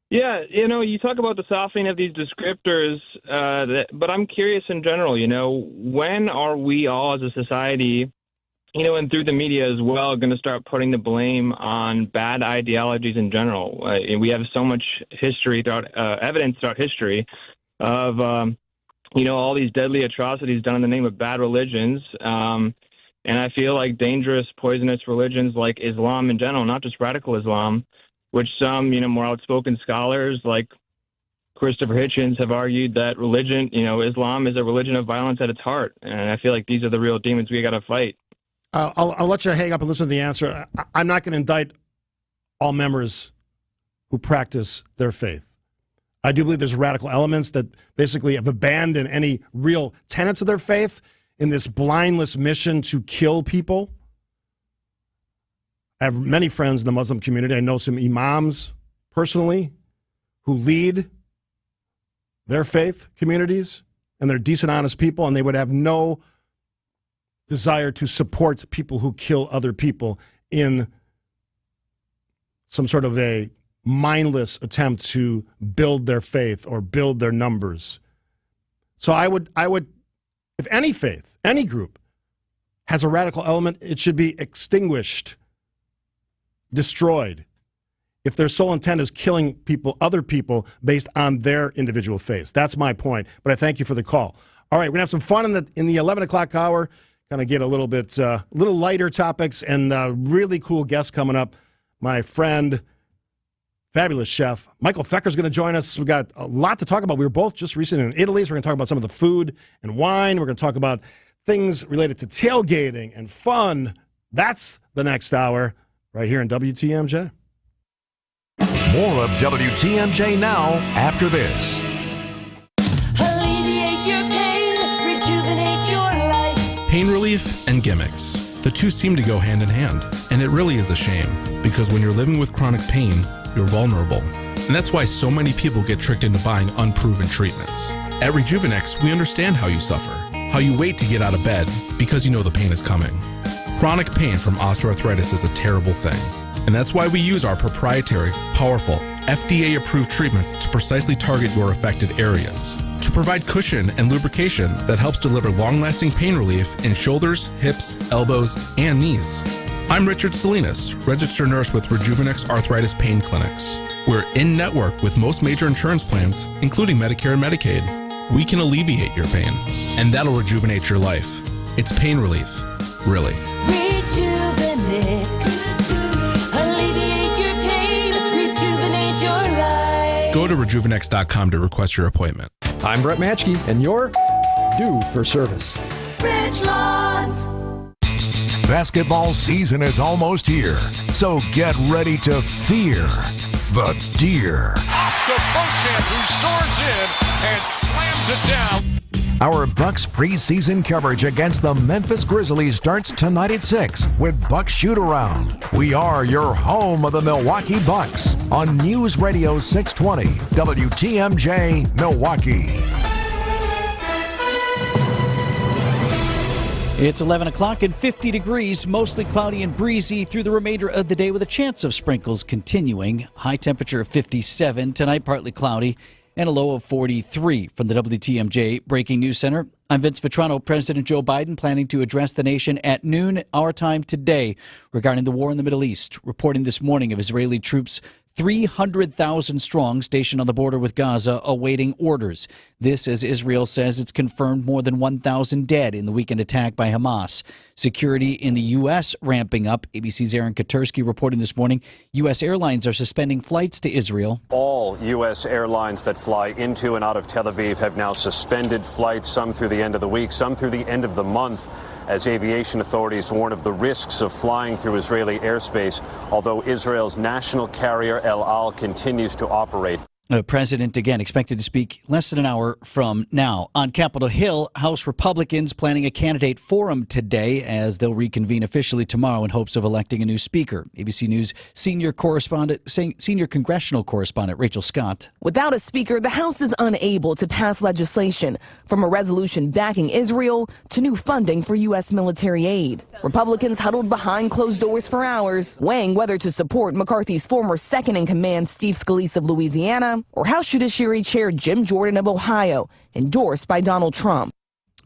Yeah, you talk about the softening of these descriptors, but I'm curious in general, when are we all as a society, and through the media as well, going to start putting the blame on bad ideologies in general? We have so much history, evidence throughout history of, all these deadly atrocities done in the name of bad religions. And I feel like dangerous, poisonous religions like Islam in general, not just radical Islam, which some, more outspoken scholars like Christopher Hitchens have argued that religion, Islam is a religion of violence at its heart. And I feel like these are the real demons we got to fight. I'll let you hang up and listen to the answer. I'm not going to indict all members who practice their faith. I do believe there's radical elements that basically have abandoned any real tenets of their faith in this blindless mission to kill people. I have many friends in the Muslim community. I know some imams personally who lead their faith communities, and they're decent, honest people, and they would have no desire to support people who kill other people in some sort of a mindless attempt to build their faith or build their numbers. So I would, if any faith, any group has a radical element, it should be extinguished, destroyed, if their sole intent is killing people, other people, based on their individual faiths. That's my point, but I thank you for the call. All right, we're going to have some fun in the 11 o'clock hour, kind of get a little bit, little lighter topics, and really cool guests coming up. My friend, fabulous chef, Michael Fecker's going to join us. We've got a lot to talk about. We were both just recently in Italy, so we're going to talk about some of the food and wine. We're going to talk about things related to tailgating and fun. That's the next hour right here in WTMJ. More of WTMJ Now after this. Alleviate your pain, rejuvenate your life. Pain relief and gimmicks. The two seem to go hand in hand, and it really is a shame, because when you're living with chronic pain, you're vulnerable. And that's why so many people get tricked into buying unproven treatments. At Rejuvenex, we understand how you suffer, how you wait to get out of bed because you know the pain is coming. Chronic pain from osteoarthritis is a terrible thing, and that's why we use our proprietary, powerful, FDA-approved treatments to precisely target your affected areas, to provide cushion and lubrication that helps deliver long-lasting pain relief in shoulders, hips, elbows, and knees. I'm Richard Salinas, registered nurse with Rejuvenex Arthritis Pain Clinics. We're in-network with most major insurance plans, including Medicare and Medicaid. We can alleviate your pain, and that'll rejuvenate your life. It's pain relief, really. Rejuvenex. Alleviate your pain, rejuvenate your life. Go to rejuvenex.com to request your appointment. I'm Brett Matschke, and you're due for service. Rich Lawns. Basketball season is almost here, so get ready to fear the deer. Off to Beauchamp, who soars in and slams it down. Our Bucks preseason coverage against the Memphis Grizzlies starts tonight at 6 with Bucks Shoot Around. We are your home of the Milwaukee Bucks on News Radio 620 WTMJ Milwaukee. It's 11 o'clock and 50 degrees, mostly cloudy and breezy through the remainder of the day with a chance of sprinkles continuing. High temperature of 57, tonight partly cloudy, and a low of 43. From the WTMJ Breaking News Center, I'm Vince Vitrano. President Joe Biden planning to address the nation at noon our time today regarding the war in the Middle East, reporting this morning of Israeli troops 300,000 strong stationed on the border with Gaza awaiting orders. This as Israel says it's confirmed more than 1,000 dead in the weekend attack by Hamas. Security in the U.S. ramping up. ABC's Aaron Katersky reporting this morning U.S. airlines are suspending flights to Israel. All U.S. airlines that fly into and out of Tel Aviv have now suspended flights, some through the end of the week, some through the end of the month, as aviation authorities warn of the risks of flying through Israeli airspace, although Israel's national carrier El Al continues to operate. The president, again, expected to speak less than an hour from now. On Capitol Hill, House Republicans planning a candidate forum today as they'll reconvene officially tomorrow in hopes of electing a new speaker. ABC News senior congressional correspondent Rachel Scott. Without a speaker, the House is unable to pass legislation, from a resolution backing Israel to new funding for U.S. military aid. Republicans huddled behind closed doors for hours, weighing whether to support McCarthy's former second-in-command Steve Scalise of Louisiana or House Judiciary Chair Jim Jordan of Ohio, endorsed by Donald Trump.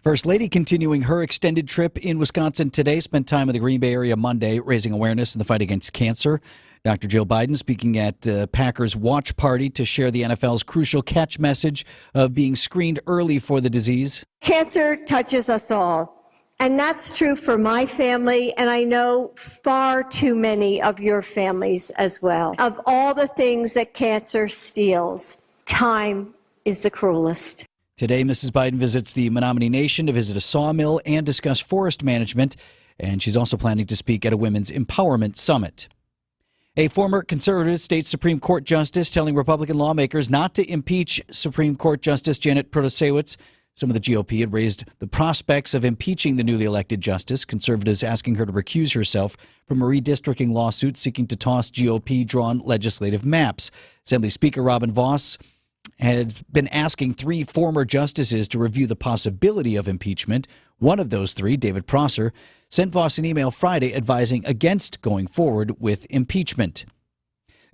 First Lady continuing her extended trip in Wisconsin today, spent time in the Green Bay area Monday raising awareness in the fight against cancer. Dr. Jill Biden speaking at Packers watch party to share the NFL's crucial catch message of being screened early for the disease. Cancer touches us all. And that's true for my family, and I know far too many of your families as well. Of all the things that cancer steals, time is the cruelest. Today, Mrs. Biden visits the Menominee Nation to visit a sawmill and discuss forest management, and she's also planning to speak at a women's empowerment summit. A former conservative state Supreme Court justice telling Republican lawmakers not to impeach Supreme Court Justice Janet Protasiewicz. Some of the GOP had raised the prospects of impeaching the newly elected justice, conservatives asking her to recuse herself from a redistricting lawsuit seeking to toss GOP-drawn legislative maps. Assembly Speaker Robin Vos had been asking 3 former justices to review the possibility of impeachment. One of those 3, David Prosser, sent Vos an email Friday advising against going forward with impeachment.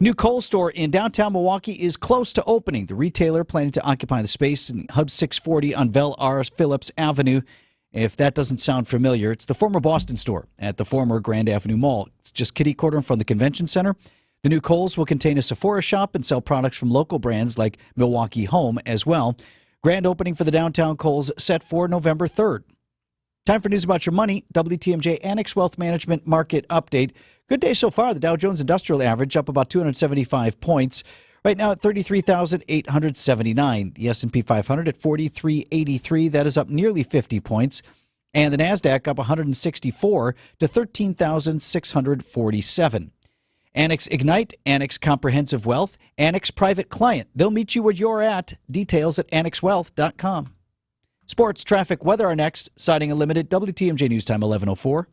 New Kohl's store in downtown Milwaukee is close to opening. The retailer planning to occupy the space in Hub 640 on Vel R. Phillips Avenue. If that doesn't sound familiar, it's the former Boston store at the former Grand Avenue Mall. It's just kitty-corner from the convention center. The new Kohl's will contain a Sephora shop and sell products from local brands like Milwaukee Home as well. Grand opening for the downtown Kohl's set for November 3rd. Time for news about your money. WTMJ Annex Wealth Management Market Update. Good day so far. The Dow Jones Industrial Average up about 275 points. Right now at 33,879. The S&P 500 at 4383. That is up nearly 50 points. And the NASDAQ up 164 to 13,647. Annex Ignite, Annex Comprehensive Wealth, Annex Private Client. They'll meet you where you're at. Details at annexwealth.com. Sports, traffic, weather are next. Siding Unlimited, WTMJ News Time 11:04.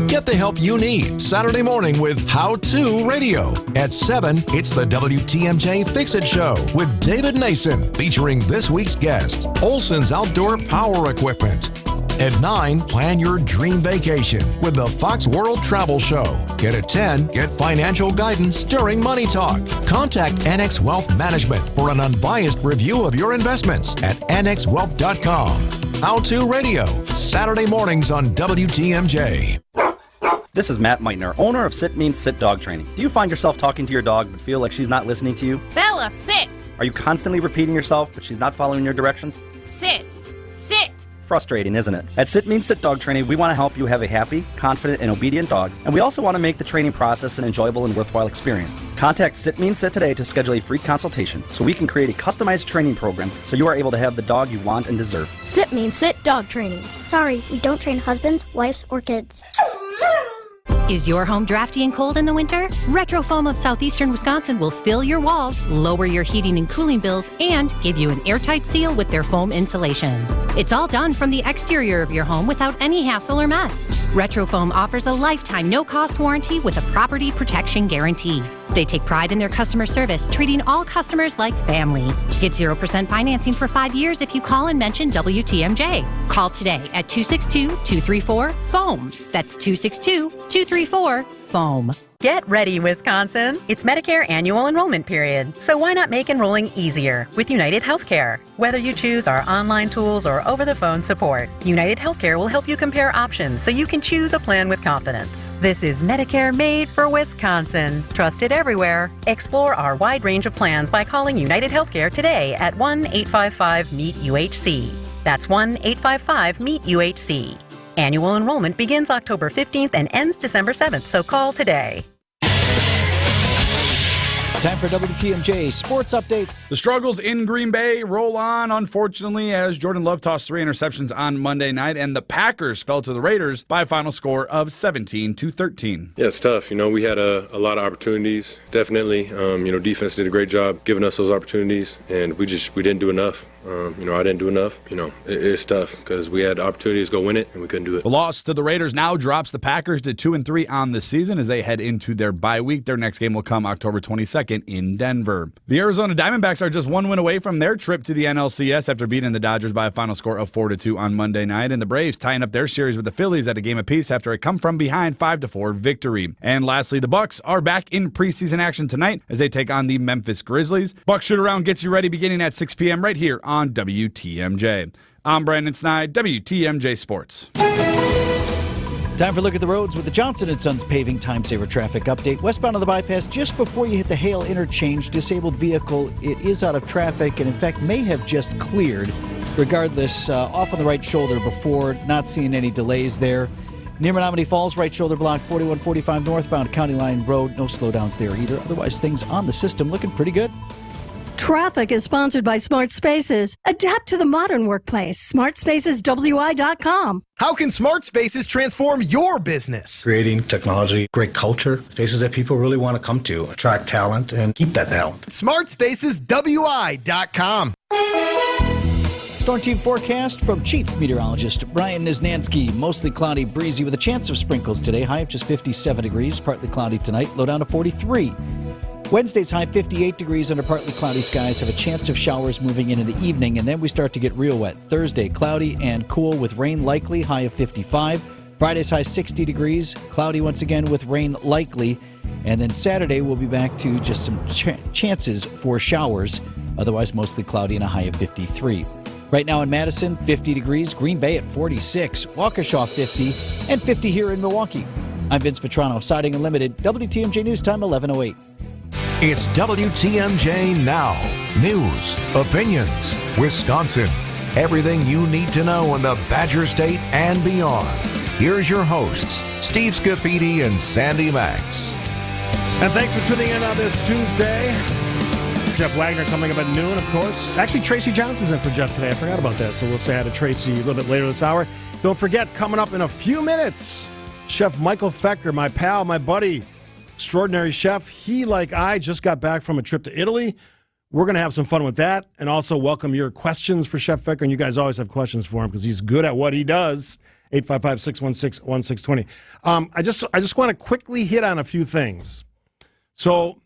Get the help you need Saturday morning with How To Radio. At 7, it's the WTMJ Fix-It Show with David Nason, featuring this week's guest, Olson's Outdoor Power Equipment. At 9, plan your dream vacation with the Fox World Travel Show. Yet at 10, get financial guidance during Money Talk. Contact Annex Wealth Management for an unbiased review of your investments at annexwealth.com. How To Radio, Saturday mornings on WTMJ. This is Matt Meitner, owner of Sit Means Sit Dog Training. Do you find yourself talking to your dog but feel like she's not listening to you? Bella, sit! Are you constantly repeating yourself but she's not following your directions? Sit! Sit! Frustrating, isn't it? At Sit Means Sit Dog Training, we want to help you have a happy, confident, and obedient dog, and we also want to make the training process an enjoyable and worthwhile experience. Contact Sit Means Sit today to schedule a free consultation so we can create a customized training program so you are able to have the dog you want and deserve. Sit Means Sit Dog Training. Sorry, we don't train husbands, wives, or kids. Is your home drafty and cold in the winter? Retro Foam of Southeastern Wisconsin will fill your walls, lower your heating and cooling bills, and give you an airtight seal with their foam insulation. It's all done from the exterior of your home without any hassle or mess. Retro Foam offers a lifetime no-cost warranty with a property protection guarantee. They take pride in their customer service, treating all customers like family. Get 0% financing for 5 years if you call and mention WTMJ. Call today at 262-234-FOAM. That's 262-234-FOAM. Get ready, Wisconsin. It's Medicare annual enrollment period, so why not make enrolling easier with United Healthcare? Whether you choose our online tools or over-the-phone support, United Healthcare will help you compare options so you can choose a plan with confidence. This is Medicare made for Wisconsin. Trusted everywhere. Explore our wide range of plans by calling United Healthcare today at 1-855-MEET-UHC. That's 1-855-MEET-UHC. Annual enrollment begins October 15th and ends December 7th, so call today. Time for WTMJ Sports Update. The struggles in Green Bay roll on, unfortunately, as Jordan Love tossed 3 interceptions on Monday night, and the Packers fell to the Raiders by a final score of 17-13. Yeah, it's tough. We had a lot of opportunities, definitely. Defense did a great job giving us those opportunities, and we didn't do enough. I didn't do enough. It's tough because we had opportunities to go win it, and we couldn't do it. The loss to the Raiders now drops the Packers to 2-3 on the season as they head into their bye week. Their next game will come October 22nd in Denver. The Arizona Diamondbacks are just 1 win away from their trip to the NLCS after beating the Dodgers by a final score of 4-2 on Monday night, and the Braves tying up their series with the Phillies at a game apiece after a come-from-behind 5-4 victory. And lastly, the Bucks are back in preseason action tonight as they take on the Memphis Grizzlies. Bucks Shoot Around gets you ready beginning at 6 p.m. right here on WTMJ. I'm Brandon Snide, WTMJ Sports. Time for a look at the roads with the Johnson & Sons Paving Time Saver Traffic Update. Westbound on the bypass, just before you hit the Hale interchange, disabled vehicle, it is out of traffic and in fact may have just cleared. Regardless, off on the right shoulder before, not seeing any delays there. Near Menominee Falls, right shoulder block, 4145 northbound County Line Road. No slowdowns there either. Otherwise, things on the system looking pretty good. Traffic is sponsored by Smart Spaces. Adapt to the modern workplace. SmartSpacesWI.com. How can Smart Spaces transform your business? Creating technology, great culture, spaces that people really want to come to, attract talent, and keep that talent. SmartSpacesWI.com. Storm team forecast from Chief Meteorologist Brian Niznansky. Mostly cloudy, breezy with a chance of sprinkles today. High of just 57 degrees. Partly cloudy tonight. Low down to 43. Wednesday's high 58 degrees under partly cloudy skies. Have a chance of showers moving into the evening, and then we start to get real wet. Thursday, cloudy and cool with rain likely. High of 55. Friday's high 60 degrees. Cloudy once again with rain likely. And then Saturday, we'll be back to just some chances for showers. Otherwise, mostly cloudy and a high of 53. Right now in Madison, 50 degrees. Green Bay at 46. Waukesha, 50. And 50 here in Milwaukee. I'm Vince Vitrano, Siding Unlimited. WTMJ News Time, 11:08. It's WTMJ Now. News, opinions, Wisconsin. Everything you need to know in the Badger State and beyond. Here's your hosts, Steve Scaffidi and Sandy Max. And thanks for tuning in on this Tuesday. Jeff Wagner coming up at noon, of course. Actually, Tracy Johnson's in for Jeff today. I forgot about that, so we'll say hi to Tracy a little bit later this hour. Don't forget, coming up in a few minutes, Chef Michael Fecker, my pal, my buddy, extraordinary chef. He, like I, just got back from a trip to Italy. We're going to have some fun with that and also welcome your questions for Chef Fecker. And you guys always have questions for him because he's good at what he does. 855-616-1620. I just want to quickly hit on a few things. So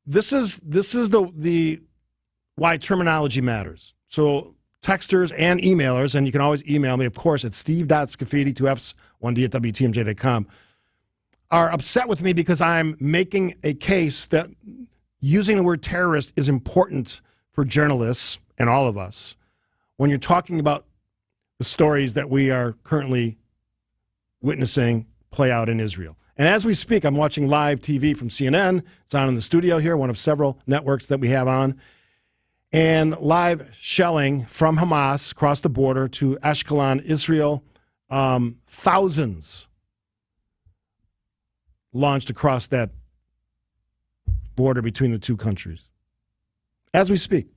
this is the why terminology matters. So texters and emailers, and you can always email me, of course, at steve.scaffidi, 2 F's, 1D at WTMJ.com, are upset with me because I'm making a case that using the word terrorist is important for journalists and all of us when you're talking about the stories that we are currently witnessing play out in Israel. And as we speak, I'm watching live TV from CNN. It's on in the studio here, one of several networks that we have on. And live shelling from Hamas across the border to Ashkelon, Israel. Thousands launched across that border between the two countries as we speak.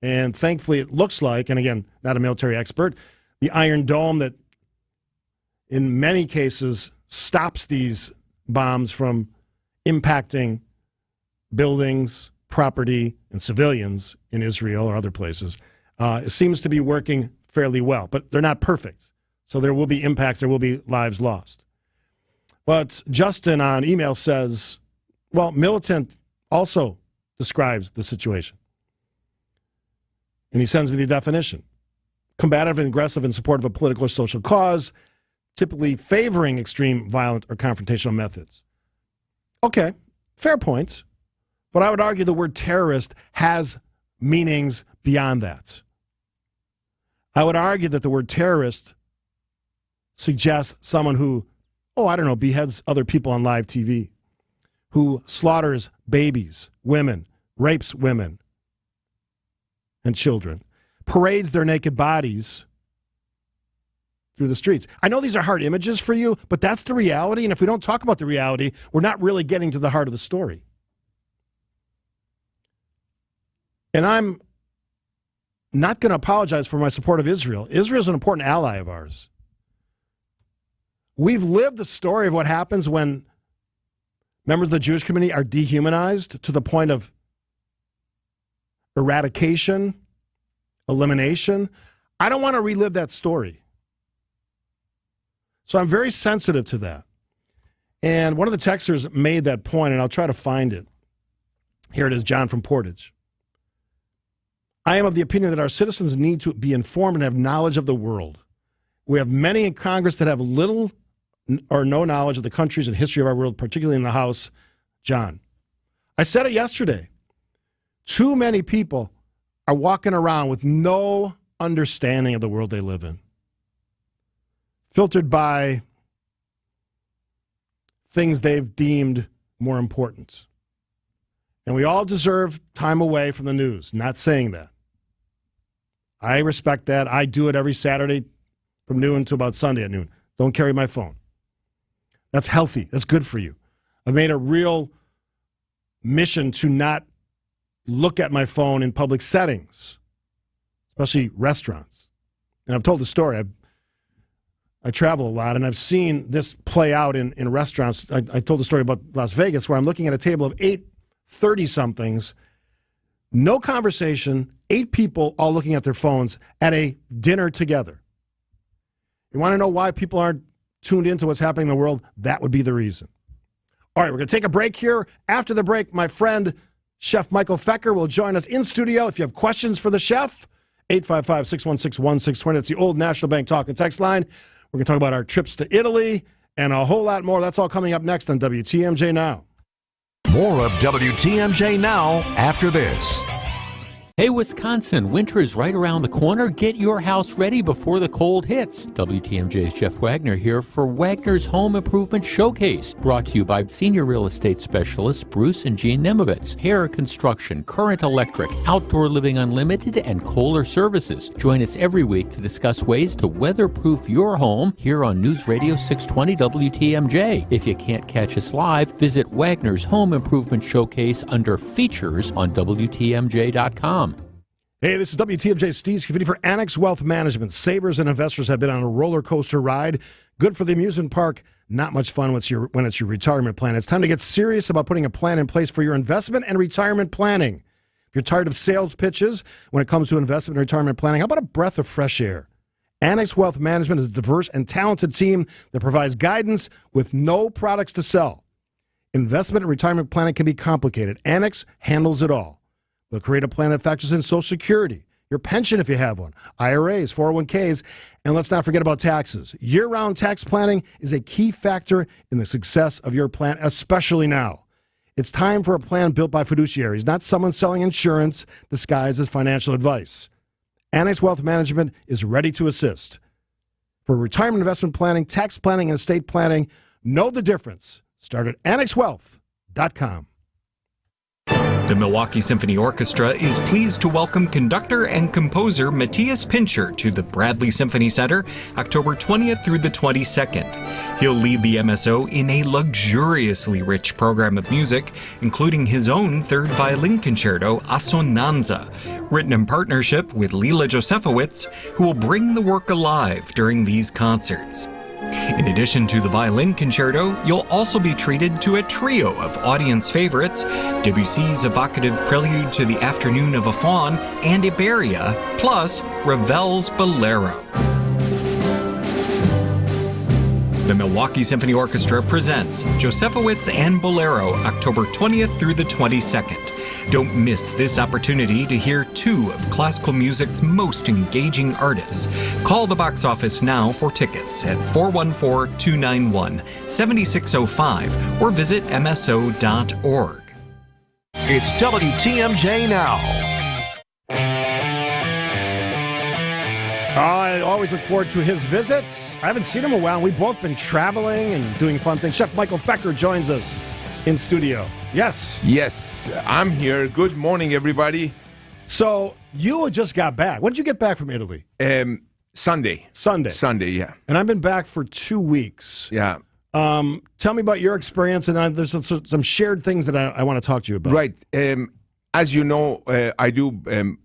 And thankfully, it looks like, and again, not a military expert, the Iron Dome that in many cases stops these bombs from impacting buildings, property, and civilians in Israel or other places, it seems to be working fairly well. But they're not perfect. So there will be impacts. There will be lives lost. But Justin on email says, well, militant also describes the situation. And he sends me the definition. Combative and aggressive in support of a political or social cause, typically favoring extreme, violent, or confrontational methods. Okay, fair points. But I would argue the word terrorist has meanings beyond that. I would argue that the word terrorist suggests someone who, beheads other people on live TV, who slaughters babies, women, rapes women and children, parades their naked bodies through the streets. I know these are hard images for you, but that's the reality, and if we don't talk about the reality, we're not really getting to the heart of the story. And I'm not going to apologize for my support of Israel. Israel is an important ally of ours. We've lived the story of what happens when members of the Jewish community are dehumanized to the point of eradication, elimination. I don't want to relive that story. So I'm very sensitive to that. And one of the texters made that point, and I'll try to find it. Here it is, John from Portage. I am of the opinion that our citizens need to be informed and have knowledge of the world. We have many in Congress that have little or no knowledge of the countries and history of our world, particularly in the House. John, I said it yesterday. Too many people are walking around with no understanding of the world they live in, filtered by things they've deemed more important. And we all deserve time away from the news. Not saying that. I respect that. I do it every Saturday from noon to about Sunday at noon. Don't carry my phone. That's healthy. That's good for you. I've made a real mission to not look at my phone in public settings, especially restaurants. And I've told the story. I travel a lot, and I've seen this play out in restaurants. I told the story about Las Vegas, where I'm looking at a table of 8 30-somethings, no conversation, 8 people all looking at their phones at a dinner together. You want to know why people aren't tuned into what's happening in the world? That would be the reason. All right, we're going to take a break here. After the break, my friend, Chef Michael Fecker, will join us in studio. If you have questions for the chef, 855-616-1620. That's the old National Bank talk and text line. We're going to talk about our trips to Italy and a whole lot more. That's all coming up next on WTMJ Now. More of WTMJ Now after this. Hey, Wisconsin, winter is right around the corner. Get your house ready before the cold hits. WTMJ's Jeff Wagner here for Wagner's Home Improvement Showcase, brought to you by senior real estate specialists Bruce and Jean Nemovitz, Hair Construction, Current Electric, Outdoor Living Unlimited, and Kohler Services. Join us every week to discuss ways to weatherproof your home here on News Radio 620 WTMJ. If you can't catch us live, visit Wagner's Home Improvement Showcase under Features on WTMJ.com. Hey, this is WTMJ Steve Scaffidi for Annex Wealth Management. Savers and investors have been on a roller coaster ride. Good for the amusement park, not much fun when it's your retirement plan. It's time to get serious about putting a plan in place for your investment and retirement planning. If you're tired of sales pitches when it comes to investment and retirement planning, how about a breath of fresh air? Annex Wealth Management is a diverse and talented team that provides guidance with no products to sell. Investment and retirement planning can be complicated. Annex handles it all. They'll create a plan that factors in Social Security, your pension if you have one, IRAs, 401ks, and let's not forget about taxes. Year-round tax planning is a key factor in the success of your plan, especially now. It's time for a plan built by fiduciaries, not someone selling insurance disguised as financial advice. Annex Wealth Management is ready to assist. For retirement investment planning, tax planning, and estate planning, know the difference. Start at annexwealth.com. The Milwaukee Symphony Orchestra is pleased to welcome conductor and composer Matthias Pincher to the Bradley Symphony Center October 20th through the 22nd. He'll lead the MSO in a luxuriously rich program of music, including his own third violin concerto, Assonanza, written in partnership with Lila Josefowicz, who will bring the work alive during these concerts. In addition to the violin concerto, you'll also be treated to a trio of audience favorites, Debussy's evocative prelude to the Afternoon of a Faun and Iberia, plus Ravel's Bolero. The Milwaukee Symphony Orchestra presents Josefowicz and Bolero October 20th through the 22nd. Don't miss this opportunity to hear 2 of classical music's most engaging artists. Call the box office now for tickets at 414-291-7605 or visit mso.org. It's WTMJ Now. I always look forward to his visits. I haven't seen him in a while. We've both been traveling and doing fun things. Chef Michael Fecker joins us in studio. Yes. Yes, I'm here. Good morning, everybody. So you just got back. When did you get back from Italy? Sunday. Sunday, yeah. And I've been back for 2 weeks. Yeah. Tell me about your experience, and there's some shared things that I want to talk to you about. Right. As you know, I do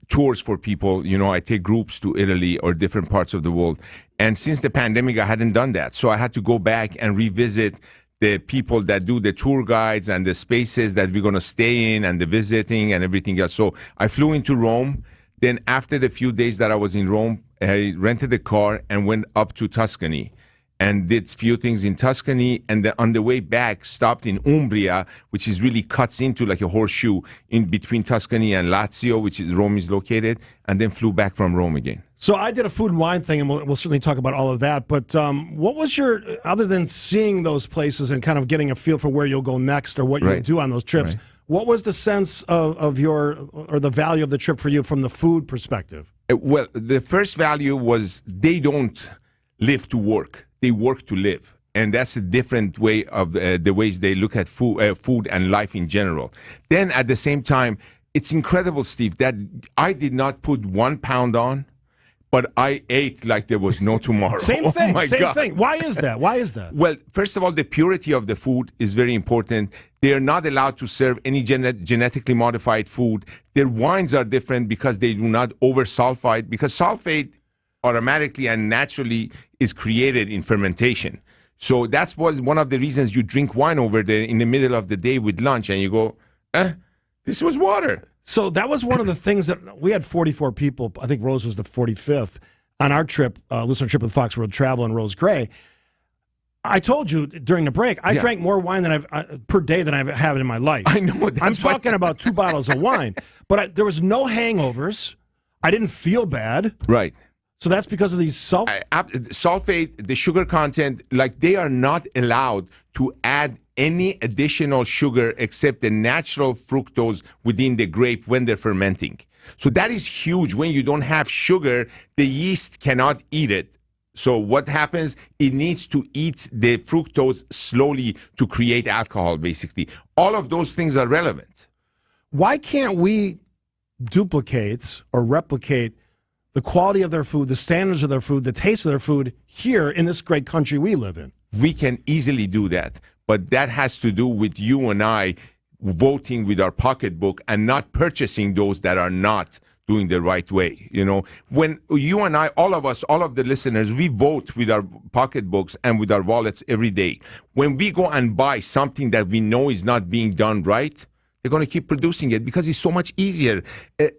tours for people. You know, I take groups to Italy or different parts of the world. And since the pandemic, I hadn't done that. So I had to go back and revisit the people that do the tour guides and the spaces that we're going to stay in and the visiting and everything else. So I flew into Rome. Then after the few days that I was in Rome, I rented a car and went up to Tuscany and did a few things in Tuscany. And then on the way back, stopped in Umbria, which is really cuts into like a horseshoe in between Tuscany and Lazio, which is Rome is located, and then flew back from Rome again. So I did a food and wine thing, and we'll certainly talk about all of that. But what was your, other than seeing those places and kind of getting a feel for where you'll go next or what you'll do on those trips, what was the sense of your, or the value of the trip for you from the food perspective? Well, the first value was they don't live to work. They work to live. And that's a different way of the ways they look at food and life in general. Then at the same time, it's incredible, Steve, that I did not put 1 pound on, but I ate like there was no tomorrow. Same thing. Oh my Same God. thing. Why is that? Why is that? Well, first of all, the purity of the food is very important. They are not allowed to serve any genetically modified food. Their wines are different because they do not over-sulfite, because sulfate automatically and naturally is created in fermentation. So that's one of the reasons you drink wine over there in the middle of the day with lunch and you go, this was water. So that was one of the things that we had 44 people. I think Rose was the 45th on our trip, listener trip with Fox World Travel and Rose Gray. I told you during the break, I drank more wine than per day than I've had in my life. I know. I'm talking about 2 bottles of wine, but there was no hangovers. I didn't feel bad. Right. So that's because of these sulfate, the sugar content, like they are not allowed to add any additional sugar except the natural fructose within the grape when they're fermenting. So that is huge. When you don't have sugar, the yeast cannot eat it. So what happens? It needs to eat the fructose slowly to create alcohol, basically. All of those things are relevant. Why can't we duplicate or replicate the quality of their food, the standards of their food, the taste of their food here in this great country we live in? We can easily do that. But that has to do with you and I voting with our pocketbook and not purchasing those that are not doing the right way. You know, when you and I, all of us, all of the listeners, we vote with our pocketbooks and with our wallets every day. When we go and buy something that we know is not being done right, they're going to keep producing it because it's so much easier.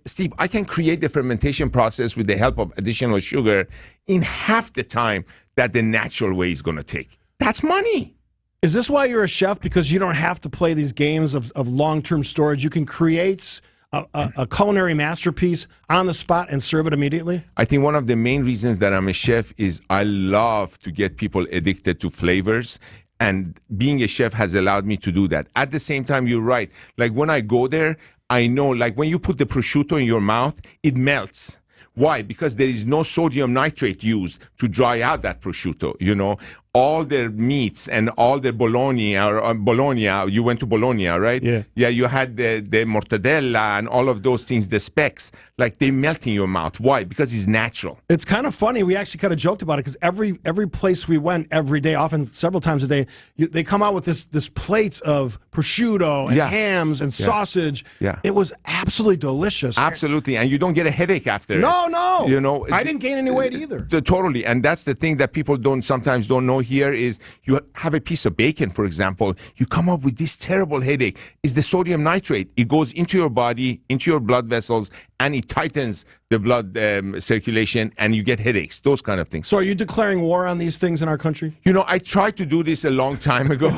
Steve, I can create the fermentation process with the help of additional sugar in half the time that the natural way is going to take. That's money. Is this why you're a chef? Because you don't have to play these games of long-term storage. You can create a culinary masterpiece on the spot and serve it immediately? I think one of the main reasons that I'm a chef is I love to get people addicted to flavors. And being a chef has allowed me to do that. At the same time, you're right. Like when I go there, I know, like when you put the prosciutto in your mouth, it melts. Why? Because there is no sodium nitrate used to dry out that prosciutto, you know. All their meats and all their Bologna, you went to Bologna, right? Yeah. Yeah, you had the mortadella and all of those things, the specks, like they melt in your mouth. Why? Because it's natural. It's kind of funny. We actually kind of joked about it because every place we went every day, often several times a day, they come out with this plates of prosciutto and hams and sausage. Yeah. It was absolutely delicious. Absolutely. And you don't get a headache after. No. You know, I didn't gain any weight either. Totally. And that's the thing that people sometimes don't know here is you have a piece of bacon, for example, you come up with this terrible headache. It's the sodium nitrate. It goes into your body, into your blood vessels, and it tightens the blood circulation, and you get headaches, those kind of things. So are you declaring war on these things in our country? You know, I tried to do this a long time ago.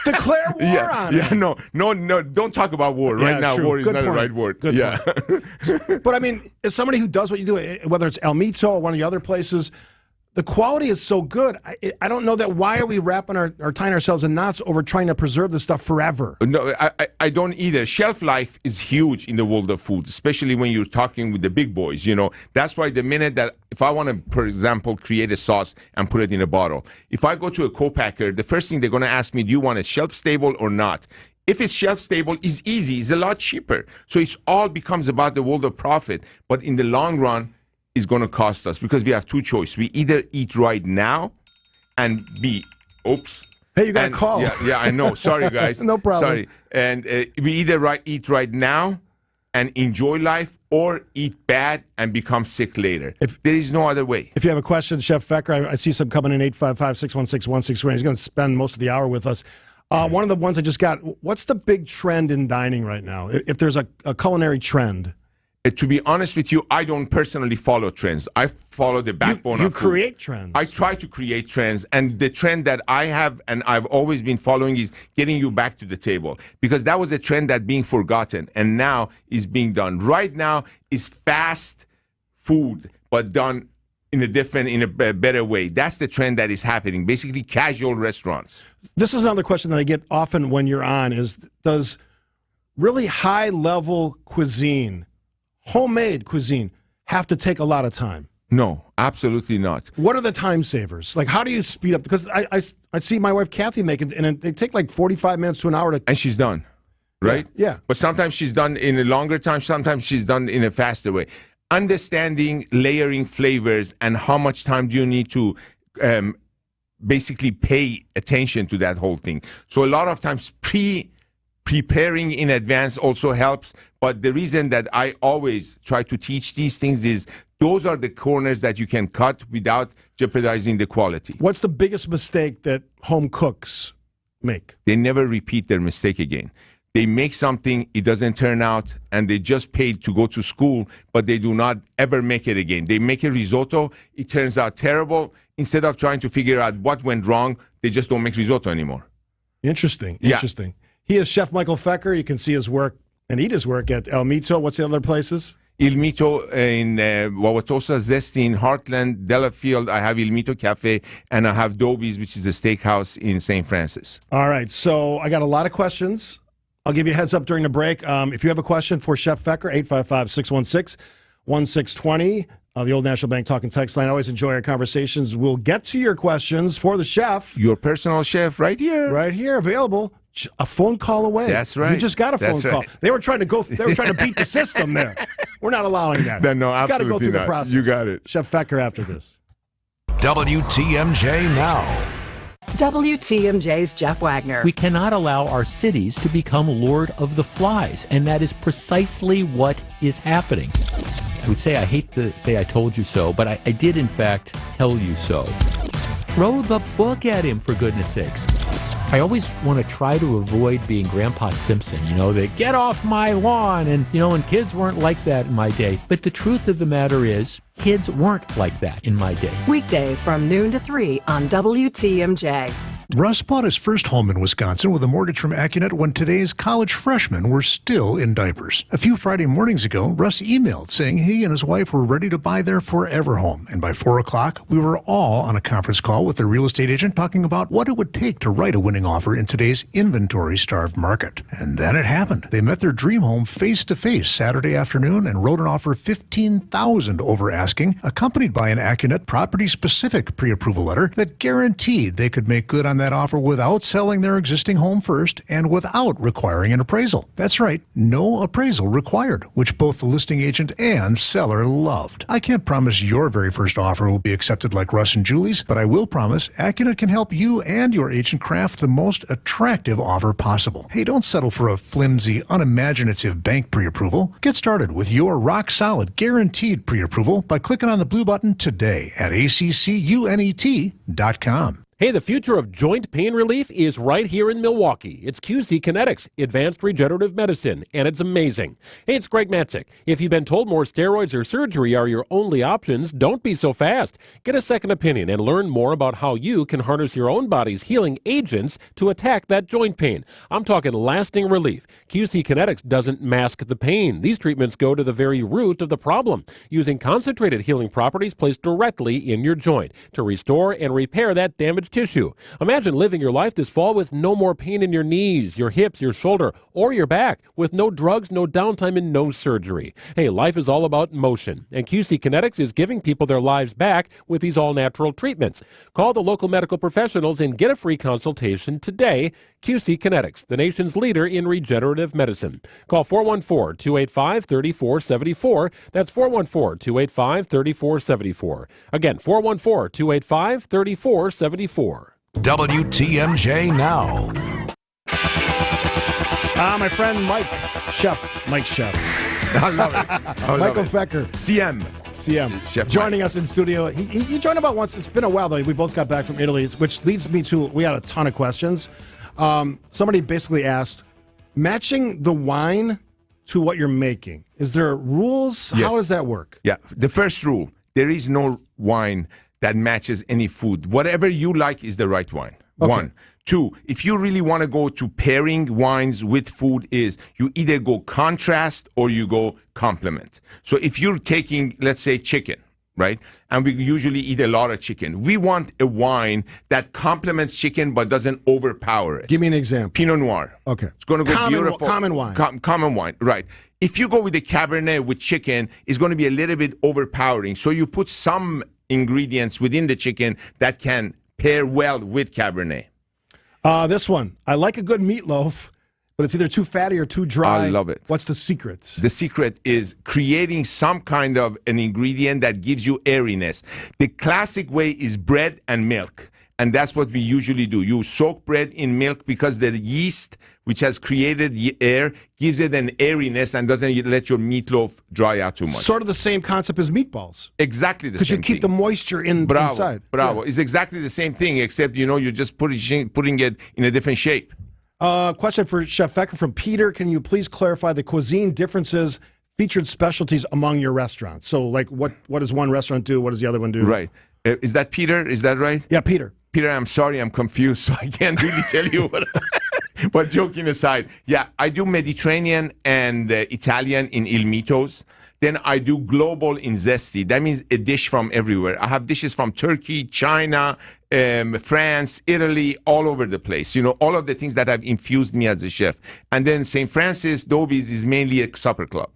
Declare war on it. Yeah, no, don't talk about war. Right now, true. war is Good not point. a right word. Good yeah. point. But I mean, as somebody who does what you do, whether it's El Mito or one of the other places, the quality is so good. I don't know that why are we wrapping or tying ourselves in knots over trying to preserve this stuff forever? No, I don't either. Shelf life is huge in the world of food, especially when you're talking with the big boys. You know, that's why the minute that if I want to, for example, create a sauce and put it in a bottle, if I go to a co-packer, the first thing they're going to ask me, do you want it shelf stable or not? If it's shelf stable, it's easy. It's a lot cheaper. So it all becomes about the world of profit. But in the long run, is going to cost us because we have two choices. We either eat right now and be, Hey, you got a call. Yeah, I know. Sorry, guys. No problem. Sorry. And we either eat right now and enjoy life, or eat bad and become sick later. There is no other way. If you have a question, Chef Fecker, I see some coming in 855-616-1620. He's going to spend most of the hour with us. One of the ones I just got, what's the big trend in dining right now? If there's a culinary trend. To be honest with you, I don't personally follow trends. I follow the backbone of food. You create trends. I try to create trends. And the trend that I have and I've always been following is getting you back to the table. Because that was a trend that being forgotten and now is being done. Right now is fast food, but done in a better way. That's the trend that is happening. Basically, casual restaurants. This is another question that I get often when you're on is, does really high-level cuisine, homemade cuisine, have to take a lot of time? No, absolutely not. What are the time savers? Like, how do you speed up? Because I see my wife Kathy make it, and they take like 45 minutes to an hour to... And she's done, right? Yeah. But sometimes she's done in a longer time, sometimes she's done in a faster way. Understanding layering flavors and how much time do you need to basically pay attention to that whole thing. So a lot of times preparing in advance also helps. But the reason that I always try to teach these things is those are the corners that you can cut without jeopardizing the quality. What's the biggest mistake that home cooks make? They never repeat their mistake again. They make something, it doesn't turn out, and they just paid to go to school, but they do not ever make it again. They make a risotto, it turns out terrible. Instead of trying to figure out what went wrong, they just don't make risotto anymore. Interesting. Yeah. He is Chef Michael Fecker. You can see his work and eat his work at El Mito. What's the other places? Il Mito in Wauwatosa, Zesty in Heartland, Delafield. I have Il Mito Cafe, and I have Dobie's, which is a steakhouse in St. Francis. All right, so I got a lot of questions. I'll give you a heads up during the break. If you have a question for Chef Fecker, 855-616-1620, the Old National Bank talk and text line. I always enjoy our conversations. We'll get to your questions for the chef. Your personal chef right here. Right here, available. A phone call away. That's right. You just got a phone call. Right. They were trying to beat the system there. We're not allowing that. No, absolutely got to go through not. the process. You got it. Chef Fecker after this. WTMJ Now. WTMJ's Jeff Wagner. We cannot allow our cities to become Lord of the Flies, and that is precisely what is happening. I would say I hate to say I told you so, but I did in fact tell you so. Throw the book at him, for goodness sakes. I always want to try to avoid being Grandpa Simpson, the get off my lawn, and kids weren't like that in my day. But the truth of the matter is, kids weren't like that in my day. Weekdays from noon to 3 on WTMJ. Russ bought his first home in Wisconsin with a mortgage from AccuNet when today's college freshmen were still in diapers. A few Friday mornings ago, Russ emailed saying he and his wife were ready to buy their forever home. And by 4 o'clock, we were all on a conference call with their real estate agent talking about what it would take to write a winning offer in today's inventory-starved market. And then it happened. They met their dream home face-to-face Saturday afternoon and wrote an offer $15,000 over asking, accompanied by an AccuNet property-specific pre-approval letter that guaranteed they could make good on that offer without selling their existing home first and without requiring an appraisal. That's right, no appraisal required, which both the listing agent and seller loved. I can't promise your very first offer will be accepted like Russ and Julie's, but I will promise AccuNet can help you and your agent craft the most attractive offer possible. Hey, don't settle for a flimsy, unimaginative bank pre-approval. Get started with your rock-solid, guaranteed pre-approval by clicking on the blue button today at accunet.com. Hey, the future of joint pain relief is right here in Milwaukee. It's QC Kinetics, Advanced Regenerative Medicine, and it's amazing. Hey, it's Greg Matzik. If you've been told more steroids or surgery are your only options, don't be so fast. Get a second opinion and learn more about how you can harness your own body's healing agents to attack that joint pain. I'm talking lasting relief. QC Kinetics doesn't mask the pain. These treatments go to the very root of the problem, using concentrated healing properties placed directly in your joint to restore and repair that damaged tissue. Imagine living your life this fall with no more pain in your knees, your hips, your shoulder, or your back, with no drugs, no downtime, and no surgery. Hey, life is all about motion, and QC Kinetics is giving people their lives back with these all-natural treatments. Call the local medical professionals and get a free consultation today. QC Kinetics, the nation's leader in regenerative medicine. Call 414-285-3474. That's 414-285-3474. Again, 414-285-3474. WTMJ Now. My friend Mike Chef. I love it. Michael Fecker. CM. Chef joining Mike. us in studio. He joined about once. It's been a while, though. We both got back from Italy, which leads me to, we had a ton of questions. Somebody basically asked, matching the wine to what you're making, is there rules? Yes. How does that work? Yeah. The first rule, there is no wine that matches any food. Whatever you like is the right wine. Okay. 1. 2, if you really want to go to pairing wines with food, is you either go contrast or you go complement. So if you're taking, let's say, chicken, right? And we usually eat a lot of chicken. We want a wine that complements chicken but doesn't overpower it. Give me an example. Pinot Noir. Okay. It's going to go beautiful. Common wine. Common wine, right. If you go with the Cabernet with chicken, it's going to be a little bit overpowering. So you put some ingredients within the chicken that can pair well with Cabernet. This one. I like a good meatloaf, but it's either too fatty or too dry. I love it. What's the secret? The secret is creating some kind of an ingredient that gives you airiness. The classic way is bread and milk. And that's what we usually do. You soak bread in milk because the yeast, which has created the air, gives it an airiness and doesn't let your meatloaf dry out too much. Sort of the same concept as meatballs. Exactly the same thing. Because you keep the moisture inside. Bravo. Yeah. It's exactly the same thing, except, you're just putting it in a different shape. Question for Chef Fecker from Peter. Can you please clarify the cuisine differences, featured specialties among your restaurants? So, like, what does one restaurant do? What does the other one do? Right. Is that Peter? Is that right? Yeah, Peter. Peter, I'm sorry, I'm confused, so I can't really tell you what. But joking aside, yeah, I do Mediterranean and Italian in Il Mito's. Then I do global in Zesty. That means a dish from everywhere. I have dishes from Turkey, China, France, Italy, all over the place. All of the things that have infused me as a chef. And then St. Francis Dobies is mainly a supper club.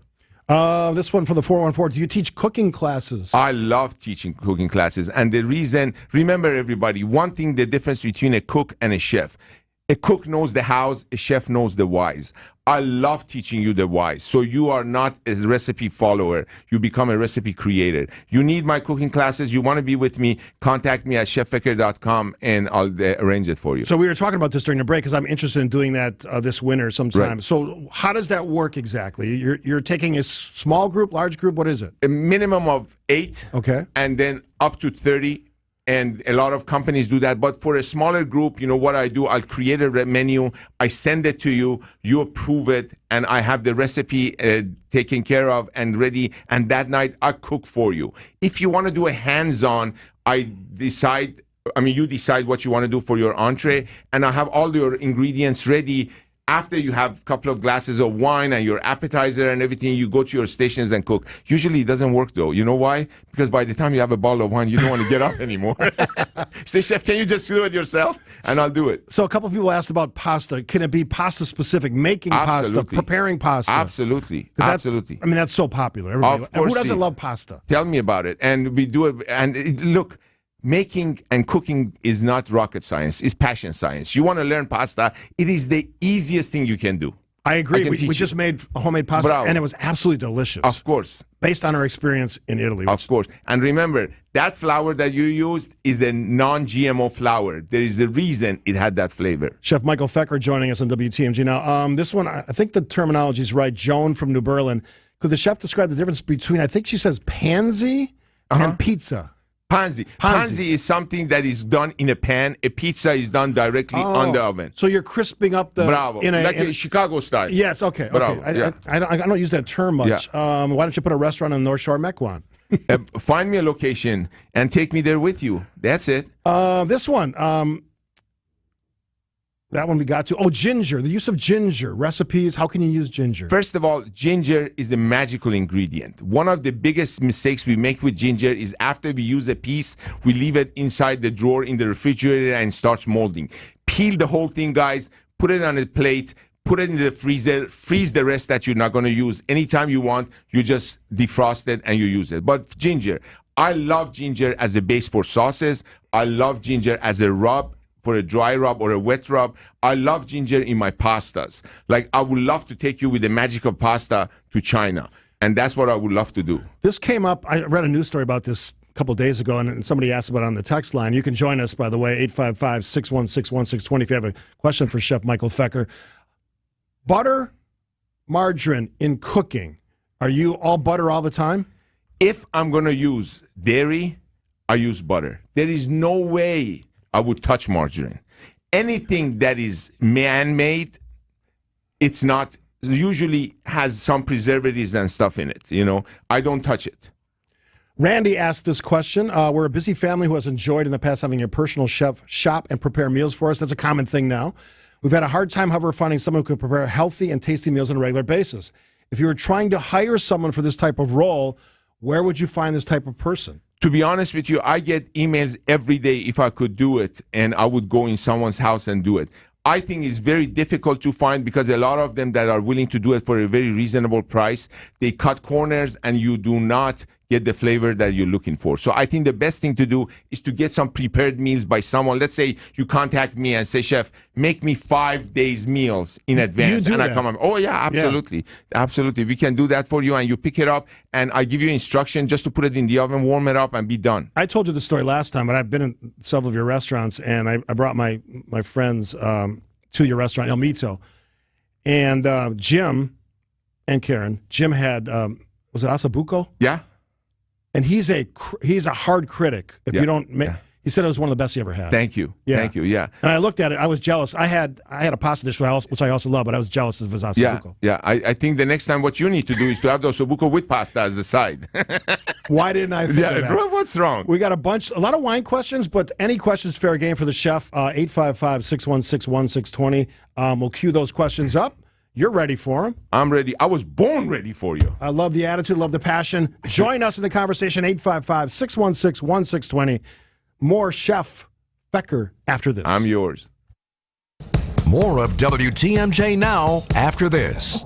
This one from the 414. Do you teach cooking classes? I love teaching cooking classes. And the reason, remember everybody, one thing, the difference between a cook and a chef. A cook knows the hows, a chef knows the whys. I love teaching you the whys. So you are not a recipe follower. You become a recipe creator. You need my cooking classes. You want to be with me, contact me at cheffecker.com and I'll arrange it for you. So we were talking about this during the break because I'm interested in doing that this winter sometime. Right. So how does that work exactly? You're taking a small group, large group? What is it? A minimum of 8. Okay. And then up to 30. And a lot of companies do that. But for a smaller group, what I do, I'll create a menu. I send it to you. You approve it. And I have the recipe taken care of and ready. And that night, I cook for you. If you want to do a hands-on, you decide what you want to do for your entree. And I have all your ingredients ready. After you have a couple of glasses of wine and your appetizer and everything, you go to your stations and cook. Usually it doesn't work, though. You know why? Because by the time you have a bottle of wine, you don't want to get up anymore. Say, chef, can you just do it yourself? And I'll do it. So a couple of people asked about pasta. Can it be pasta-specific, making Absolutely. pasta, preparing pasta? Absolutely. Absolutely. That's so popular. Everybody, Of course. Who doesn't love pasta? Tell me about it. And we do it. And look, making and cooking is not rocket science. It's passion science. You want to learn pasta, it is the easiest thing you can do. I agree. We just made a homemade pasta, and it was absolutely delicious. Of course. Based on our experience in Italy. Of course. And remember, that flour that you used is a non-GMO flour. There is a reason it had that flavor. Chef Michael Fecker joining us on WTMJ. Now, this one, I think the terminology is right. Joan from New Berlin. Could the chef describe the difference between, I think she says pansy and pizza? Pansy is something that is done in a pan. A pizza is done directly on the oven. So you're crisping up the... Bravo. Like a Chicago style. Yes, okay. Bravo. Okay. I don't use that term much. Yeah. Why don't you put a restaurant on North Shore, Mequon? Find me a location and take me there with you. That's it. This one... that one we got to. Oh, ginger. The use of ginger. Recipes. How can you use ginger? First of all, ginger is a magical ingredient. One of the biggest mistakes we make with ginger is after we use a piece, we leave it inside the drawer in the refrigerator and it starts molding. Peel the whole thing, guys. Put it on a plate. Put it in the freezer. Freeze the rest that you're not going to use. Anytime you want, you just defrost it and you use it. But ginger. I love ginger as a base for sauces. I love ginger as a rub. For a dry rub or a wet rub. I love ginger in my pastas. Like, I would love to take you with the magic of pasta to China. And that's what I would love to do. This came up, I read a news story about this couple days ago, and somebody asked about it on the text line. You can join us, by the way, 855-616-1620 if you have a question for Chef Michael Fecker. Butter, margarine in cooking. Are you all butter all the time? If I'm going to use dairy, I use butter. There is no way I would touch margarine. Anything that is man-made, it's not, usually has some preservatives and stuff in it. I don't touch it. Randy asked this question. We're a busy family who has enjoyed in the past having a personal chef shop and prepare meals for us. That's a common thing now. We've had a hard time, however, finding someone who can prepare healthy and tasty meals on a regular basis. If you were trying to hire someone for this type of role, where would you find this type of person? To be honest with you, I get emails every day if I could do it, and I would go in someone's house and do it. I think it's very difficult to find because a lot of them that are willing to do it for a very reasonable price, they cut corners and you do not get the flavor that you're looking for. So I think the best thing to do is to get some prepared meals by someone. Let's say you contact me and say, Chef, make me 5 days meals in advance. And I come up, oh yeah, absolutely. Yeah. Absolutely. We can do that for you, and you pick it up and I give you instruction just to put it in the oven, warm it up, and be done. I told you the story last time, but I've been in several of your restaurants, and I brought my friends to your restaurant, El Mito. And Jim and Karen, Jim had, was it Asabuco? Yeah. And he's a hard critic. If you don't, he said it was one of the best he ever had. Thank you. Yeah. Thank you. Yeah. And I looked at it. I was jealous. I had a pasta dish which I also love, but I was jealous of his Asabuco. Yeah. I think the next time what you need to do is to have the Asabuco with pasta as a side. Why didn't I think of that? What's wrong? We got a lot of wine questions, but any questions fair game for the chef. 855-616-1620. We'll cue those questions up. You're ready for them. I'm ready. I was born ready for you. I love the attitude, love the passion. Join us in the conversation, 855-616-1620. More Chef Fecker after this. I'm yours. More of WTMJ now after this.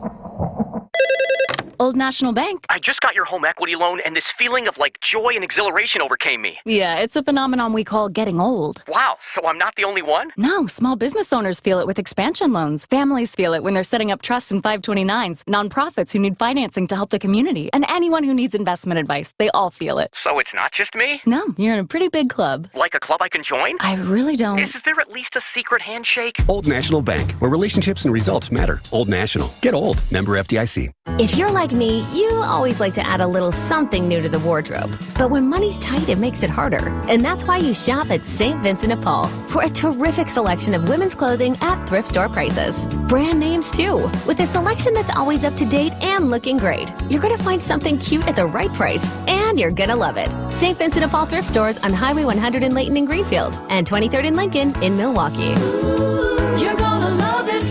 Old National Bank. I just got your home equity loan, and this feeling of joy and exhilaration overcame me. Yeah, it's a phenomenon we call getting old. Wow, so I'm not the only one? No, small business owners feel it with expansion loans. Families feel it when they're setting up trusts and 529s. Nonprofits who need financing to help the community. And anyone who needs investment advice, they all feel it. So it's not just me? No, you're in a pretty big club. Like a club I can join? I really don't. Is there at least a secret handshake? Old National Bank, where relationships and results matter. Old National. Get old. Member FDIC. If you're like me, you always like to add a little something new to the wardrobe. But when money's tight, it makes it harder. And that's why you shop at St. Vincent de Paul for a terrific selection of women's clothing at thrift store prices. Brand names, too, with a selection that's always up to date and looking great. You're going to find something cute at the right price, and you're going to love it. St. Vincent de Paul thrift stores on Highway 100 in Layton and Greenfield, and 23rd in Lincoln in Milwaukee. Ooh, you're going to love it.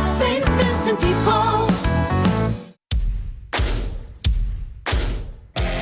St. Vincent de Paul.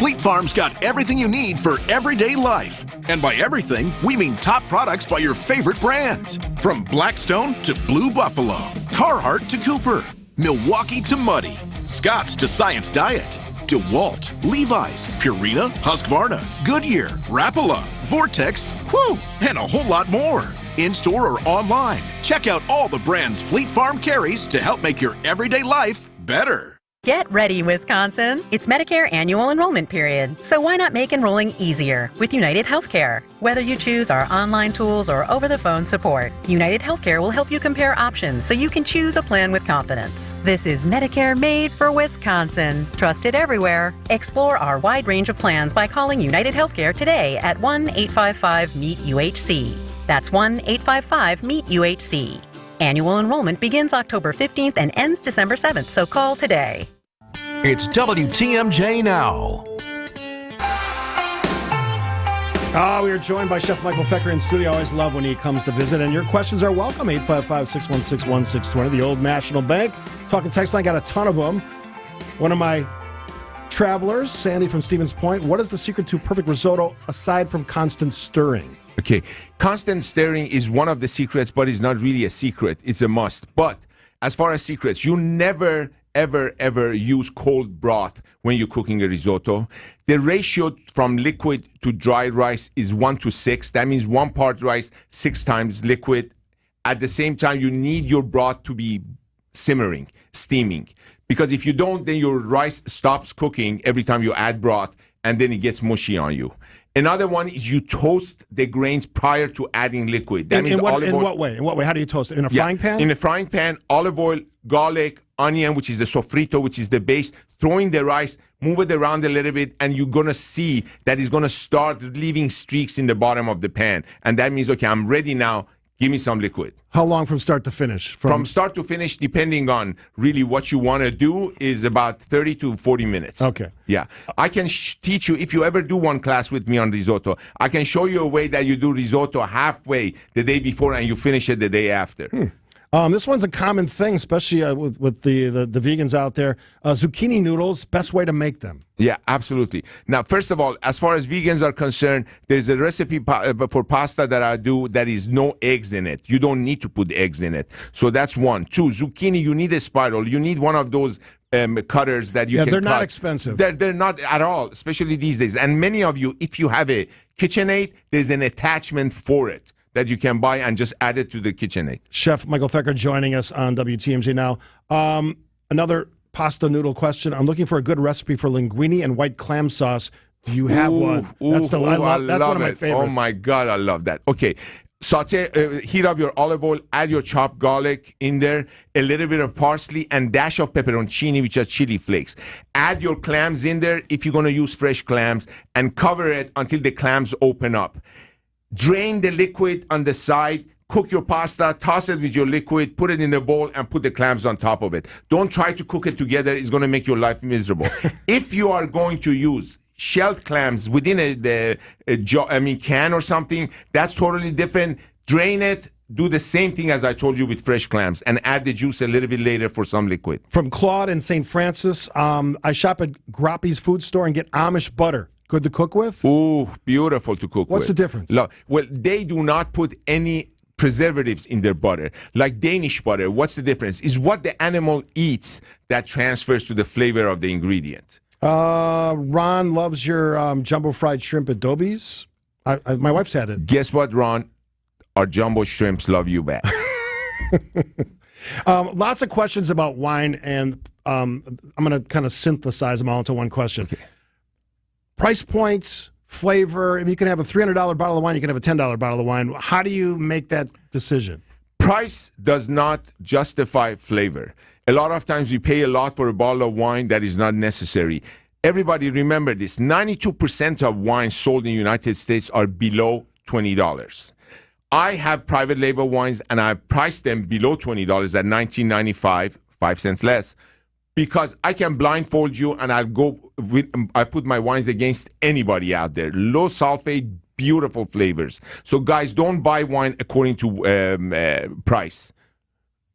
Fleet Farm's got everything you need for everyday life. And by everything, we mean top products by your favorite brands. From Blackstone to Blue Buffalo, Carhartt to Cooper, Milwaukee to Muddy, Scott's to Science Diet, DeWalt, Levi's, Purina, Husqvarna, Goodyear, Rapala, Vortex, whew, and a whole lot more. In-store or online, check out all the brands Fleet Farm carries to help make your everyday life better. Get ready, Wisconsin. It's Medicare annual enrollment period. So why not make enrolling easier with United Healthcare? Whether you choose our online tools or over-the-phone support, United Healthcare will help you compare options so you can choose a plan with confidence. This is Medicare made for Wisconsin. Trusted everywhere. Explore our wide range of plans by calling United Healthcare today at 1-855-MEET-UHC. That's 1-855-MEET-UHC. Annual enrollment begins October 15th and ends December 7th, so call today. It's WTMJ now. We are joined by Chef Michael Fecker in studio. I always love when he comes to visit, and your questions are welcome. 855-616-1620, the Old National Bank. Talking text line, got a ton of them. One of my travelers, Sandy from Stevens Point, what is the secret to perfect risotto aside from constant stirring? Okay, constant stirring is one of the secrets, but it's not really a secret. It's a must. But as far as secrets, you never, ever use cold broth when you're cooking a risotto. The ratio from liquid to dry rice is 1:6. That means 1 part rice, 6 times liquid. At the same time, you need your broth to be simmering, steaming. Because if you don't, then your rice stops cooking every time you add broth, and then it gets mushy on you. Another one is you toast the grains prior to adding liquid. That means in what oil. way? In what way? How do you toast it? In a frying pan? In a frying pan, olive oil, garlic, onion, which is the sofrito, which is the base, throw in the rice, move it around a little bit, and you're going to see that it's going to start leaving streaks in the bottom of the pan. And that means, okay, I'm ready now. Give me some liquid. How long from start to finish? From start to finish, depending on really what you want to do, is about 30 to 40 minutes. Okay. Yeah. I can teach you, if you ever do one class with me on risotto, I can show you a way that you do risotto halfway the day before and you finish it the day after. This one's a common thing, especially with the vegans out there. Zucchini noodles, best way to make them. Yeah, absolutely. Now, first of all, as far as vegans are concerned, there's a recipe for pasta that I do that is no eggs in it. You don't need to put eggs in it. So that's one. Two, zucchini, you need a spiral. You need one of those cutters that you can cut. They're not expensive. They're not at all, especially these days. And many of you, if you have a KitchenAid, there's an attachment for it that you can buy and just add it to the KitchenAid. Chef Michael Fecker joining us on WTMJ now. Another pasta noodle question. I'm looking for a good recipe for linguine and white clam sauce. Do you have one? That's one of my favorites. Oh my God, I love that. Okay. Heat up your olive oil, add your chopped garlic in there, a little bit of parsley, and dash of pepperoncini, which are chili flakes. Add your clams in there if you're going to use fresh clams, and cover it until the clams open up. Drain the liquid on the side, cook your pasta, toss it with your liquid, put it in a bowl, and put the clams on top of it. Don't try to cook it together. It's going to make your life miserable. If you are going to use shelled clams within a can or something, that's totally different. Drain it. Do the same thing as I told you with fresh clams, and add the juice a little bit later for some liquid. From Claude in St. Francis, I shop at Grappi's food store and get Amish butter. Good to cook with? Ooh, beautiful to cook with. What's the difference? Well, they do not put any preservatives in their butter. Like Danish butter, what's the difference? Is what the animal eats that transfers to the flavor of the ingredient. Ron loves your jumbo fried shrimp adobes. My wife's had it. Guess what, Ron? Our jumbo shrimps love you back. Lots of questions about wine, and I'm going to kind of synthesize them all into one question. Okay. Price points, flavor. I mean, you can have a $300 bottle of wine. You can have a $10 bottle of wine. How do you make that decision? Price does not justify flavor. A lot of times we pay a lot for a bottle of wine that is not necessary. Everybody remember this. 92% of wines sold in the United States are below $20. I have private label wines, and I've priced them below $20 at $19.95, 5 cents less, because I can blindfold you, and I put my wines against anybody out there. Low sulfate, beautiful flavors. So guys, don't buy wine according to price.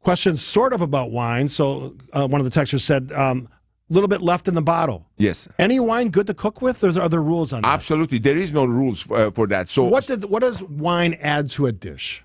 Question sort of about wine. So one of the texters said, a little bit left in the bottle. Yes. Any wine good to cook with? Or are there rules on that? Absolutely. There is no rules for that. So what does wine add to a dish?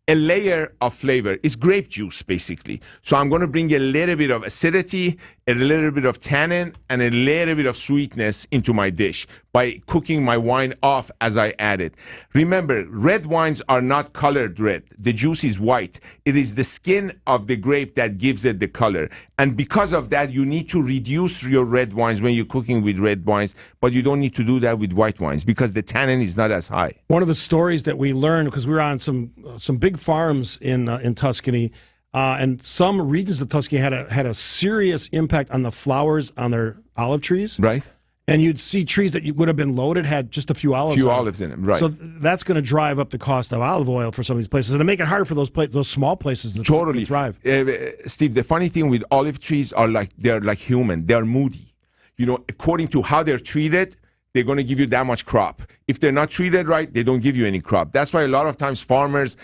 A layer of flavor. It's grape juice, basically. So I'm going to bring a little bit of acidity, a little bit of tannin, and a little bit of sweetness into my dish by cooking my wine off as I add it. Remember, red wines are not colored red. The juice is white. It is the skin of the grape that gives it the color. And because of that, you need to reduce your red wines when you're cooking with red wines, but you don't need to do that with white wines because the tannin is not as high. One of the stories that we learned, because we were on some big farms in Tuscany, and some regions of Tuscany had a serious impact on the flowers on their olive trees. Right. And you'd see trees that would have been loaded had just a few olives in them, right. So that's going to drive up the cost of olive oil for some of these places, and to make it harder for those small places to totally thrive. Steve, the funny thing with olive trees they're like human. They're moody. You know, according to how they're treated, they're going to give you that much crop. If they're not treated right, they don't give you any crop. That's why a lot of times farmers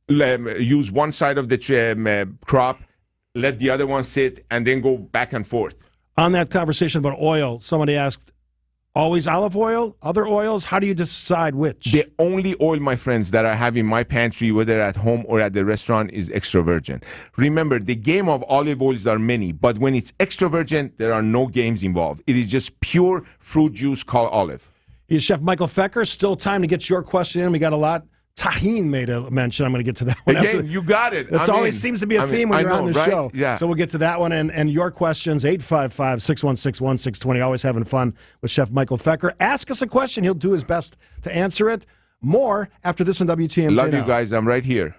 use one side of the crop, let the other one sit, and then go back and forth. On that conversation about oil, somebody asked, always olive oil, other oils? How do you decide which? The only oil, my friends, that I have in my pantry, whether at home or at the restaurant, is extra virgin. Remember, the game of olive oils are many, but when it's extra virgin, there are no games involved. It is just pure fruit juice called olive. Chef Michael Fecker. Still time to get your question in. We got a lot Tahine made a mention. I'm going to get to that one. Again, you got it. It always seems to be a theme when you're on the show. Yeah. So we'll get to that one and your questions, 855-616-1620. Always having fun with Chef Michael Fecker. Ask us a question. He'll do his best to answer it. More after this on WTMJ Love Now. you guys. I'm right here.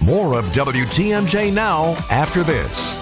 More of WTMJ Now after this.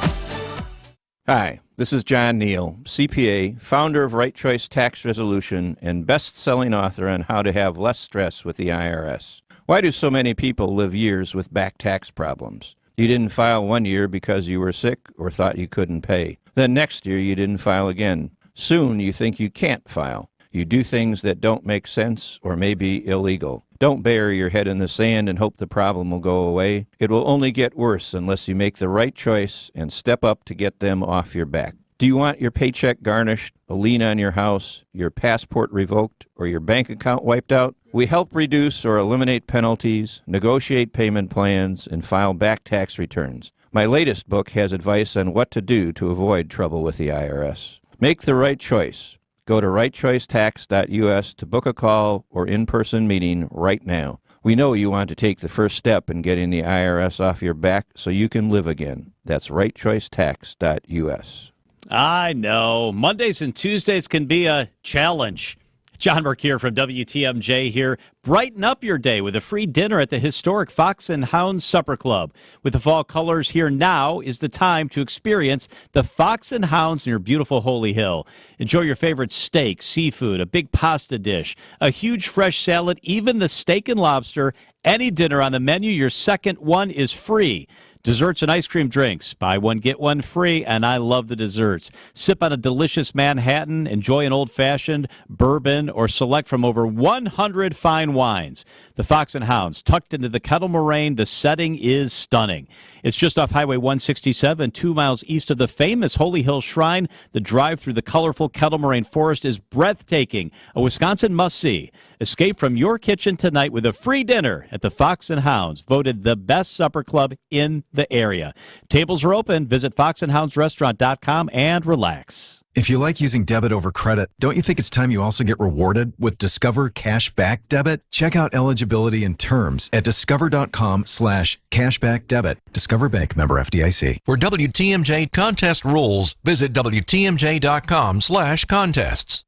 Hi, this is John Neal, CPA, founder of Right Choice Tax Resolution, and best-selling author on how to have less stress with the IRS. Why do so many people live years with back tax problems? You didn't file one year because you were sick or thought you couldn't pay. Then next year you didn't file again. Soon you think you can't file. You do things that don't make sense or may be illegal. Don't bury your head in the sand and hope the problem will go away. It will only get worse unless you make the right choice and step up to get them off your back. Do you want your paycheck garnished, a lien on your house, your passport revoked, or your bank account wiped out? We help reduce or eliminate penalties, negotiate payment plans, and file back tax returns. My latest book has advice on what to do to avoid trouble with the IRS. Make the right choice. Go to rightchoicetax.us to book a call or in-person meeting right now. We know you want to take the first step in getting the IRS off your back so you can live again. That's rightchoicetax.us. I know. Mondays and Tuesdays can be a challenge. John Burke here from WTMJ here. Brighten up your day with a free dinner at the historic Fox and Hounds Supper Club. With the fall colors here, now is the time to experience the Fox and Hounds near beautiful Holy Hill. Enjoy your favorite steak, seafood, a big pasta dish, a huge fresh salad, even the steak and lobster. Any dinner on the menu, your second one is free. Desserts and ice cream drinks. Buy one, get one free, and I love the desserts. Sip on a delicious Manhattan, enjoy an old-fashioned, bourbon, or select from over 100 fine wines. The Fox and Hounds, tucked into the Kettle Moraine, the setting is stunning. It's just off Highway 167, 2 miles east of the famous Holy Hill Shrine. The drive through the colorful Kettle Moraine Forest is breathtaking, a Wisconsin must-see. Escape from your kitchen tonight with a free dinner at the Fox and Hounds, voted the best supper club in the area. Tables are open. Visit foxandhoundsrestaurant.com and relax. If you like using debit over credit, don't you think it's time you also get rewarded with Discover Cashback Debit? Check out eligibility and terms at discover.com/cashbackdebit. Discover Bank, member FDIC. For WTMJ contest rules, visit WTMJ.com/contests.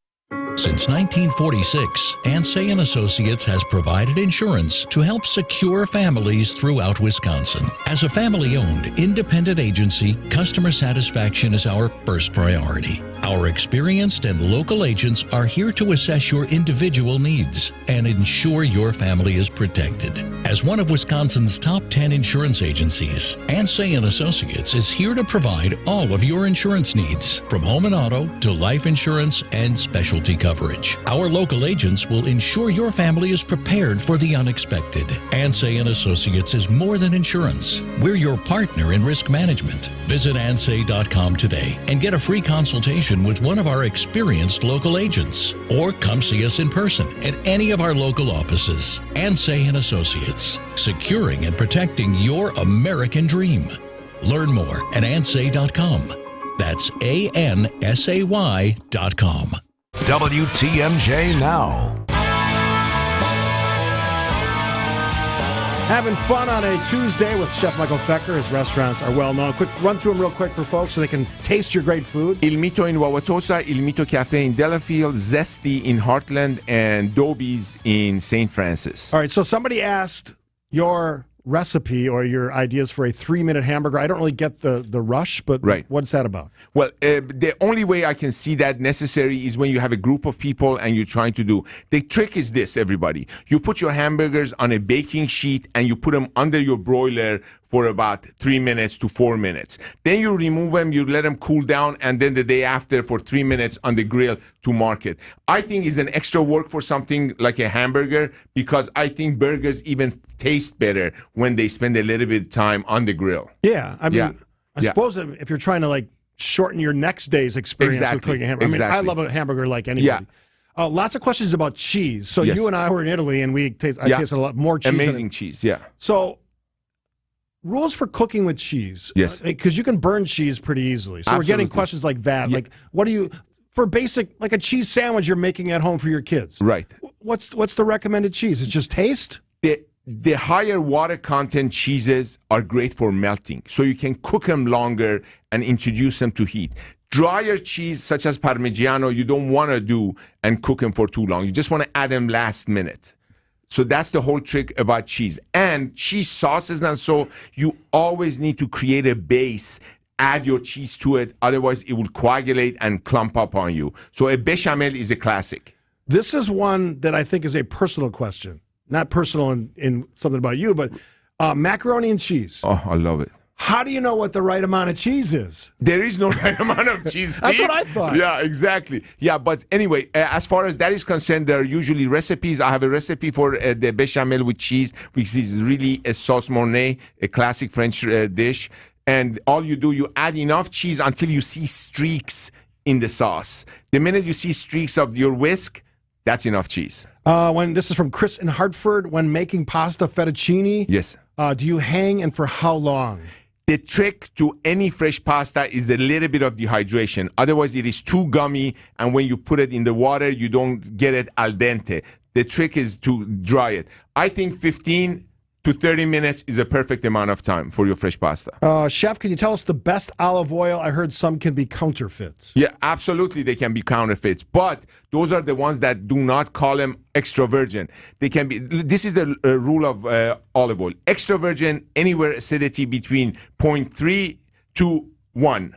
Since 1946, Ansay & Associates has provided insurance to help secure families throughout Wisconsin. As a family-owned, independent agency, customer satisfaction is our first priority. Our experienced and local agents are here to assess your individual needs and ensure your family is protected. As one of Wisconsin's top 10 insurance agencies, Ansay & Associates is here to provide all of your insurance needs, from home and auto to life insurance and specialty coverage. Our local agents will ensure your family is prepared for the unexpected. Ansay & Associates is more than insurance. We're your partner in risk management. Visit ansay.com today and get a free consultation with one of our experienced local agents, or come see us in person at any of our local offices. Ansay & Associates, securing and protecting your American dream. Learn more at ansay.com. That's ANSAY.com. WTMJ Now. Having fun on a Tuesday with Chef Michael Fecker. His restaurants are well known. Quick run through them real quick for folks so they can taste your great food. Il Mito in Wauwatosa, Il Mito Cafe in Delafield, Zesty in Heartland, and Dobies in St. Francis. All right, so somebody asked your recipe or your ideas for a 3-minute hamburger. I don't really get the rush, but right. What's that about? Well, the only way I can see that necessary is when you have a group of people and you're trying to do. The trick is this, everybody. You put your hamburgers on a baking sheet and you put them under your broiler for about 3 minutes to 4 minutes. Then you remove them, you let them cool down, and then the day after for 3 minutes on the grill to market. I think it's an extra work for something like a hamburger, because I think burgers even taste better when they spend a little bit of time on the grill. Yeah, I mean, I suppose if you're trying to like shorten your next day's experience with cooking a hamburger. I mean, I love a hamburger like anybody. Yeah. Lots of questions about cheese. So you and I were in Italy, and I tasted a lot more cheese. Amazing cheese, yeah. So rules for cooking with cheese. Yes. Because you can burn cheese pretty easily. So Absolutely. we're getting questions like that. Yeah. Like, what do you, for basic, like a cheese sandwich you're making at home for your kids. Right. what's the recommended cheese? It's just taste? The higher water content cheeses are great for melting, so you can cook them longer and introduce them to heat. Drier cheese, such as Parmigiano, you don't want to do and cook them for too long. You just want to add them last minute. So that's the whole trick about cheese. And cheese sauces, and so you always need to create a base. Add your cheese to it, otherwise it will coagulate and clump up on you. So a bechamel is a classic. This is one that I think is a personal question. Not personal in something about you, but macaroni and cheese. Oh, I love it. How do you know what the right amount of cheese is? There is no right amount of cheese, Steve. That's what I thought. Yeah, exactly. Yeah, but anyway, as far as that is concerned, there are usually recipes. I have a recipe for the bechamel with cheese, which is really a sauce mornay, a classic French dish. And all you do, you add enough cheese until you see streaks in the sauce. The minute you see streaks of your whisk, that's enough cheese. When this is from Chris in Hartford, when making pasta fettuccine, yes. Do you hang and for how long? The trick to any fresh pasta is a little bit of dehydration. Otherwise, it is too gummy, and when you put it in the water, you don't get it al dente. The trick is to dry it. I think 15 to 30 minutes is a perfect amount of time for your fresh pasta. Chef, can you tell us the best olive oil? I heard some can be counterfeits. Yeah, absolutely they can be counterfeits, but those are the ones that do not call them extra virgin. They can be. This is the rule of olive oil. Extra virgin, anywhere acidity between 0.3 to 1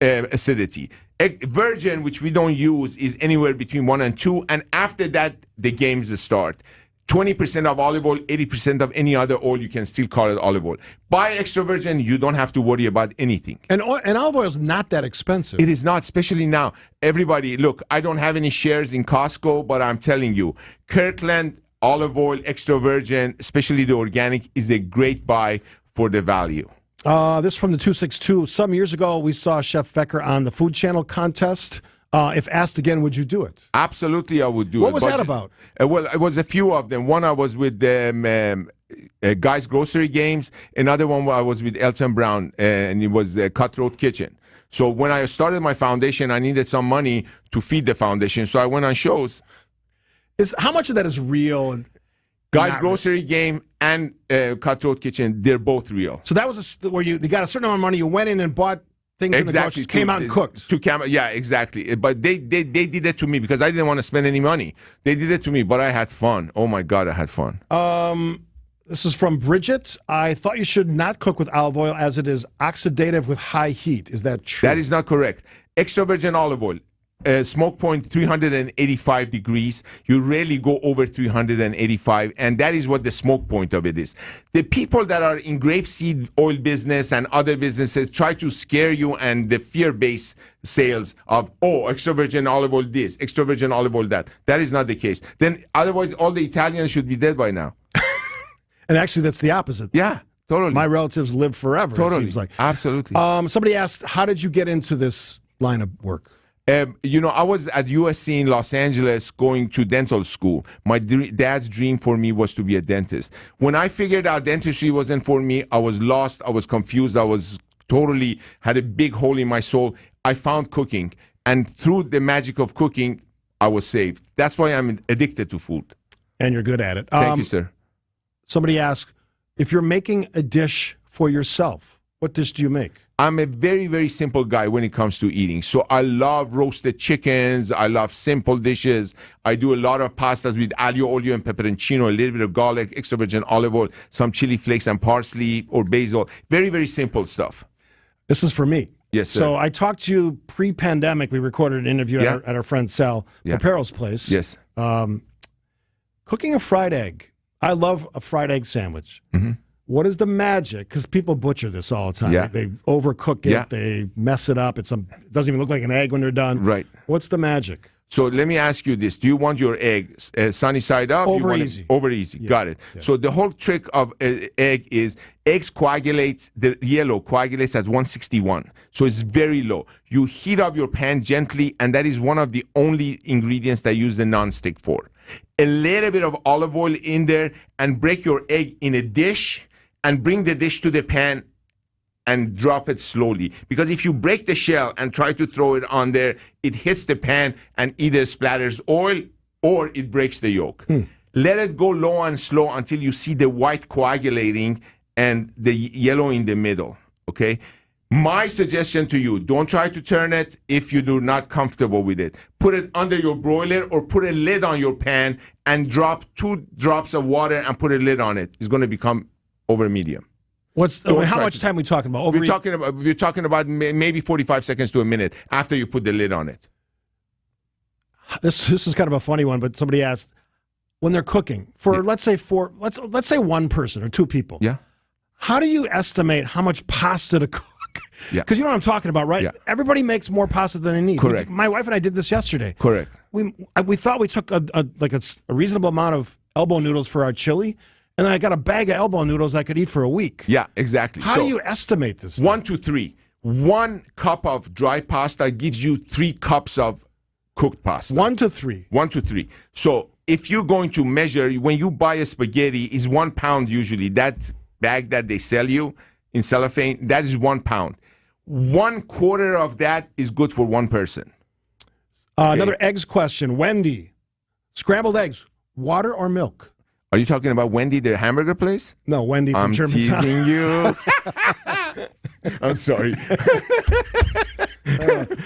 acidity. Virgin, which we don't use, is anywhere between 1 and 2, and after that, the games start. 20% of olive oil, 80% of any other oil, you can still call it olive oil. Buy extra virgin, you don't have to worry about anything. And olive oil is not that expensive. It is not, especially now. Everybody, look, I don't have any shares in Costco, but I'm telling you, Kirkland olive oil, extra virgin, especially the organic, is a great buy for the value. This from the 262. Some years ago, we saw Chef Fecker on the Food Channel contest. If asked again, would you do it? Absolutely, I would do it. What was that about? Well, it was a few of them. One, I was with Guy's Grocery Games. Another one, I was with Elton Brown, and it was Cutthroat Kitchen. So when I started my foundation, I needed some money to feed the foundation. So I went on shows. How much of that is real? Guy's Grocery Game and Cutthroat Kitchen, they're both real. So that was where you got a certain amount of money, you went in and bought things in the groceries, came out and cooked. Yeah, exactly. But they did it to me because I didn't want to spend any money. They did it to me, but I had fun. Oh, my God, I had fun. This is from Bridget. I thought you should not cook with olive oil as it is oxidative with high heat. Is that true? That is not correct. Extra virgin olive oil. Smoke point 385 degrees. You rarely go over 385, and that is what the smoke point of it is. The people that are in grapeseed oil business and other businesses try to scare you, and the fear-based sales of, extra virgin olive oil this, extra virgin olive oil that. That is not the case. Then otherwise, all the Italians should be dead by now. And actually, that's the opposite. Yeah, totally. My relatives live forever, Totally. it seems like. Absolutely. Somebody asked, how did you get into this line of work? I was at USC in Los Angeles going to dental school. My dad's dream for me was to be a dentist. When I figured out dentistry wasn't for me, I was lost, I was confused, I was totally had a big hole in my soul. I found cooking, and through the magic of cooking, I was saved. That's why I'm addicted to food. And you're good at it. Thank you, sir. Somebody asked, if you're making a dish for yourself, what dish do you make? I'm a very, very simple guy when it comes to eating. So I love roasted chickens. I love simple dishes. I do a lot of pastas with aglio, olio, and peperoncino, a little bit of garlic, extra virgin olive oil, some chili flakes and parsley or basil. Very, very simple stuff. This is for me. Yes, sir. So I talked to you pre-pandemic. We recorded an interview at our friend Sal Papero's place. Yes. Cooking a fried egg. I love a fried egg sandwich. Mm-hmm. What is the magic? Because people butcher this all the time. Yeah. They overcook it. Yeah. They mess it up. It doesn't even look like an egg when they're done. Right. What's the magic? So let me ask you this. Do you want your egg sunny side up? Over easy. Over easy. Yeah. Got it. Yeah. So the whole trick of egg is eggs coagulate, the yellow coagulates at 161. So it's very low. You heat up your pan gently, and that is one of the only ingredients that I use the nonstick for. A little bit of olive oil in there, and break your egg in a dish, and bring the dish to the pan and drop it slowly. Because if you break the shell and try to throw it on there, it hits the pan and either splatters oil or it breaks the yolk. Let it go low and slow until you see the white coagulating and the yellow in the middle, okay? My suggestion to you, don't try to turn it if you're not comfortable with it. Put it under your broiler or put a lid on your pan and drop 2 drops of water and put a lid on it. It's going to become over medium. How much time are we talking about? We're talking about maybe 45 seconds to a minute after you put the lid on it. This is kind of a funny one, but somebody asked, when they're cooking for let's say one person or 2 people. Yeah. How do you estimate how much pasta to cook? Yeah. Because you know what I'm talking about, right? Yeah. Everybody makes more pasta than they need. Correct. My wife and I did this yesterday. Correct. We thought we took a reasonable amount of elbow noodles for our chili, and then I got a bag of elbow noodles I could eat for a week. Yeah, exactly. How do you estimate this? 1 to 3. 1 cup of dry pasta gives you 3 cups of cooked pasta. 1 to 3. 1 to 3. So if you're going to measure, when you buy a spaghetti, is 1 pound usually. That bag that they sell you in cellophane, that is 1 pound. 1/4 of that is good for 1 person. Another eggs question. Wendy, scrambled eggs, water or milk? Are you talking about Wendy, the hamburger place? No, Wendy from Germantown. I'm teasing you. I'm sorry.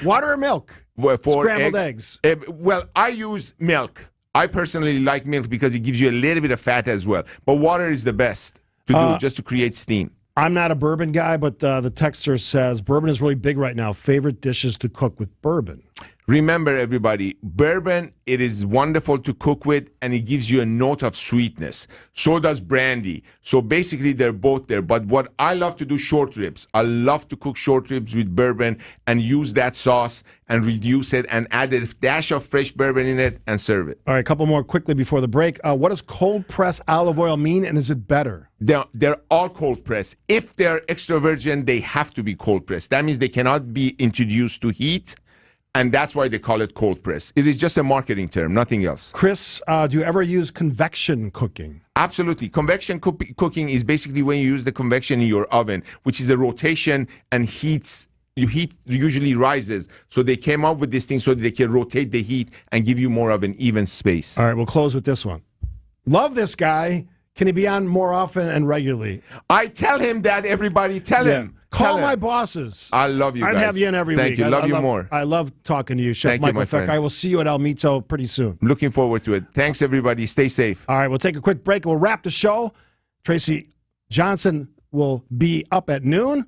Water or milk? For scrambled eggs. Well, I use milk. I personally like milk because it gives you a little bit of fat as well. But water is the best to do, just to create steam. I'm not a bourbon guy, but the texter says bourbon is really big right now. Favorite dishes to cook with bourbon? Remember, everybody, bourbon, it is wonderful to cook with, and it gives you a note of sweetness. So does brandy. So basically, they're both there. But what I love to do, short ribs. I love to cook short ribs with bourbon and use that sauce and reduce it and add a dash of fresh bourbon in it and serve it. All right, a couple more quickly before the break. What does cold press olive oil mean, and is it better? They're all cold pressed. If they're extra virgin, they have to be cold pressed. That means they cannot be introduced to heat. And that's why they call it cold press. It is just a marketing term, nothing else. Chris, do you ever use convection cooking? Absolutely. Convection cooking is basically when you use the convection in your oven, which is a rotation and heat usually rises. So they came up with this thing so that they can rotate the heat and give you more of an even space. All right, we'll close with this one. Love this guy. Can he be on more often and regularly? I tell him that, everybody. Tell him. Call my bosses. I love you guys. I'd have you in every week. Thank you. Love you more. I love talking to you, Chef Thank Michael you, my Feck. friend. I will see you at El Mito pretty soon. I'm looking forward to it. Thanks, everybody. Stay safe. All right, we'll take a quick break. We'll wrap the show. Tracy Johnson will be up at noon.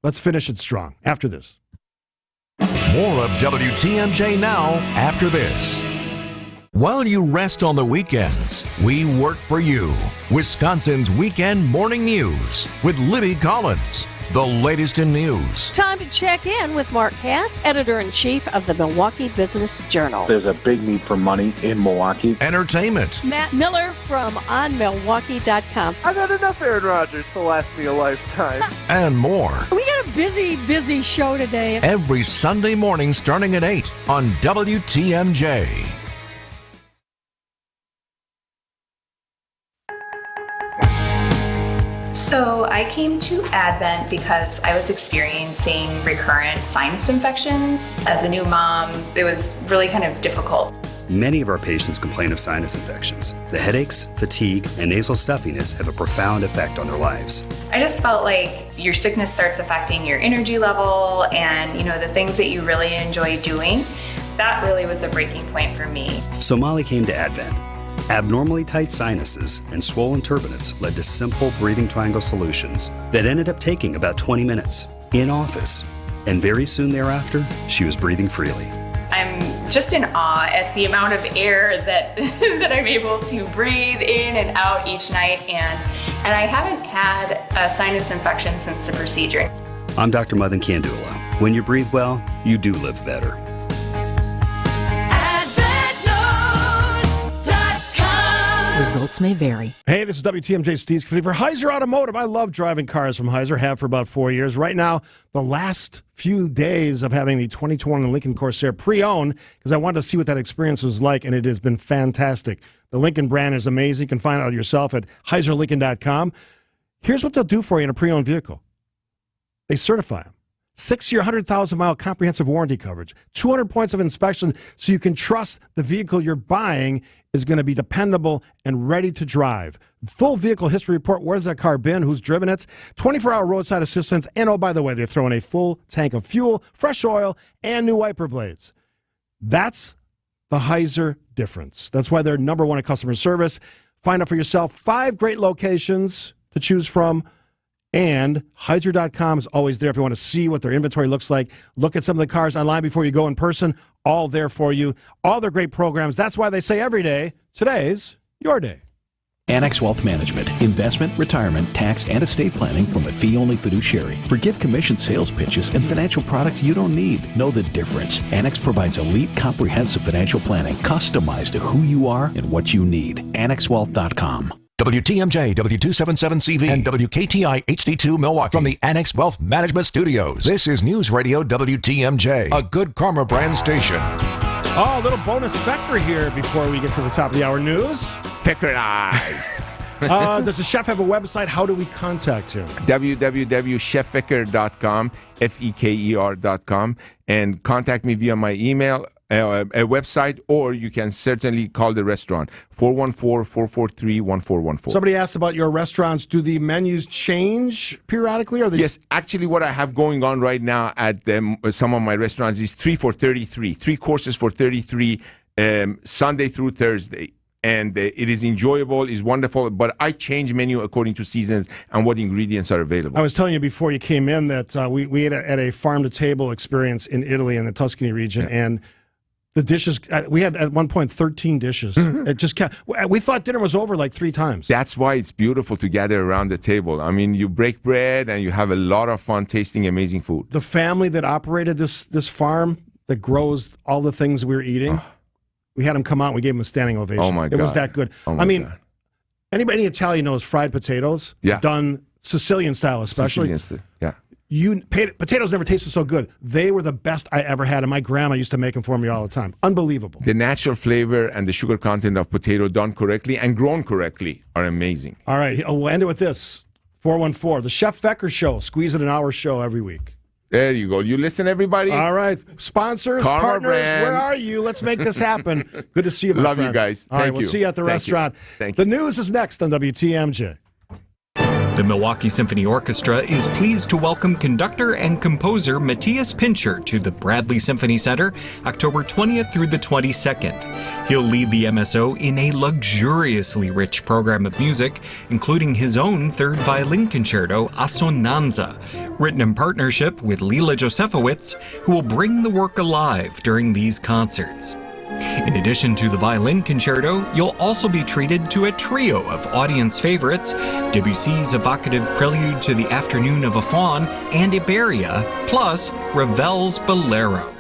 Let's finish it strong after this. More of WTMJ now after this. While you rest on the weekends, we work for you. Wisconsin's Weekend Morning News with Libby Collins. The latest in news. Time to check in with Mark Cass, editor-in-chief of the Milwaukee Business Journal. There's a big need for money in Milwaukee. Entertainment. Matt Miller from OnMilwaukee.com. I've had enough Aaron Rodgers to last me a lifetime. And more. We got a busy show today. Every Sunday morning starting at 8 on WTMJ. So I came to Advent because I was experiencing recurrent sinus infections. As a new mom, it was really kind of difficult. Many of our patients complain of sinus infections. The headaches, fatigue, and nasal stuffiness have a profound effect on their lives. I just felt like your sickness starts affecting your energy level and, the things that you really enjoy doing. That really was a breaking point for me. So Molly came to Advent. Abnormally tight sinuses and swollen turbinates led to simple breathing triangle solutions that ended up taking about 20 minutes in office. And very soon thereafter, she was breathing freely. I'm just in awe at the amount of air that that I'm able to breathe in and out each night, and I haven't had a sinus infection since the procedure. I'm Dr. Madan Kandula. When you breathe well, you do live better. Results may vary. Hey, this is WTMJ Steve Scaffidi for Heiser Automotive. I love driving cars from Heiser, have for about 4 years. Right now, the last few days of having the 2021 Lincoln Corsair pre-owned, because I wanted to see what that experience was like, and it has been fantastic. The Lincoln brand is amazing. You can find out yourself at heiserlincoln.com. Here's what they'll do for you in a pre-owned vehicle. They certify them. 6-year, 100,000-mile comprehensive warranty coverage, 200 points of inspection, so you can trust the vehicle you're buying is going to be dependable and ready to drive. Full vehicle history report, where's that car been, who's driven it, 24-hour roadside assistance, and oh, by the way, they throw in a full tank of fuel, fresh oil, and new wiper blades. That's the Heiser difference. That's why they're number one in customer service. Find out for yourself 5 great locations to choose from. And Heiser.com is always there if you want to see what their inventory looks like. Look at some of the cars online before you go in person. All there for you. All their great programs. That's why they say every day, today's your day. Annex Wealth Management. Investment, retirement, tax, and estate planning from a fee-only fiduciary. Forget commission sales pitches and financial products you don't need. Know the difference. Annex provides elite, comprehensive financial planning customized to who you are and what you need. AnnexWealth.com. WTMJ, W277CV, and WKTI HD2 Milwaukee from the Annex Wealth Management Studios. This is News Radio WTMJ, a Good Karma brand station. Oh, a little bonus Fecker here before we get to the top of the hour news. Feckerized. Does the chef have a website? How do we contact him? www.cheffecker.com, Feker.com, and contact me via my email, a website, or you can certainly call the restaurant, 414-443-1414. Somebody asked about your restaurants. Do the menus change periodically? Or Yes, actually what I have going on right now at some of my restaurants is 3 for 33, 3 courses for 33, Sunday through Thursday. And it is enjoyable, is wonderful, but I change menu according to seasons and what ingredients are available. I was telling you before you came in that we ate at a farm-to-table experience in Italy in the Tuscany region, and the dishes, we had at one point 13 dishes. It just kept, we thought dinner was over like 3 times. That's why it's beautiful to gather around the table. I mean, you break bread and you have a lot of fun tasting amazing food. The family that operated this farm that grows all the things we were eating, we had them come out and we gave them a standing ovation. Oh, my God. It was that good. I mean, anybody in Italian knows fried potatoes, done Sicilian style especially. Potatoes never tasted so good. They were the best I ever had, and my grandma used to make them for me all the time. Unbelievable. The natural flavor and the sugar content of potato done correctly and grown correctly are amazing. All right, we'll end it with this. 414, the Chef Fecker Show. Squeeze it an hour show every week. There you go. You listen, everybody. All right. Sponsors, Karma partners, brand. where are you? Let's make this happen. Good to see you, my Love friend. you guys. All right, Thank we'll you. see you at the restaurant. Thank you. The news is next on WTMJ. The Milwaukee Symphony Orchestra is pleased to welcome conductor and composer Matthias Pincher to the Bradley Symphony Center October 20th through the 22nd. He'll lead the MSO in a luxuriously rich program of music, including his own third violin concerto, Assonanza, written in partnership with Lila Josefowicz, who will bring the work alive during these concerts. In addition to the violin concerto, you'll also be treated to a trio of audience favorites, Debussy's evocative prelude to the Afternoon of a Faun and Iberia, plus Ravel's Bolero.